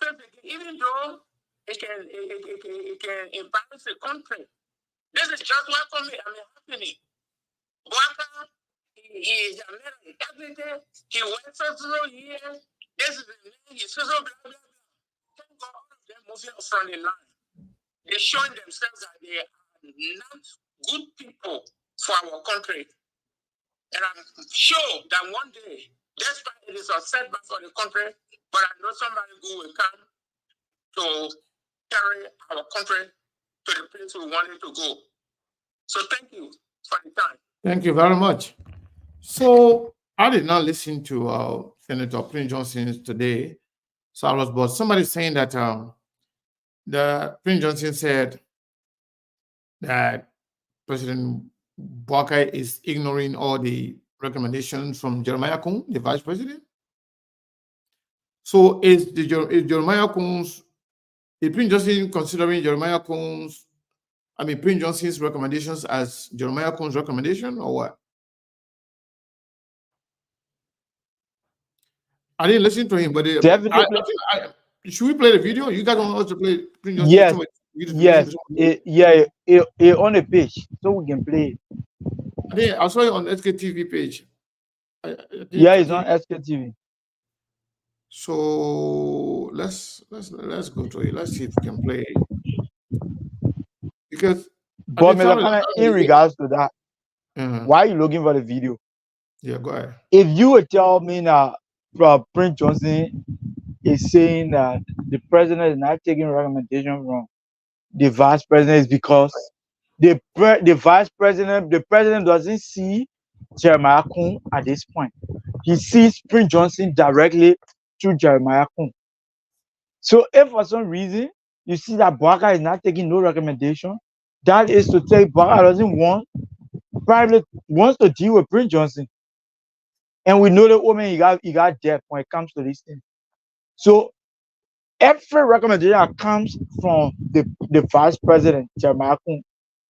fail again, even though it can embarrass the country. This is just what happening. Ouattara, he is American every day. He went for 0 years. This is the name. He's blah, blah, blah. Thank God all of them moving from the line. They're showing themselves that they are not good people for our country. And I'm sure that one day, despite it is a setback for the country, but I know somebody who will come to carry our country to the place we want it to go. So thank you for the time. Thank you very much. So I did not listen to Senator Prince Johnson today, but somebody saying that the Prince Johnson said that President Bouakai is ignoring all the recommendations from Jeremiah Kun, the vice president. So is Jeremiah Kun's, is Prince Johnson considering Jeremiah Kun's, Prince Johnson's recommendations as Jeremiah Kun's recommendation, or what? I didn't listen to him, but Definitely. should we play the video? You guys want us to play Prince Johnson? Yes. Yes. It on a page, so we can play it. I saw it on SKTV page. Yeah, it's on SKTV. So let's go to it. Let's see if we can play it. Because but in regards to that, why are you looking for the video? Yeah, go ahead. If you would tell me that Prince Johnson is saying that the president is not taking recommendation from the vice president, is because the president doesn't see Jeremiah Kun at this point. He sees Prince Johnson directly through Jeremiah Kun. So if for some reason you see that Bwaka is not taking no recommendation, that is to say Bwaka doesn't wants to deal with Prince Johnson. And we know the woman he got depth when it comes to this thing. So every recommendation that comes from the vice president, Jeremiah Kun,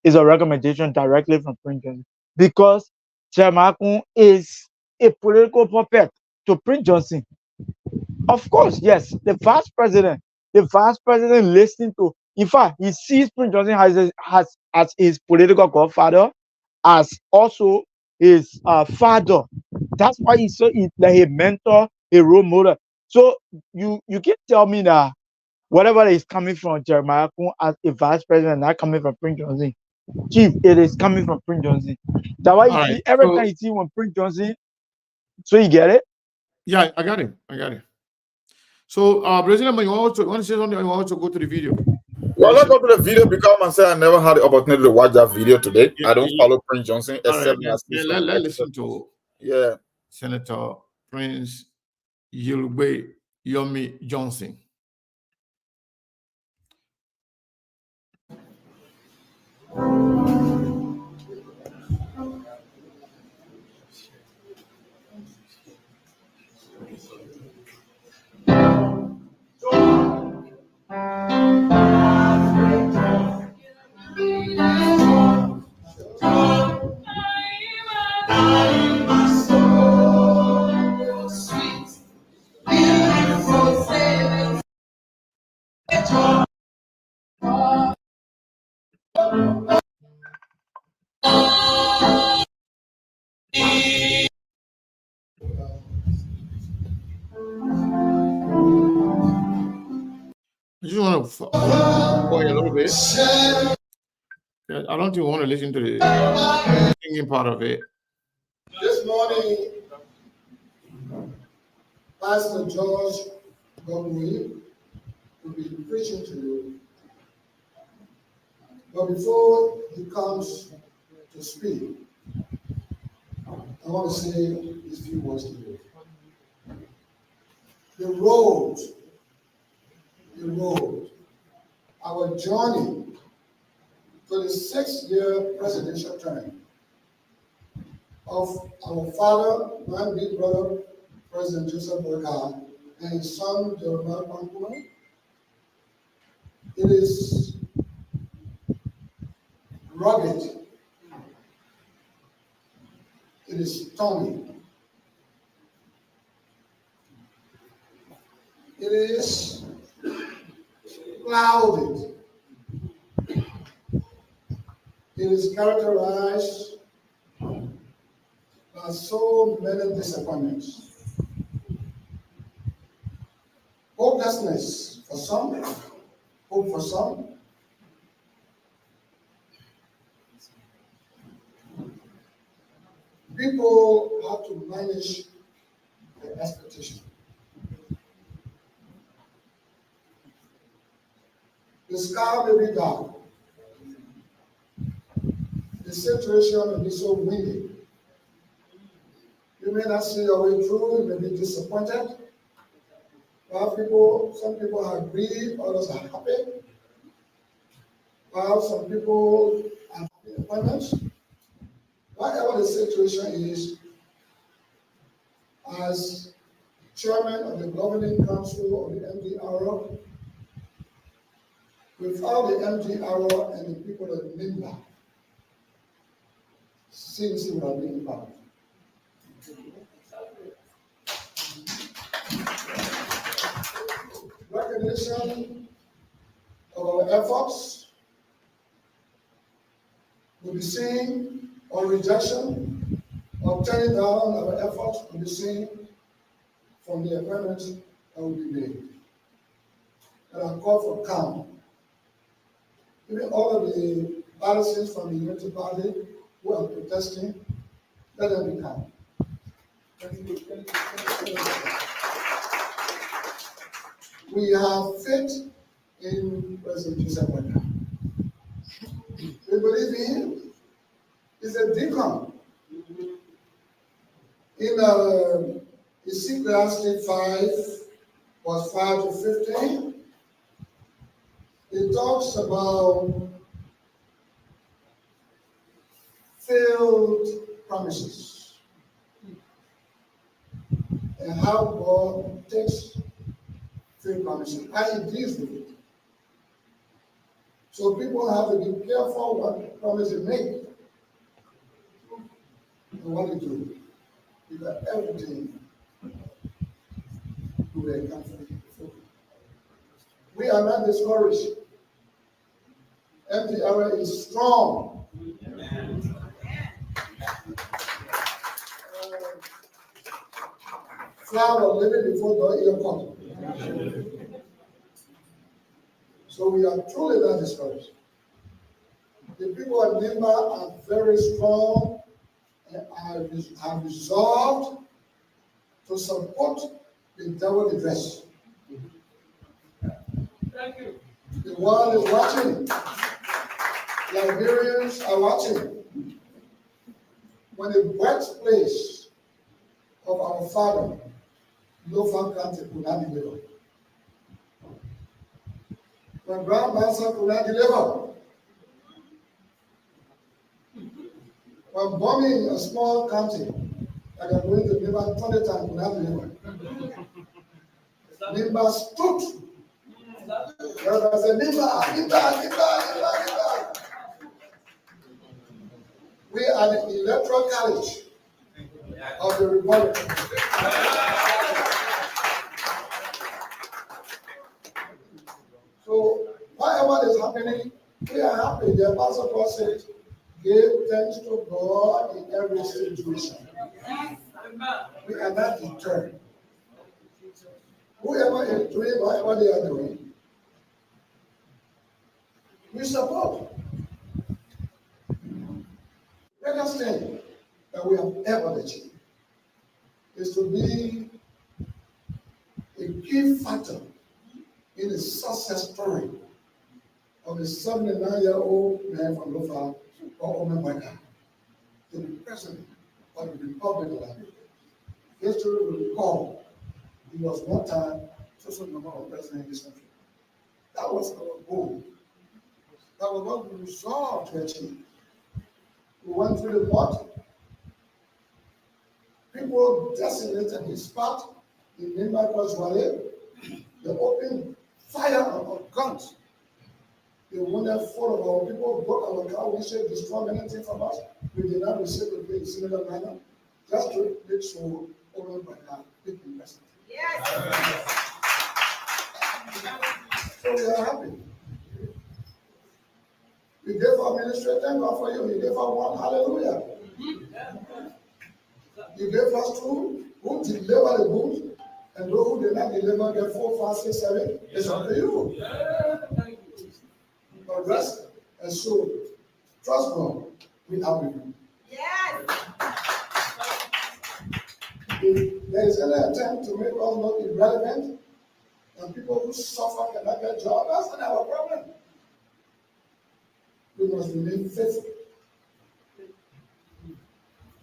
is a recommendation directly from Prince Johnson. Because Jeremiah Kun is a political puppet to Prince Johnson. Of course, yes, the vice president listening to, in fact, he sees Prince Johnson as his political godfather, as also his father. That's why he's like a mentor, a role model. So you can tell me that whatever is coming from Jeremiah Kun as a vice president, not coming from Prince Johnson. Chief, it is coming from Prince Johnson. That's why you see every time you see when Prince Johnson. So you get it? Yeah, I got it. So, President, you want to say something? You want to go to the video? Well, let's go to the video because I say I never had the opportunity to watch that video today. Yeah, I don't follow Prince Johnson except let's listen to Senator Prince Yulube Yomi Johnson. I just want to play a little bit. I don't think we want to listen to the singing part of it. This morning, Pastor George Godwin will be preaching to you. But before he comes to speak, I want to say these few words to you. The road, our journey to the 6-year presidential term of our father, my big brother, President Joseph Boyka, and his son, Jeremiah Kun. It is rugged. It is stormy. It is clouded. It is characterized by so many disappointments. Hopelessness for some, hope for some. People have to manage their expectations. The sky may be dark. The situation may be so windy. You may not see your way through, you may be disappointed. While some people are grieved, others are happy. While some people are disappointed. Whatever the situation is, as chairman of the governing council of the MDRO. Without the MDRO and the people of Nimba, CNC would have been involved. Recognition of our efforts will be seen, or rejection or turning down our efforts will be seen from the appointments that will be made. And I call for calm. Even all of the partisans from the Unity Party who are protesting, let them be calm. We have faith in President Joseph Boakai. We believe in him. He's a deacon. In Ecclesiastes 5, verse 5 to 15, it talks about failed promises and how God takes failed promises and he deals with it. So people have to be careful what promise they make and what they do. Because everything will be conflict. We are not discouraged. MDRA is strong. Flower living before the ear comes. So we are truly not discouraged. The people of Nimba are very strong and are resolved to support the devil address. Thank you. The world is watching. Liberians are watching. When the birthplace of our father, Lofa Kante, could not deliver. When grandmaster could not deliver. When bombing a small country, like I'm going to Nimba 20 times, could not deliver. Nimba stood. There was a Nimba. We are the electoral college of the Republic. So whatever is happening, we are happy. The Apostle Paul said, give thanks to God in every situation. We are not deterred. Whoever is doing whatever they are doing, we support. Biggest thing that we have ever achieved is to be a key factor in the success story of a 79-year-old man from Lofa, or Omen Boakai, to be president of the Republic of Liberia. History will recall he was one time social number of president in this country. That was our goal. That was what we resolved to achieve. We went through the mud. People designated his spot in Nimba Kwazwale. They opened fire on guns. They wounded 4 of our people, broke our car, we said destroy anything from us. We did not receive the in similar manner, just to make sure Omen Boakai became president. Yes. So we are happy. We gave our ministry, thank God for you. He gave us one, hallelujah. He gave us 2 who deliver the goods, and those who did not deliver get 4, 5, 6, 7. It's up to you. But rest and so trust God. We are with you. Yes. If there is any attempt to make us not irrelevant, and people who suffer cannot get jobs, that's not our problem. We must remain faithful.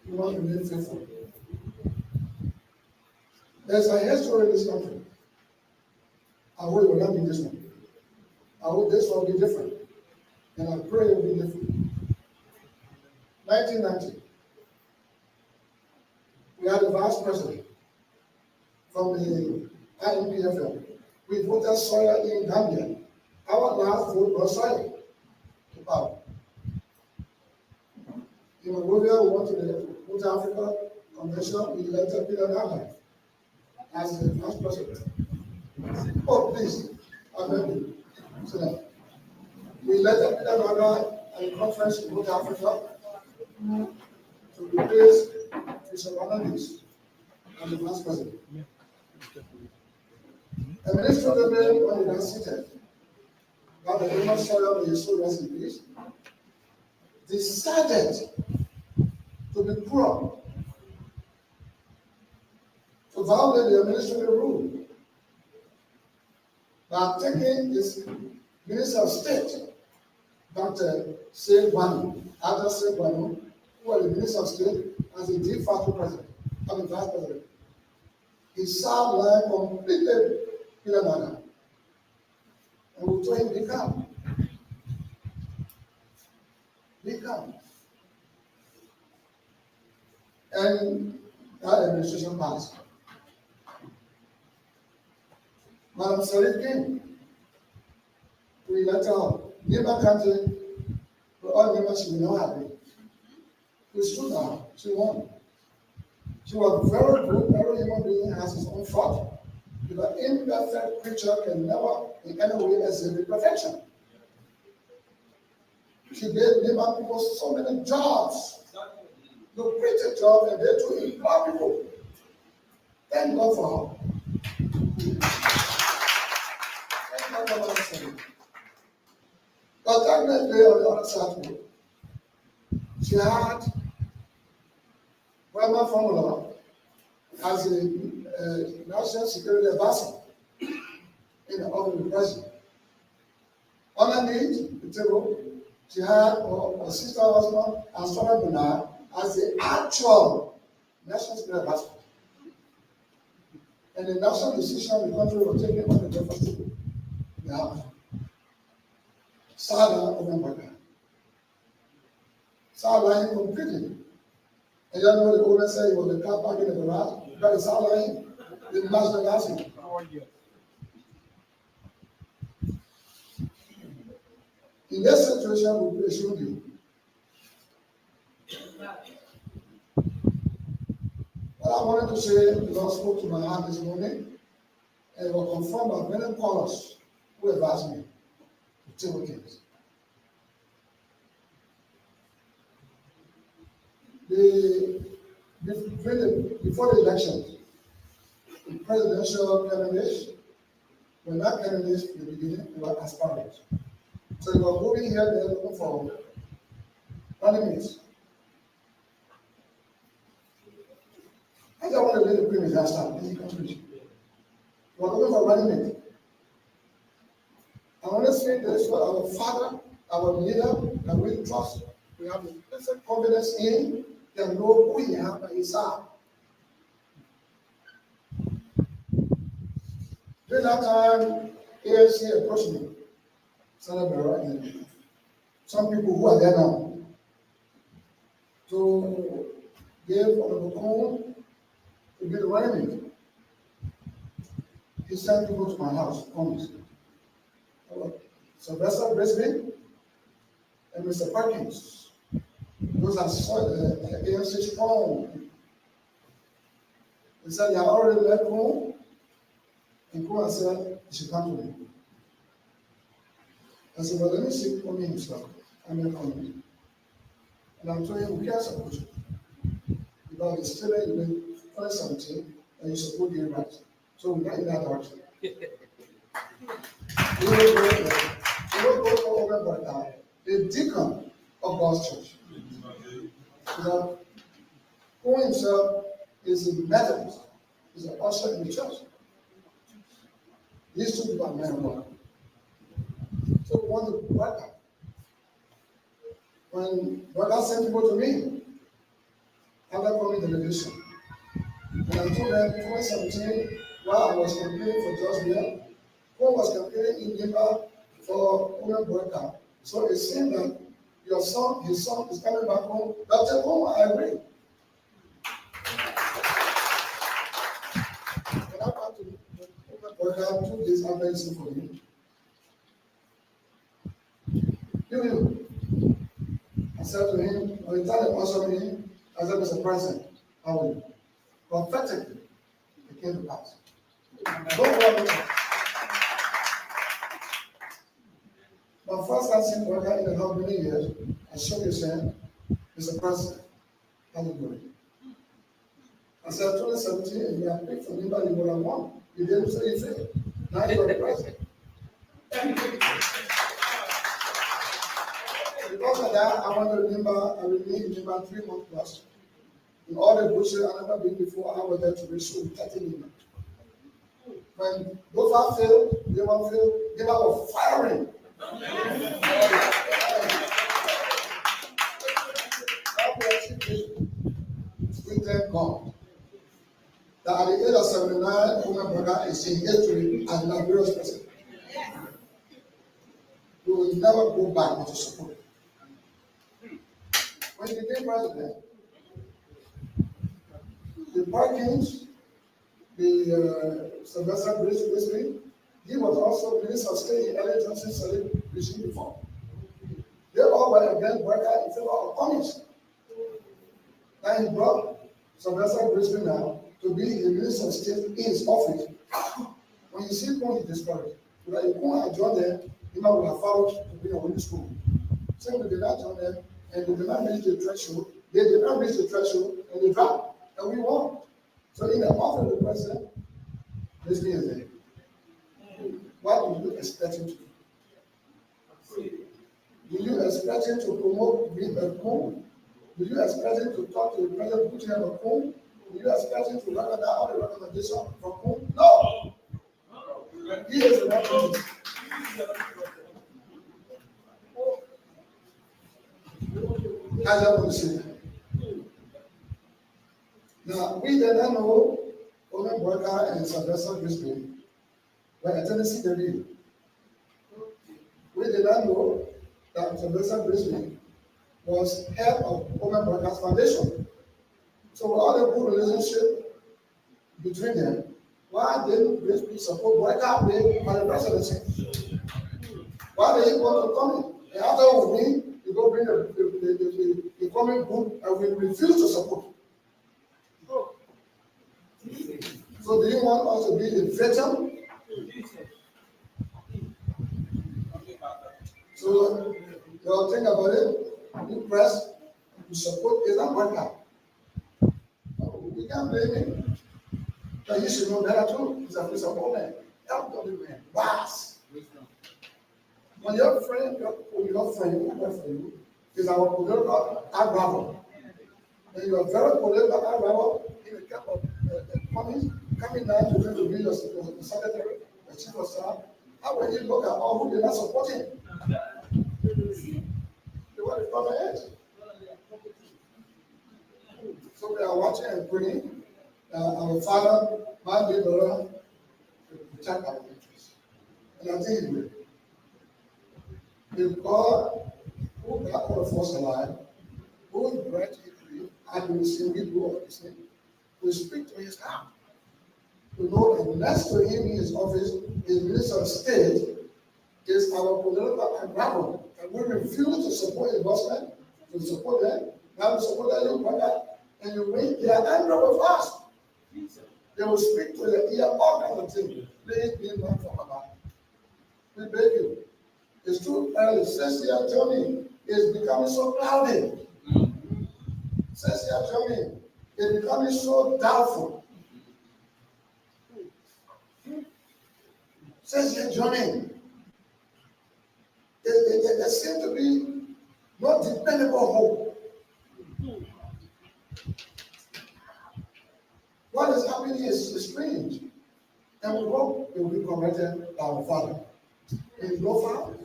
We must remain faithful. There's a history in this country. I hope it will not be this one. I hope this one will be different. And I pray it will be different. 1990. We had a vice president. from the INPFL. We voted soil in Gambia. Our last vote was soil to power. In Mongolia, we went to the North Africa Convention, we elected Peter Nana as the first president. Oh, please, I beg you. So that we elected Peter Nana at the conference in North Africa to replace Mr. Hernandez as the vice president. A minister of the name, when he was seated, that the human soil may so rest in peace, decided to be poor, to violate the administrative rule by taking his minister of state, Dr. Segbanu, Ada Segbanu, who was the minister of state, as a de facto president, and vice president. He served like completely Pilamana. And we told him, become. And that administration passed. Madam Sarif came. We let her neighbor country, but all neighbors she will not happy. We stood her, she won. She was very good, every human being has his own fault. Because imperfect creature can never in any way exhibit perfection. She gave neighbor people so many jobs. To create a job and then to employ people. Thank God for her. Thank God for her. But definitely on the other side, she had Weimar formula as a national security advisor in the office of the president. Underneath the table, she had her sister husband and son Bernard as the actual national security advisor. And the national decision the country was taking on the deficit in the house. Sada Obenbaga. Sada lying completely. And you know the owner said he was the car parking in the garage. That is Sada lying. The national housing. In this situation, we assume you. What I wanted to say, the Lord spoke to my heart this morning, and it was confirmed by many callers who have asked me to table things. Before the election, the presidential candidates were not candidates in the beginning, they were aspirants. So they were moving here, they were looking for running mates. I don't want to let the previous last time, easy conclusion. We're looking for running mate. I want to say this for our father, our leader, that we trust, we have implicit confidence in, and know who he is by his side. During that time, ANC approached me, Senator, and some people who are there now, to give Honorable Cohn to be the running mate. He sent people to my house, promise. Sylvester Brisbane and Mr. Perkins. Those are ANC strong. They said, they are already left home. And Cohn said, he should come to me. I said, well, let me see for me himself. I'm not coming. And I'm telling him, who cares about you? Because it's still in the 2017, and you're supposed to get right. So we're not in that direction. We will go over by now. The deacon of God's church. Now, who himself is a Methodist, is an usher in the church. These two people are men of God. So we want to work out. When God sent people to me, after coming to the division, and I told them 2017, while I was campaigning for George Blair, who was campaigning in Liberia for women worker. So it seemed that your son, his son is coming back home. Dr. Cohn, I agree. And I Brother 2 days after he sent for me. You. I said to him, when the time answered me, I said, Mr. President, how are you? Prophetically, it came to pass. Don't worry. My first answer worker in the how many years, I shook his hand, Mr. President, how are you doing? I said, 2017, and you have picked for anybody what I want. You didn't say you failed. Now you are the president. Because of that, I want to remember, I remained in about 3 months plus. In all the bullshit I've never been before, I was there to resolve 30 million. When those are failed, they were failed, they were firing. We thank God that at the age of 79, woman brother is in history as an glorious person. We will never go back to support. When he became president, the Parkins, the Sylvester Brisbane, he was also Minister of State in Ellen Johnson's regime before. They all were against Burka in favor of communists. Now he brought Sylvester Brisbane now to be the Minister of State in his office. When you see Kung, he discouraged. Because if Kung had joined them, he might have followed to be a winning school. So we did not join them, and they did not reach the threshold. They did not reach the threshold, and they dropped, and we won. So in the office of the president, this is there. What do you expect him to do? Do you expect him to promote being at home? Do you expect him to talk to the president Putin at home? Do you expect him to recommend all the recommendations from home? No! He is the one. As I would say. Now, we did not know Owen Burka and Sylvester Brisbane were a Tennessee David. We did not know that Sylvester Brisbane was head of Owen Burka's foundation. So, with all the good relationship between them, why didn't Brisbane support Burka for the presidency? Why did he want to come in? And after we win, you go bring the coming group and we refuse to support. So do you want us to be the veteran? So you think about it, you press, you support, it's not Burka. We can't blame him. But you should know better too. It's a piece of woman. Help the man. Boss. When your friend is our political advisor, and you are very political advisor in the camp of coming down to be your secretary, the chief of staff, how will you look at all who did not support him? They want to cover it. So we are watching and praying. Our Father, my dear brother, to protect our interests. And I think he will. If God, who got all of us alive, who is bright equally, and we see we do all this thing, we speak to his heart. We know that next to him in his office, his Minister of State is our political advisor, and we refuse to support his bossman, to support them. Now we support that young brother, and you wait, they are angry with us. They will speak to your ear, all kinds of things. Please be mindful about it. We beg you. It's too early. Celestial journey is becoming so cloudy. Celestial journey is becoming so doubtful. Celestial journey. There seems to be no dependable hope. What is happening is strange. And we hope it will be corrected by our Father. It is no father.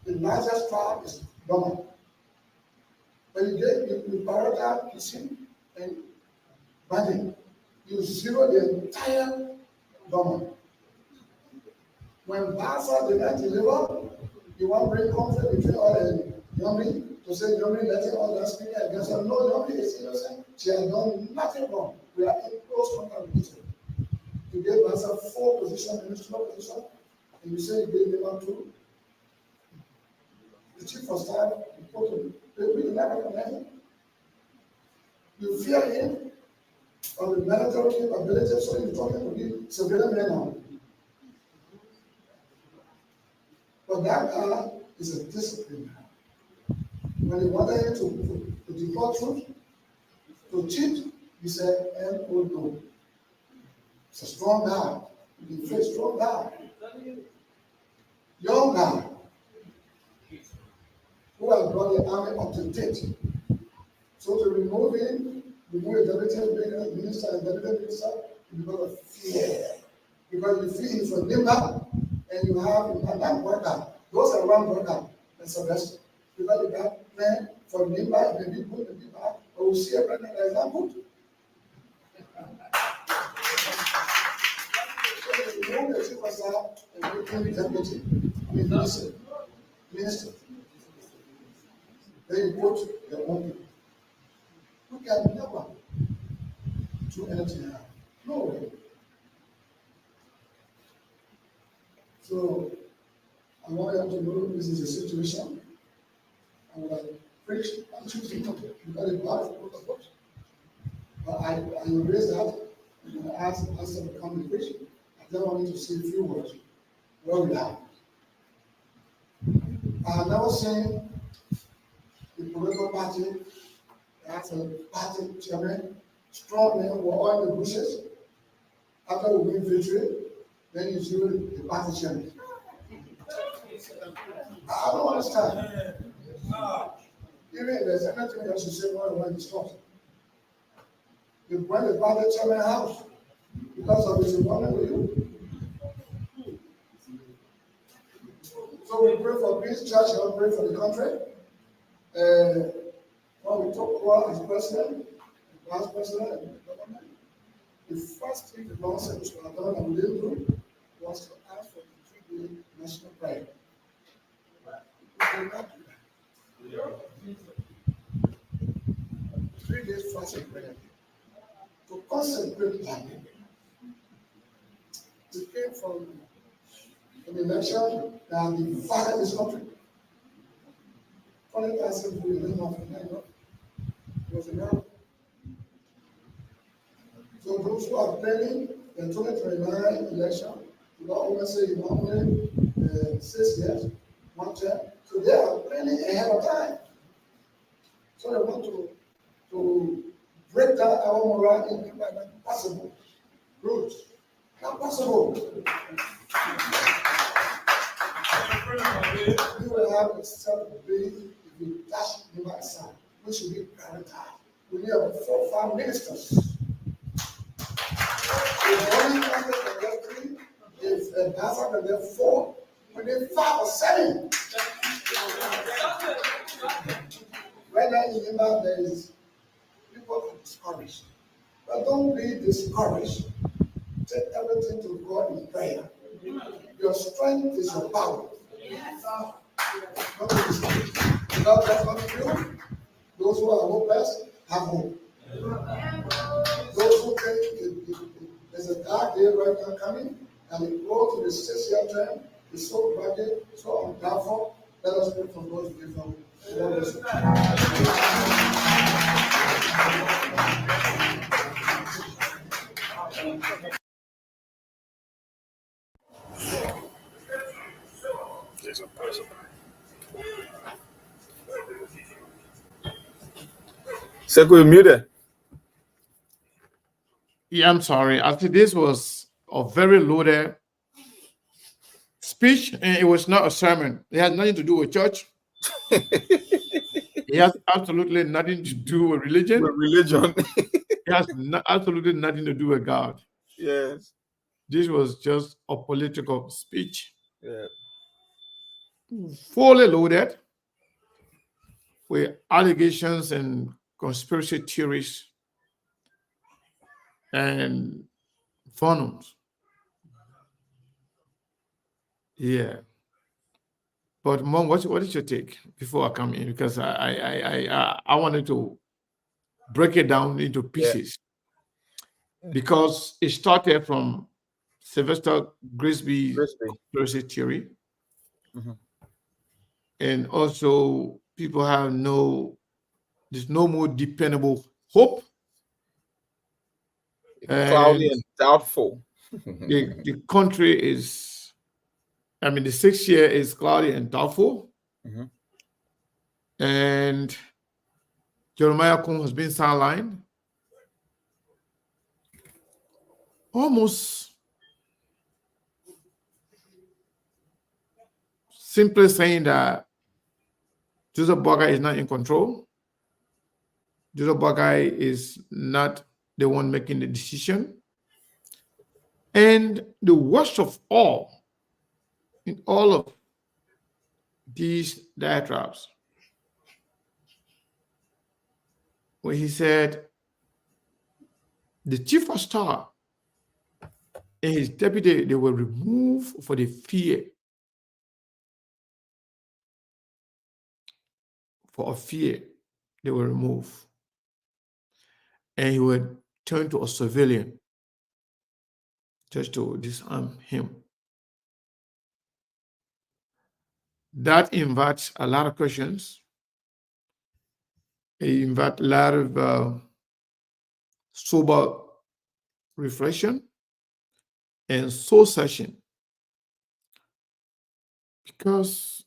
The largest tribe is government. When you prioritize kissing and binding, you zero the entire government. When Basa did not deliver, you want to bring conflict between all the Yomi to say Yomi letting all that speak against her. No, Yomi is innocent. She has done nothing wrong. We are in close contact with her. To give Basa 4 positions, ministerial position, and you say you gave him one too. The chief of staff, they will never recognize him. You fear him or the military capability, so you're talking to the civilian men now. But that guy is a disciplined man. When he wanted him to deport troops, to cheat, he said, "Oh no." It's a strong guy. He's a strong guy. Young guy who has brought the army up to date. So to remove him, remove the deputy minister and deputy minister because of fear. Because you feel he's from Nimba and you have that worker. Those are one worker and Sylvester. Because you got plan from Nimba, maybe good, maybe bad, but we'll see a pregnant that is not good. So you remove the chief of staff and make him deputy. Minister. Then you put your own people. You can never do anything else. No way. So I want you to know this is a situation. I would have preached on Tuesday because it's part of the protocol. But I raised that and I asked the pastor to come and preach. I just wanted to say a few words. Where we are. I have never seen the political party as a party chairman, strong men were all in the bushes. After we win victory, then you see the party chairman. I don't understand. Even if there's anything else you say, when it's stopped. You went the party chairman house because of his involvement with you. So we pray for peace, church, and pray for the country. When we talk about as president, vice president, and the government, the first thing the Lord said to our daughter and we didn't do was to ask for the 3-day national prayer. We did not do that. 3 days fasting prayer to consecrate time. It came from an election that divided this country. Only person who is not was enough. So those who are planning the 2029 election, you don't only say you only 6 years, 1 term. So they are planning ahead of time. So they want to break down our morale in by possible routes. Not possible. You will have a self-belief if you dash the right side, which should be prioritized. We need about 4 or 5 ministers. If only candidate can get 3, if a pastor can get 4, we need 5 or 7. Right now in Zimbabwe, there is people are discouraged. But don't be discouraged. Take everything to God in prayer. Your strength is your power. God has got you. Those who are hopeless have hope. Those who think there's a dark day right now coming, and they go to the 6-year term, it's so rugged, so undoubtful. Let us pray for God to give them. Seko, you muted. Yeah, I'm sorry. I think this was a very loaded speech, and it was not a sermon. It had nothing to do with church. It has absolutely nothing to do with religion. It has absolutely nothing to do with God. Yes. This was just a political speech. Yeah. Fully loaded with allegations and conspiracy theories and funnels. Yeah. But Mom, what is your take before I come in? Because I wanted to break it down into pieces. Because it started from Sylvester Grisby conspiracy theory. And also people have there's no more dependable hope. Cloudy and doubtful. The country is, the 6th year is cloudy and doubtful. And Jeremiah Kuhn has been sidelined. Almost simply saying that Joseph Boakai is not in control. Joseph Boakai is not the one making the decision. And the worst of all, in all of these diatribes, when he said the chief of staff and his deputy, they were removed for the fear. For a fear, they were removed. And he would turn to a civilian just to disarm him. That invites a lot of questions. It invites a lot of sober reflection and soul searching. Because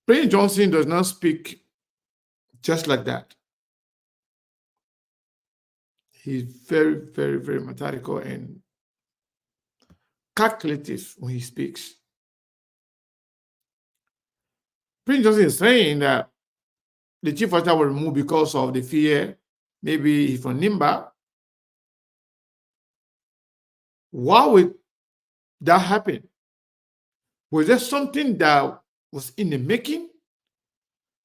President Johnson does not speak just like that. He's very, very, very methodical and calculative when he speaks. President Johnson is saying that the chief of staff will remove because of the fear, maybe he's from Nimba. Why would that happen? Was there something that was in the making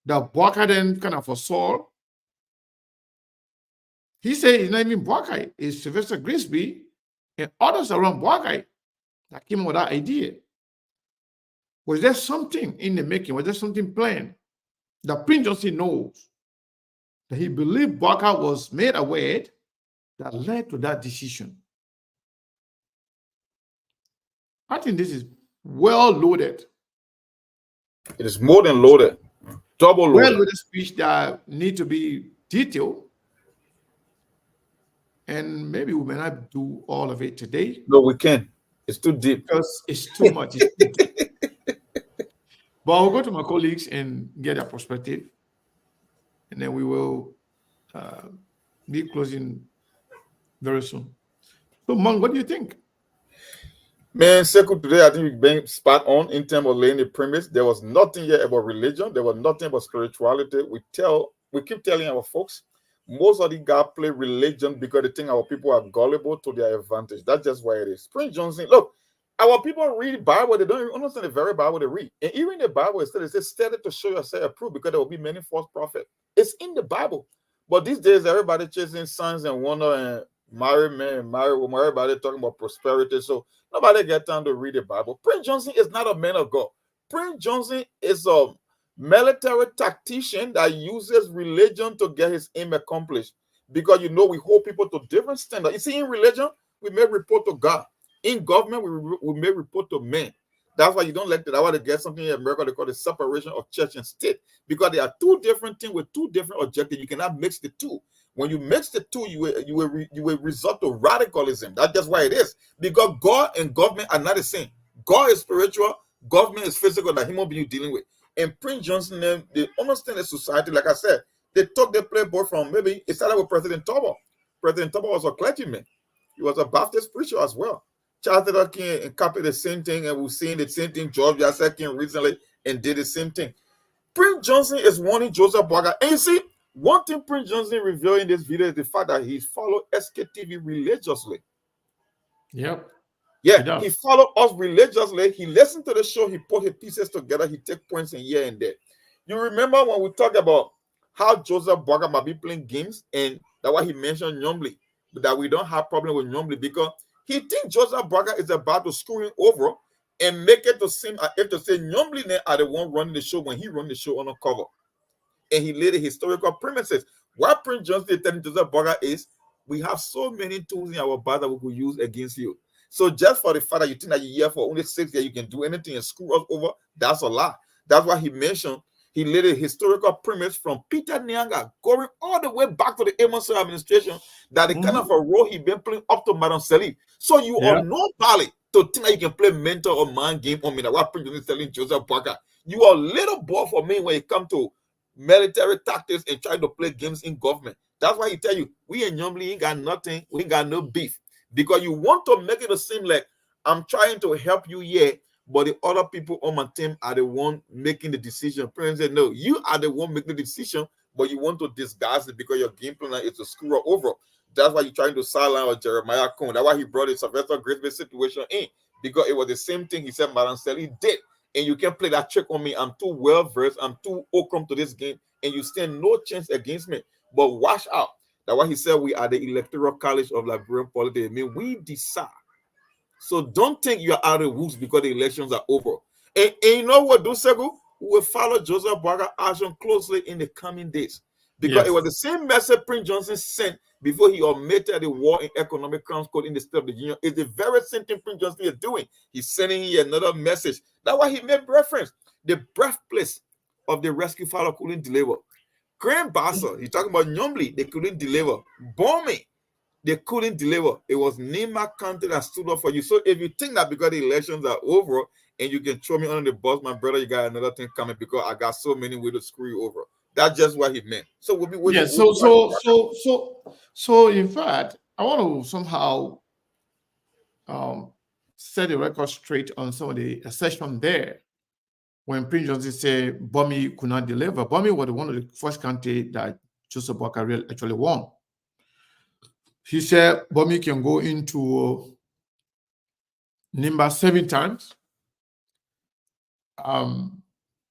that Boakai then kind of foresaw? He said it's not even Boakai, it's Sylvester Grisby and others around Boakai that came up with that idea. Was there something in the making? Was there something planned that Prince Johnson knows that he believed Boakai was made aware that led to that decision? I think this is well loaded. It is more than loaded, double loaded. Well loaded speech that need to be detailed. And maybe we may not do all of it today. No, we can. It's too deep. Because it's too much. It's too deep. But I'll go to my colleagues and get their perspective. And then we will be closing very soon. So, Mang, what do you think? Man, Sekou, today I think we've been spot on in terms of laying the premise. There was nothing here about religion. There was nothing about spirituality. We keep telling our folks, most of the guys play religion because they think our people are gullible to their advantage. That's just why it is. Prince Johnson, look, our people read Bible. They don't even understand the very Bible they read. And even the Bible, it says, study to show yourself approved because there will be many false prophets. It's in the Bible. But these days, everybody chasing signs and wonder and marry men, marry women, everybody talking about prosperity. So nobody get time to read the Bible. Prince Johnson is not a man of God. Prince Johnson is a military tactician that uses religion to get his aim accomplished. Because we hold people to different standards. You see, in religion, we may report to God. In government, we may report to men. That's why you don't like that. I want to get something in America they call the separation of church and state. Because they are two different things with two different objectives. You cannot mix the two. When you mix the two, you will result to radicalism. That's just why it is. Because God and government are not the same. God is spiritual. Government is physical that human being dealing with. And Prince Johnson, they understand the society. Like I said, they play both from maybe it started with President Tobo. President Tobo was a clergyman. He was a Baptist preacher as well. Charles Taylor King copied the same thing, and we're seeing the same thing. George Yasser King recently and did the same thing. Prince Johnson is wanting Joseph Boakai. And you see, one thing Prince Johnson revealed in this video is the fact that he followed SKTV religiously. Yep. Yeah, he followed us religiously. He listened to the show. He put his pieces together. He take points in here and there. You remember when we talked about how Joseph Boakai might be playing games, and that's why he mentioned Nyombli, but that we don't have problem with Nyombli because he thinks Joseph Boakai is about to screw him over and make it to seem as if to say Nyombli are the one running the show when he run the show on a cover. And he laid the historical premises. What Prince Johnson is telling Joseph Boakai is, we have so many tools in our bag that we could use against you. So just for the fact that you think that you're here for only 6 years, you can do anything and screw us over, that's a lie. That's why he mentioned, he laid a historical premise from Peter Nyanga going all the way back to the Emerson administration, that the kind of a role he been playing up to Madam Sally. So you are nobody to think that you can play mentor or mind game on me. That what Prince Johnson is telling Joseph Boakai. You are a little boy for me when it comes to military tactics and trying to play games in government. That's why he tell you, we in Nyomli ain't got nothing, we ain't got no beef. Because you want to make it seem like I'm trying to help you here, but the other people on my team are the one making the decision. Parents said, no, you are the one making the decision, but you want to disguise it because your game plan is to screw her over. That's why you're trying to silence Jeremiah Cohn. That's why he brought the Sylvester Great situation in, because it was the same thing he said Madam Sally did. And you can play that trick on me. I'm too well versed. I'm too welcome to this game, and you stand no chance against me. But watch out. That's why he said we are the electoral college of Liberian politics. I mean, we decide. So don't think you're out of the woods because the elections are over. And you know what, Dosego? We will follow Joseph Boakai action closely in the coming days. Because it was the same message Prince Johnson sent before he omitted the war in economic crimes code in the state of the union. It's the very same thing Prince Johnson is doing. He's sending you another message. That's why he made reference. The birthplace of the rescue father couldn't deliver. Grand Bassa, he's talking about Nyomli, they couldn't deliver. Bombing, they couldn't deliver. It was Nima County that stood up for you. So if you think that because the elections are over and you can throw me under the bus, my brother, you got another thing coming because I got so many ways to screw you over. That's just what he meant. So we'll be waiting. So in fact, I want to somehow set the record straight on some of the assertion there. When Prince Johnson said Bomi could not deliver, Bomi was one of the first county that Joseph Boakai actually won. He said Bomi can go into Nimba 7 times.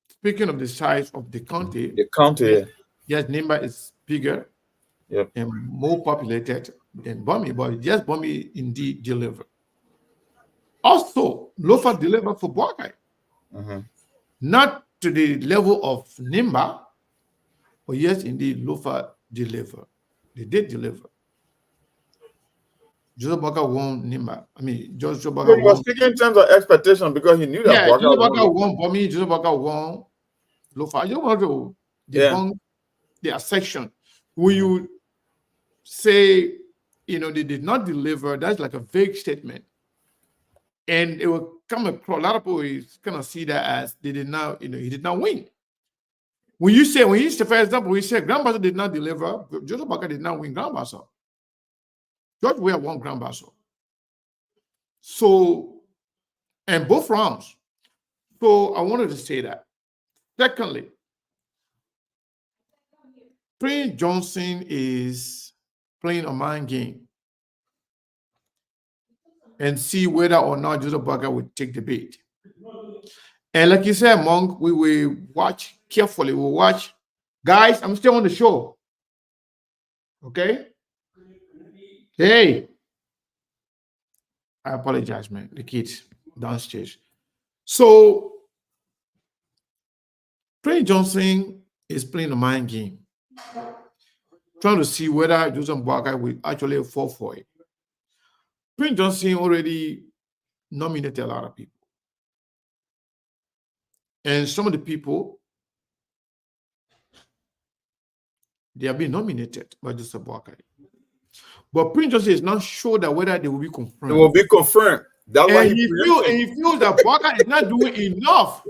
Speaking of the size of the county, yes, Nimba is bigger and more populated than Bomi, but yes, Bomi indeed delivered. Also, Lofa delivered for Boakai. Not to the level of Nimba, but yes, indeed, Lofa delivered. They did deliver. Joseph Boakai won Nimba. I mean, Joseph Boakai he was speaking in terms of expectation because he knew that Joseph Boakai won Bomi, Joseph Boakai won Lofa. I just want to debunk their section. When you say, they did not deliver, that's like a vague statement. And it will come across, a lot of people is gonna see that as they did not, he did not win. When you say, for example, we say Grand Bassa did not deliver, Joseph Boakai did not win Grand Bassa. George Weah won Grand Bassa. So, and both rounds. So I wanted to say that. Secondly, Prince Johnson is playing a mind game and see whether or not Joseph Boakai would take the bait. And like you said, Monk, we will watch carefully. We'll watch. Guys, I'm still on the show. Okay? Hey. I apologize, man. The kids downstairs. So, Prince Johnson is playing a mind game, trying to see whether Joseph Boakai will actually fall for it. Prince Johnson already nominated a lot of people. And some of the people, they have been nominated by Joseph Boakai. But Prince Johnson is not sure that whether they will be confirmed. It will be confirmed. That's why he feels that Boakai is not doing enough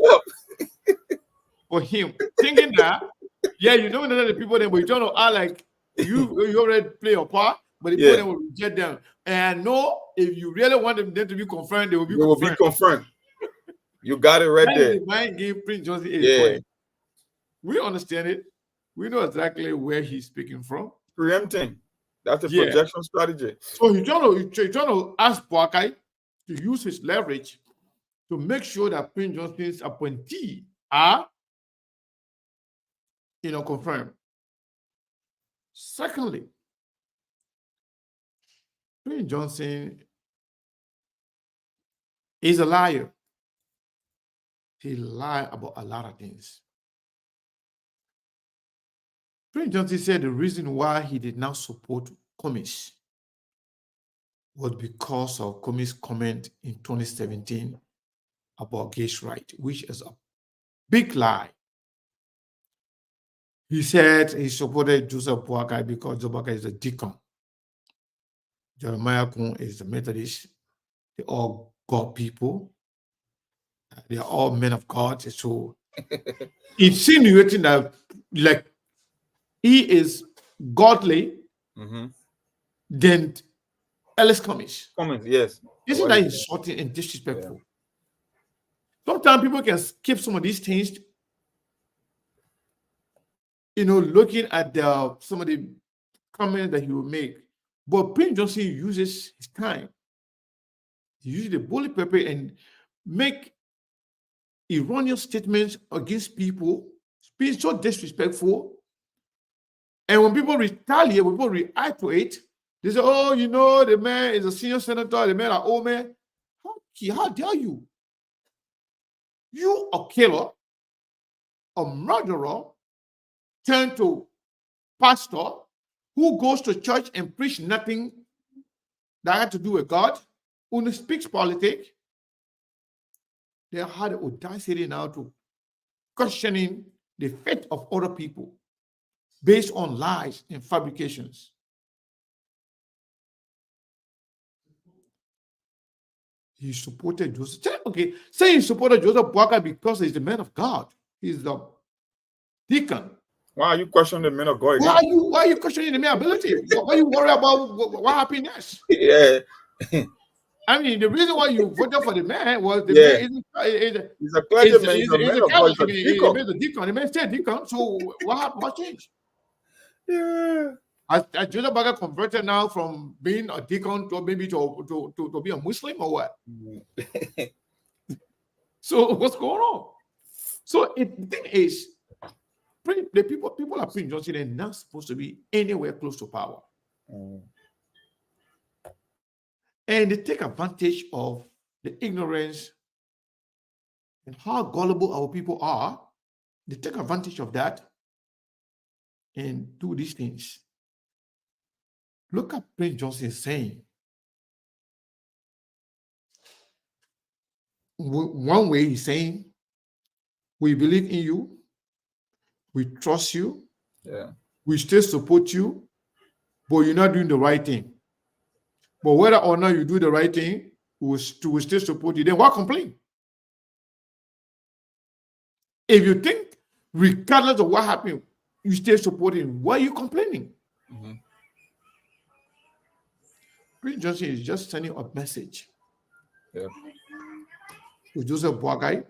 for him. Thinking that, you nominated the people, then but you trying to act like you already play your part, but the people then will reject them. And no, if you really want them to be confirmed, they will be confirmed. You got it right there. The mind game Prince Johnson is we understand it. We know exactly where he's speaking from. Preempting. That's a projection strategy. So he's trying to ask Boakai to use his leverage to make sure that Prince Johnson's appointees are, confirmed. Secondly, Prince Johnson is a liar. He lied about a lot of things. Prince Johnson said the reason why he did not support Cummings was because of Komi's comment in 2017 about gay rights, which is a big lie. He said he supported Joseph Boakai because Joseph Boakai is a deacon. Jeremiah Kun is the Methodist. They all God people. They are all men of God. So insinuating that like he is godly, then Ellis Cummings. Cummings, yes. Isn't that insulting and disrespectful? Yeah. Sometimes people can skip some of these things, looking at some of the comments that he will make. But Prince Johnson uses his time. He uses the bully pepper and make erroneous statements against people, being so disrespectful. And when people retaliate, when people react to it, they say, oh, the man is a senior senator, the man are old man. How dare you? You a killer, a murderer, turned to pastor who goes to church and preach nothing that had to do with God, who speaks politics. They had the audacity now to questioning the faith of other people based on lies and fabrications. He supported Joseph. Okay, say he supported Joseph Boakai because he's the man of God. He's the deacon. Why are you questioning the man of God again? Why are you questioning the man's ability? Why are you worried about what happened next? Yeah. I mean, the reason why you voted for the man was the man he's a clergyman. He's a man of God. He's a deacon. He made a deacon. He made a deacon. So what happened? What changed? Yeah. Has Joseph Boakai converted now from being a deacon to maybe to be a Muslim or what? So what's going on? So the thing is, the people are Prince Johnson and not supposed to be anywhere close to power. And they take advantage of the ignorance and how gullible our people are. They take advantage of that and do these things. Look at Prince Johnson saying. One way he's saying, we believe in you, we trust you, we still support you, but you're not doing the right thing. But whether or not you do the right thing, we will still support you. Then why complain? If you think, regardless of what happened, you still supporting, why are you complaining? Prince Johnson is just sending a message to Joseph Boakai.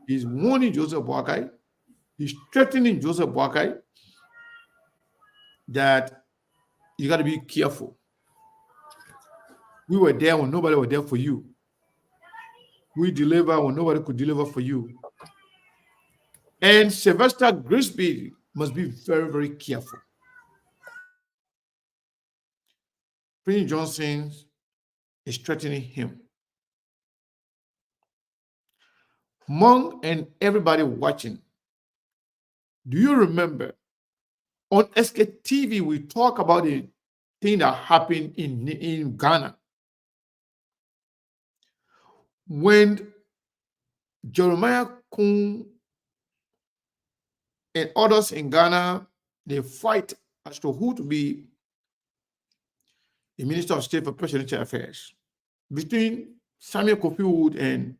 He's warning Joseph Boakai. He's threatening Joseph Boakai that you got to be careful. We were there when nobody was there for you. We deliver when nobody could deliver for you. And Sylvester Grisby must be very, very careful. Prince Johnson is threatening him. Monk and everybody watching, do you remember on SK TV we talk about the thing that happened in Ghana? When Jeremiah Kun and others in Ghana, they fight as to who to be the Minister of State for Presidential Affairs between Samuel Kofi Wood and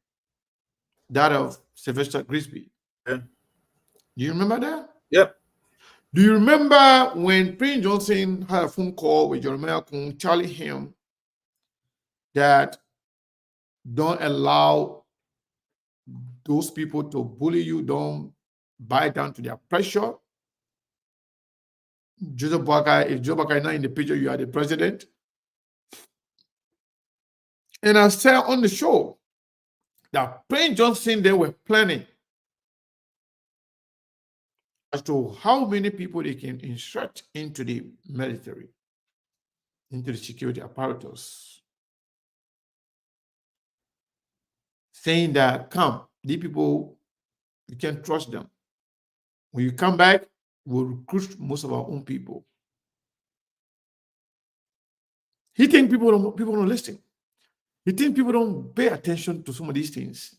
that of Sylvester Grisby. Do you remember that? Yep. Do you remember when Prince Johnson had a phone call with Jeremiah Kun telling him that don't allow those people to bully you, don't buy down to their pressure? Joseph Boakai, if Joseph Boakai is not in the picture, you are the president. And I said on the show that Prince Johnson, they were planning as to how many people they can insert into the military, into the security apparatus. Saying that, come, these people, you can trust them. When you come back, we'll recruit most of our own people. He thinks people don't listen. He thinks people don't pay attention to some of these things.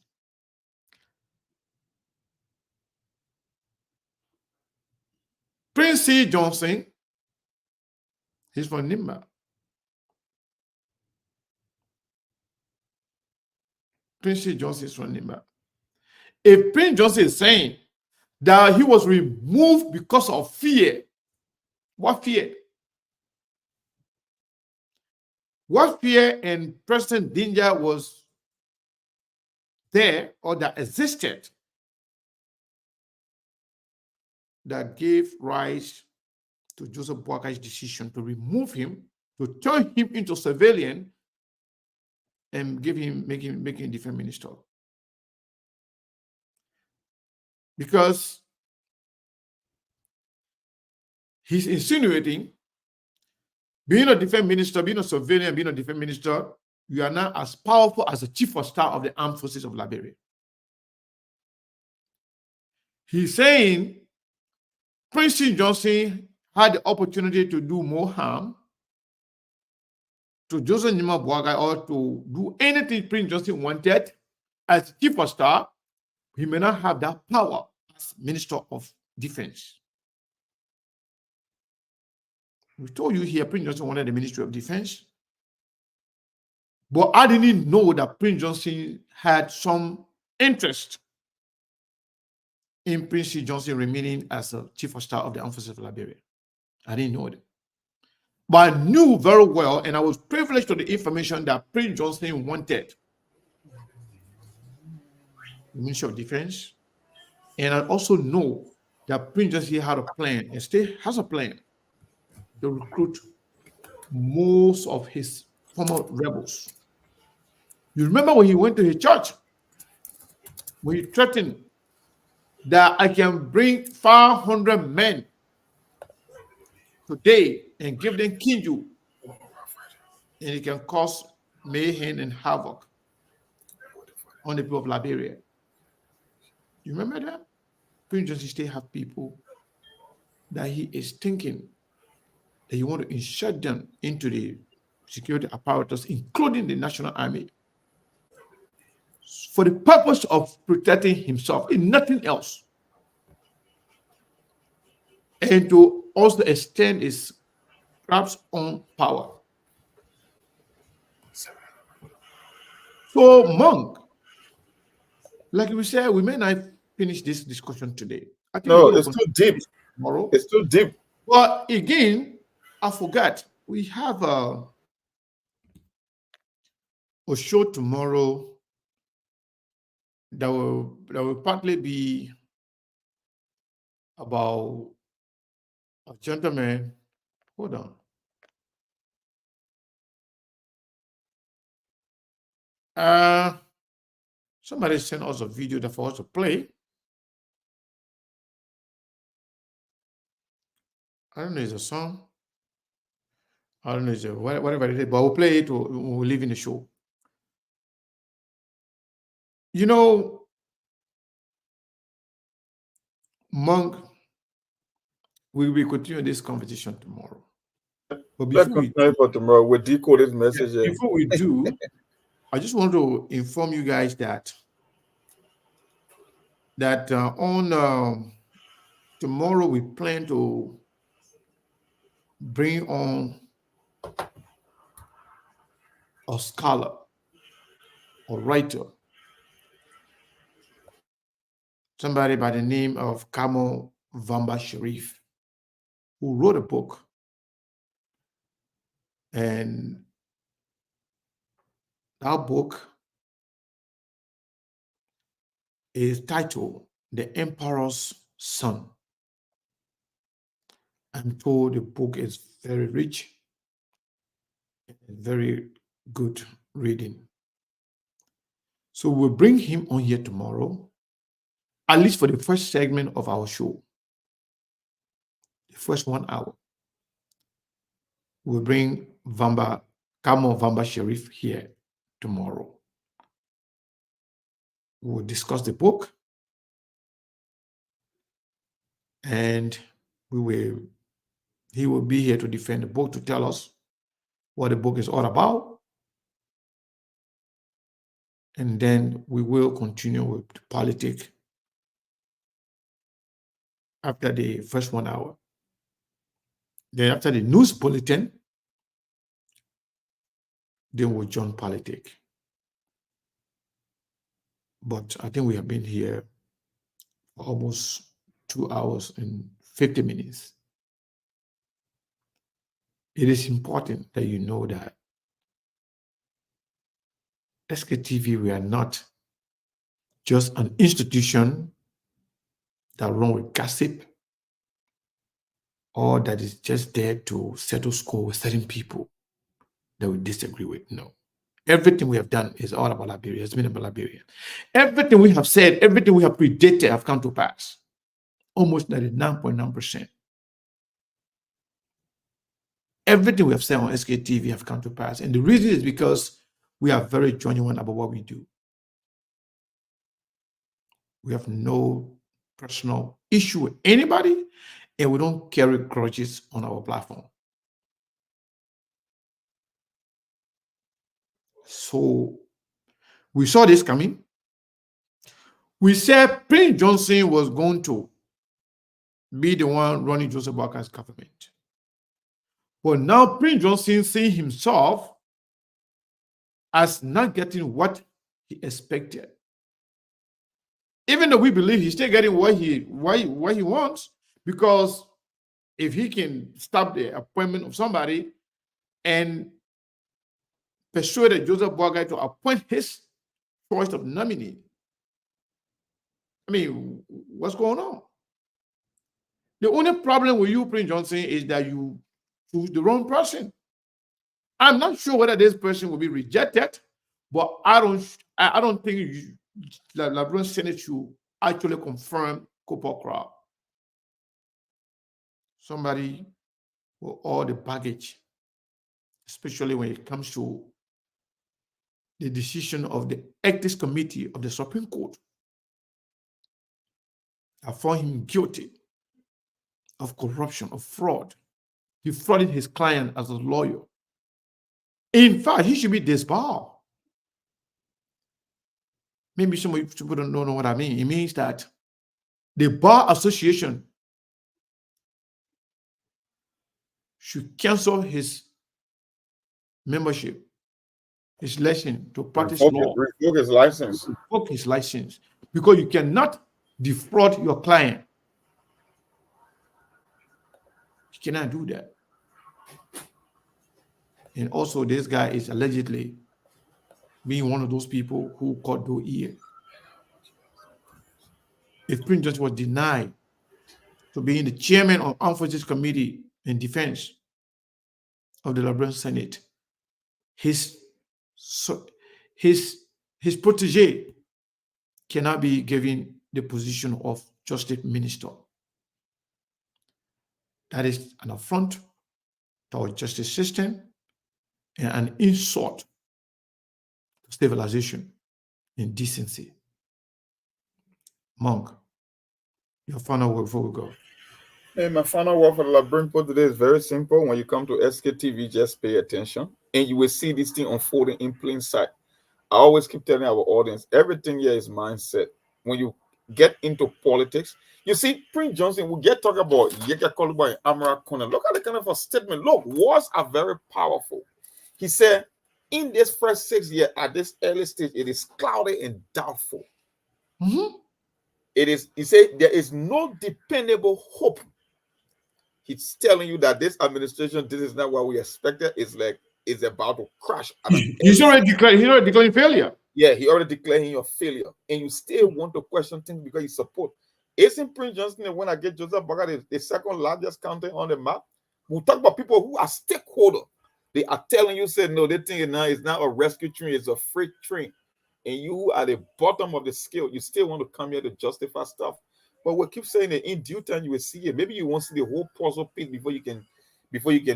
Prince C. Johnson, he's from Nimba. Prince C. Johnson is from Nimba. If Prince Johnson is saying that he was removed because of fear, what fear? What fear and present danger was there or that existed that gave rise to Joseph Boakai's decision to remove him, to turn him into civilian, and make him defense minister? Because he's insinuating being a defense minister, being a civilian, being a defense minister, you are now as powerful as the chief of staff of the armed forces of Liberia. He's saying Prince Johnson had the opportunity to do more harm to Joseph Nima Boakai or to do anything Prince Johnson wanted as chief of staff. He may not have that power as Minister of Defense. We told you here Prince Johnson wanted the Ministry of Defense. But I didn't know that Prince Johnson had some interest in Prince Johnson remaining as a chief of staff of the armed forces of Liberia. I didn't know that. But I knew very well, and I was privileged to the information that Prince Johnson wanted the Ministry of Defense. And I also know that Prince Johnson had a plan and still has a plan to recruit most of his former rebels. You remember when he went to his church, when he threatened that I can bring 500 men today and give them Kinju, and it can cause mayhem and havoc on the people of Liberia. You remember that? Prince Johnson still have people that he is thinking that he want to insert them into the security apparatus, including the National Army, for the purpose of protecting himself and nothing else, and to also extend his perhaps own power. So, Monk, like we said, we may not finish this discussion today. I think no, it's too deep. Tomorrow. It's too deep. But again, I forgot. We have a show tomorrow that will partly be about a gentleman. Hold on. Somebody sent us a video that for us to play. I don't know, it's a song. I don't know, it's whatever it is, but we'll play it. We'll leave in the show. You know, Monk, we will continue this conversation tomorrow. But Let's continue for tomorrow. We'll decode this message. Before we do, I just want to inform you guys that on tomorrow we plan to bring on a scholar, a writer, somebody by the name of Kamo Vamba Sharif, who wrote a book. And that book is titled The Emperor's Son. I'm told the book is very rich and very good reading. So we'll bring him on here tomorrow, at least for the first segment of our show, the first 1 hour. We'll bring Kamo Vamba Sharif here tomorrow. We'll discuss the book, and he will be here to defend the book, to tell us what the book is all about. And then we will continue with politics after the first 1 hour. Then after the news bulletin, then we'll join politics. But I think we have been here for almost 2 hours and 50 minutes. It is important that you know that SKTV, we are not just an institution that runs with gossip or that is just there to settle score with certain people that we disagree with. No. Everything we have done is all about Liberia. It's been about Liberia. Everything we have said, everything we have predicted have come to pass. Almost 99.9%. Everything we have said on SKTV have come to pass. And the reason is because we are very genuine about what we do. We have no personal issue with anybody, and we don't carry grudges on our platform. So we saw this coming. We said Prince Johnson was going to be the one running Joseph Boakar's government. But now Prince Johnson seeing himself as not getting what he expected. Even though we believe he's still getting what he wants, because if he can stop the appointment of somebody and persuade Joseph Boakar to appoint his choice of nominee, I mean, what's going on? The only problem with you, Prince Johnson, is that you choose the wrong person. I'm not sure whether this person will be rejected, but I don't think the Liberian Senate should actually confirm Cooper Crowd. Somebody with all the baggage, especially when it comes to the decision of the Ethics Committee of the Supreme Court. I found him guilty of corruption, of fraud. He frauded his client as a lawyer. In fact, he should be disbarred. Maybe some people don't know what I mean. It means that the Bar Association should cancel his membership, his license to practice law. Revoke his license. Revoke his license. Because you cannot defraud your client. You cannot do that. And also, this guy is allegedly being one of those people who caught the ear. If Prince Johnson was denied to being the chairman of Armed Forces Committee in Defense of the Liberian Senate, his protege cannot be given the position of Justice Minister. That is an affront to our justice system and an insult to civilization and decency. Monk, your final word before we go. Hey, my final word for the Liberian people today is very simple. When you come to SKTV, just pay attention, and you will see this thing unfolding in plain sight. I always keep telling our audience, everything here is mindset. When you get into politics, you see, Prince Johnson, we get talking about Yeka Koluba and Amara Kona. Look at the kind of a statement. Look, words are very powerful. He said, in this first 6 years, at this early stage, it is cloudy and doubtful. It is, he said, there is no dependable hope. He's telling you that this administration, this is not what we expected. It's like it's about to crash. He's already declaring failure. Yeah, he already declared him a failure. And you still want to question things because you support. Isn't Prince Johnson, when I get Joseph Boakar's the second largest county on the map? We'll talk about people who are stakeholders. They are telling you, say, no, they think now it's not a rescue train, it's a freight train. And you are at the bottom of the scale. You still want to come here to justify stuff. But we keep saying that in due time you will see it. Maybe you won't see the whole puzzle piece before you can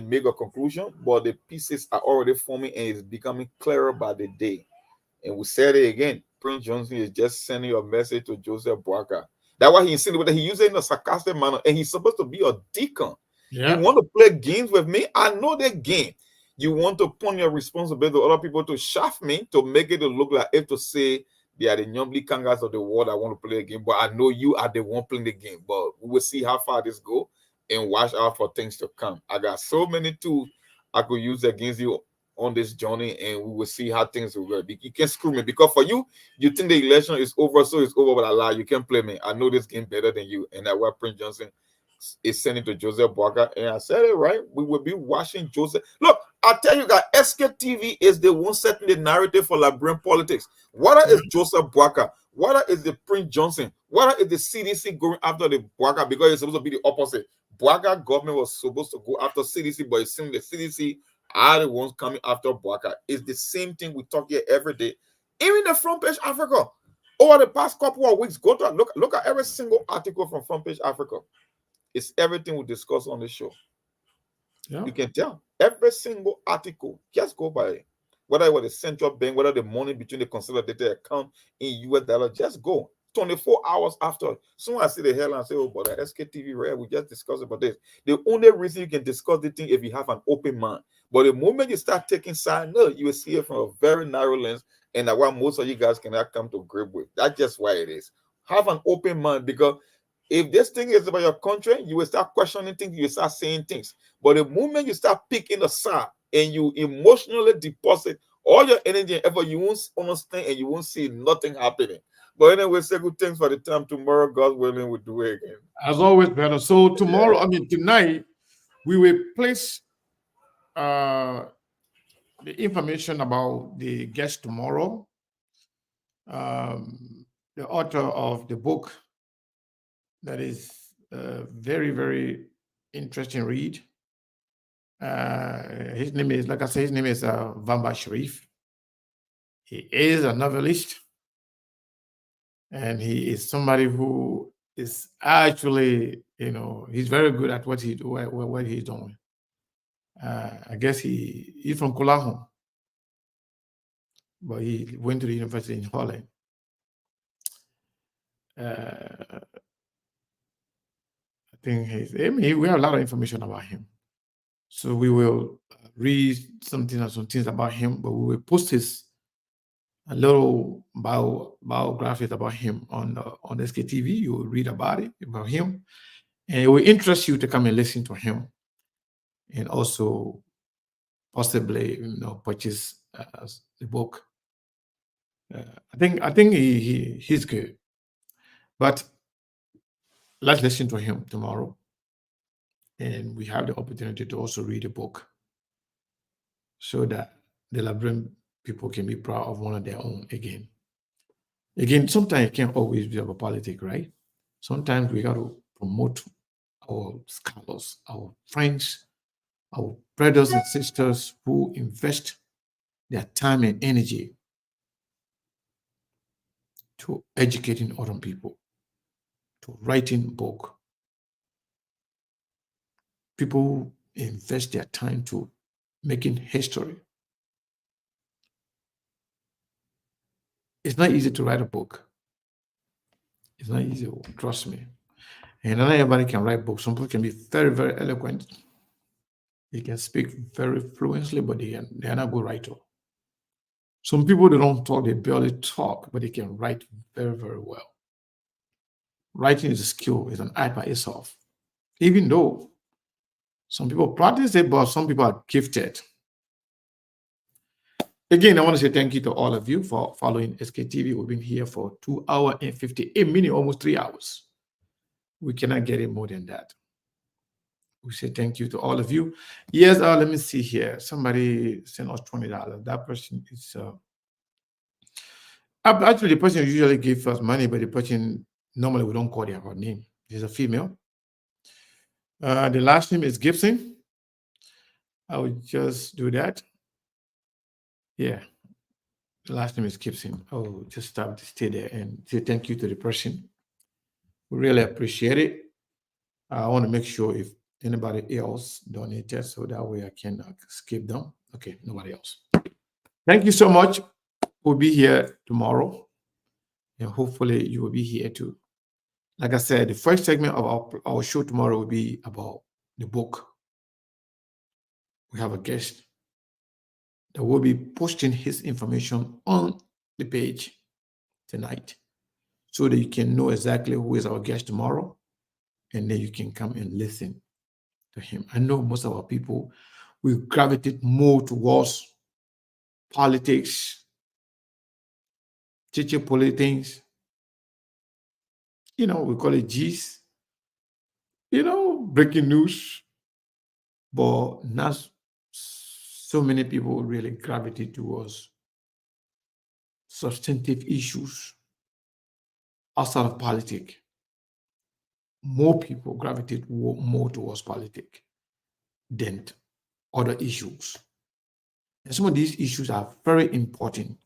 make a conclusion. But the pieces are already forming and it's becoming clearer by the day. And we said it again. Prince Johnson is just sending a message to Joseph Boakar. That's why he insinuated he used it in a sarcastic manner, and he's supposed to be a deacon. Yeah. You want to play games with me? I know the game. You want to put your responsibility to other people to shaft me, to make it look like if to say they are the Nyambli Kangas of the world that want to play the game, but I know you are the one playing the game. But we will see how far this go and watch out for things to come. I got so many tools I could use against you on this journey, and we will see how things will work. You can't screw me because for you, you think the election is over, so it's over. But I lie, you can't play me. I know this game better than you, and that's why Prince Johnson is sending to Joseph Boakai. And I said it right. We will be watching Joseph. Look, I tell you guys, SKTV is the one setting the narrative for Liberian politics. Whether it's Joseph Boakai, whether it's the Prince Johnson, whether it's the CDC going after the Boakai, because it's supposed to be the opposite. Boakai government was supposed to go after CDC, but it seems the CDC are the ones coming after Boakai. It's the same thing we talk here every day. Even the Front Page Africa, over the past couple of weeks, go to look at every single article from Front Page Africa. It's everything we discuss on the show. Yeah. You can tell every single article. Just go by it. Whether it was the central bank, whether the money between the consolidated account in US dollar, just go. 24 hours after. Soon I see the headline and say, oh, but the SKTV, right? We just discussed about this. The only reason you can discuss the thing if you have an open mind. But the moment you start taking side, no, you will see it from a very narrow lens, and that's why most of you guys cannot come to grip with. That's just why it is. Have an open mind, because if this thing is about your country, you will start questioning things, you will start saying things. But the moment you start picking a side and you emotionally deposit all your energy and effort, you won't understand and you won't see nothing happening. But anyway, say good things for the time. Tomorrow, God willing, we'll do it again. As always, better. So tomorrow, I mean tonight, we will place the information about the guest tomorrow. The author of the book that is very, very interesting read. His name is, like I said, his name is Vamba Sharif. He is a novelist, and he is somebody who is actually, he's very good at what he's doing. I guess he's from Kulahun, but he went to the university in Holland. I think we have a lot of information about him. So we will read some things about him, but we will post a little biographies about him on SKTV. You will read about him, and it will interest you to come and listen to him, and also possibly purchase the book. I think he's good, but let's listen to him tomorrow, and we have the opportunity to also read the book, so that the Liberian people can be proud of one of their own again. Again, sometimes it can't always be about politics, right? Sometimes we got to promote our scholars, our friends, our brothers and sisters who invest their time and energy to educating other people, to writing book. People invest their time to making history. It's not easy to write a book. It's not easy, trust me. And not everybody can write books. Some people can be very, very eloquent. They can speak very fluently, but they are not good writers. Some people, they don't talk, they barely talk, but they can write very, very well. Writing is a skill, it's an art by itself. Even though some people practice it, but some people are gifted. Again, I want to say thank you to all of you for following SKTV. We've been here for 2 hours and 58 minutes, almost 3 hours. We cannot get it more than that. We say thank you to all of you. Yes, let me see here. Somebody sent us $20. That person is actually the person usually gives us money, but the person normally we don't call their name. She's a female. The last name is Gibson. I would just do that. Yeah, the last name is Gibson. Oh, just stop to stay there and say thank you to the person. We really appreciate it. I want to make sure if anybody else donated, so that way I can skip them. Okay, nobody else. Thank you so much. We'll be here tomorrow, and hopefully you will be here too. Like I said, the first segment of our show tomorrow will be about the book. We have a guest I will be posting his information on the page tonight so that you can know exactly who is our guest tomorrow, and then you can come and listen to him. I know most of our people will gravitate more towards politics, teacher politics, we call it G's, breaking news, but not so many people really gravitate towards substantive issues outside of politics. More people gravitate more towards politics than other issues. And some of these issues are very important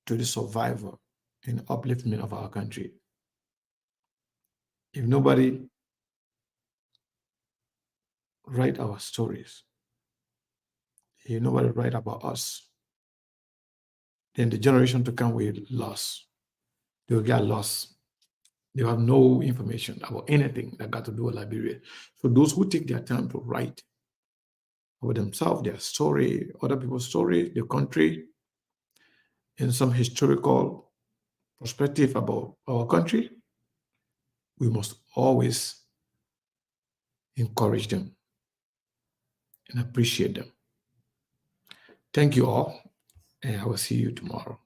to the survival and upliftment of our country. If nobody write our stories, if nobody write about us, then the generation to come will lost. They will get lost. They have no information about anything that got to do with Liberia. So those who take their time to write about themselves, their story, other people's story, the country, and some historical perspective about our country, we must always encourage them and appreciate them. Thank you all, and I will see you tomorrow.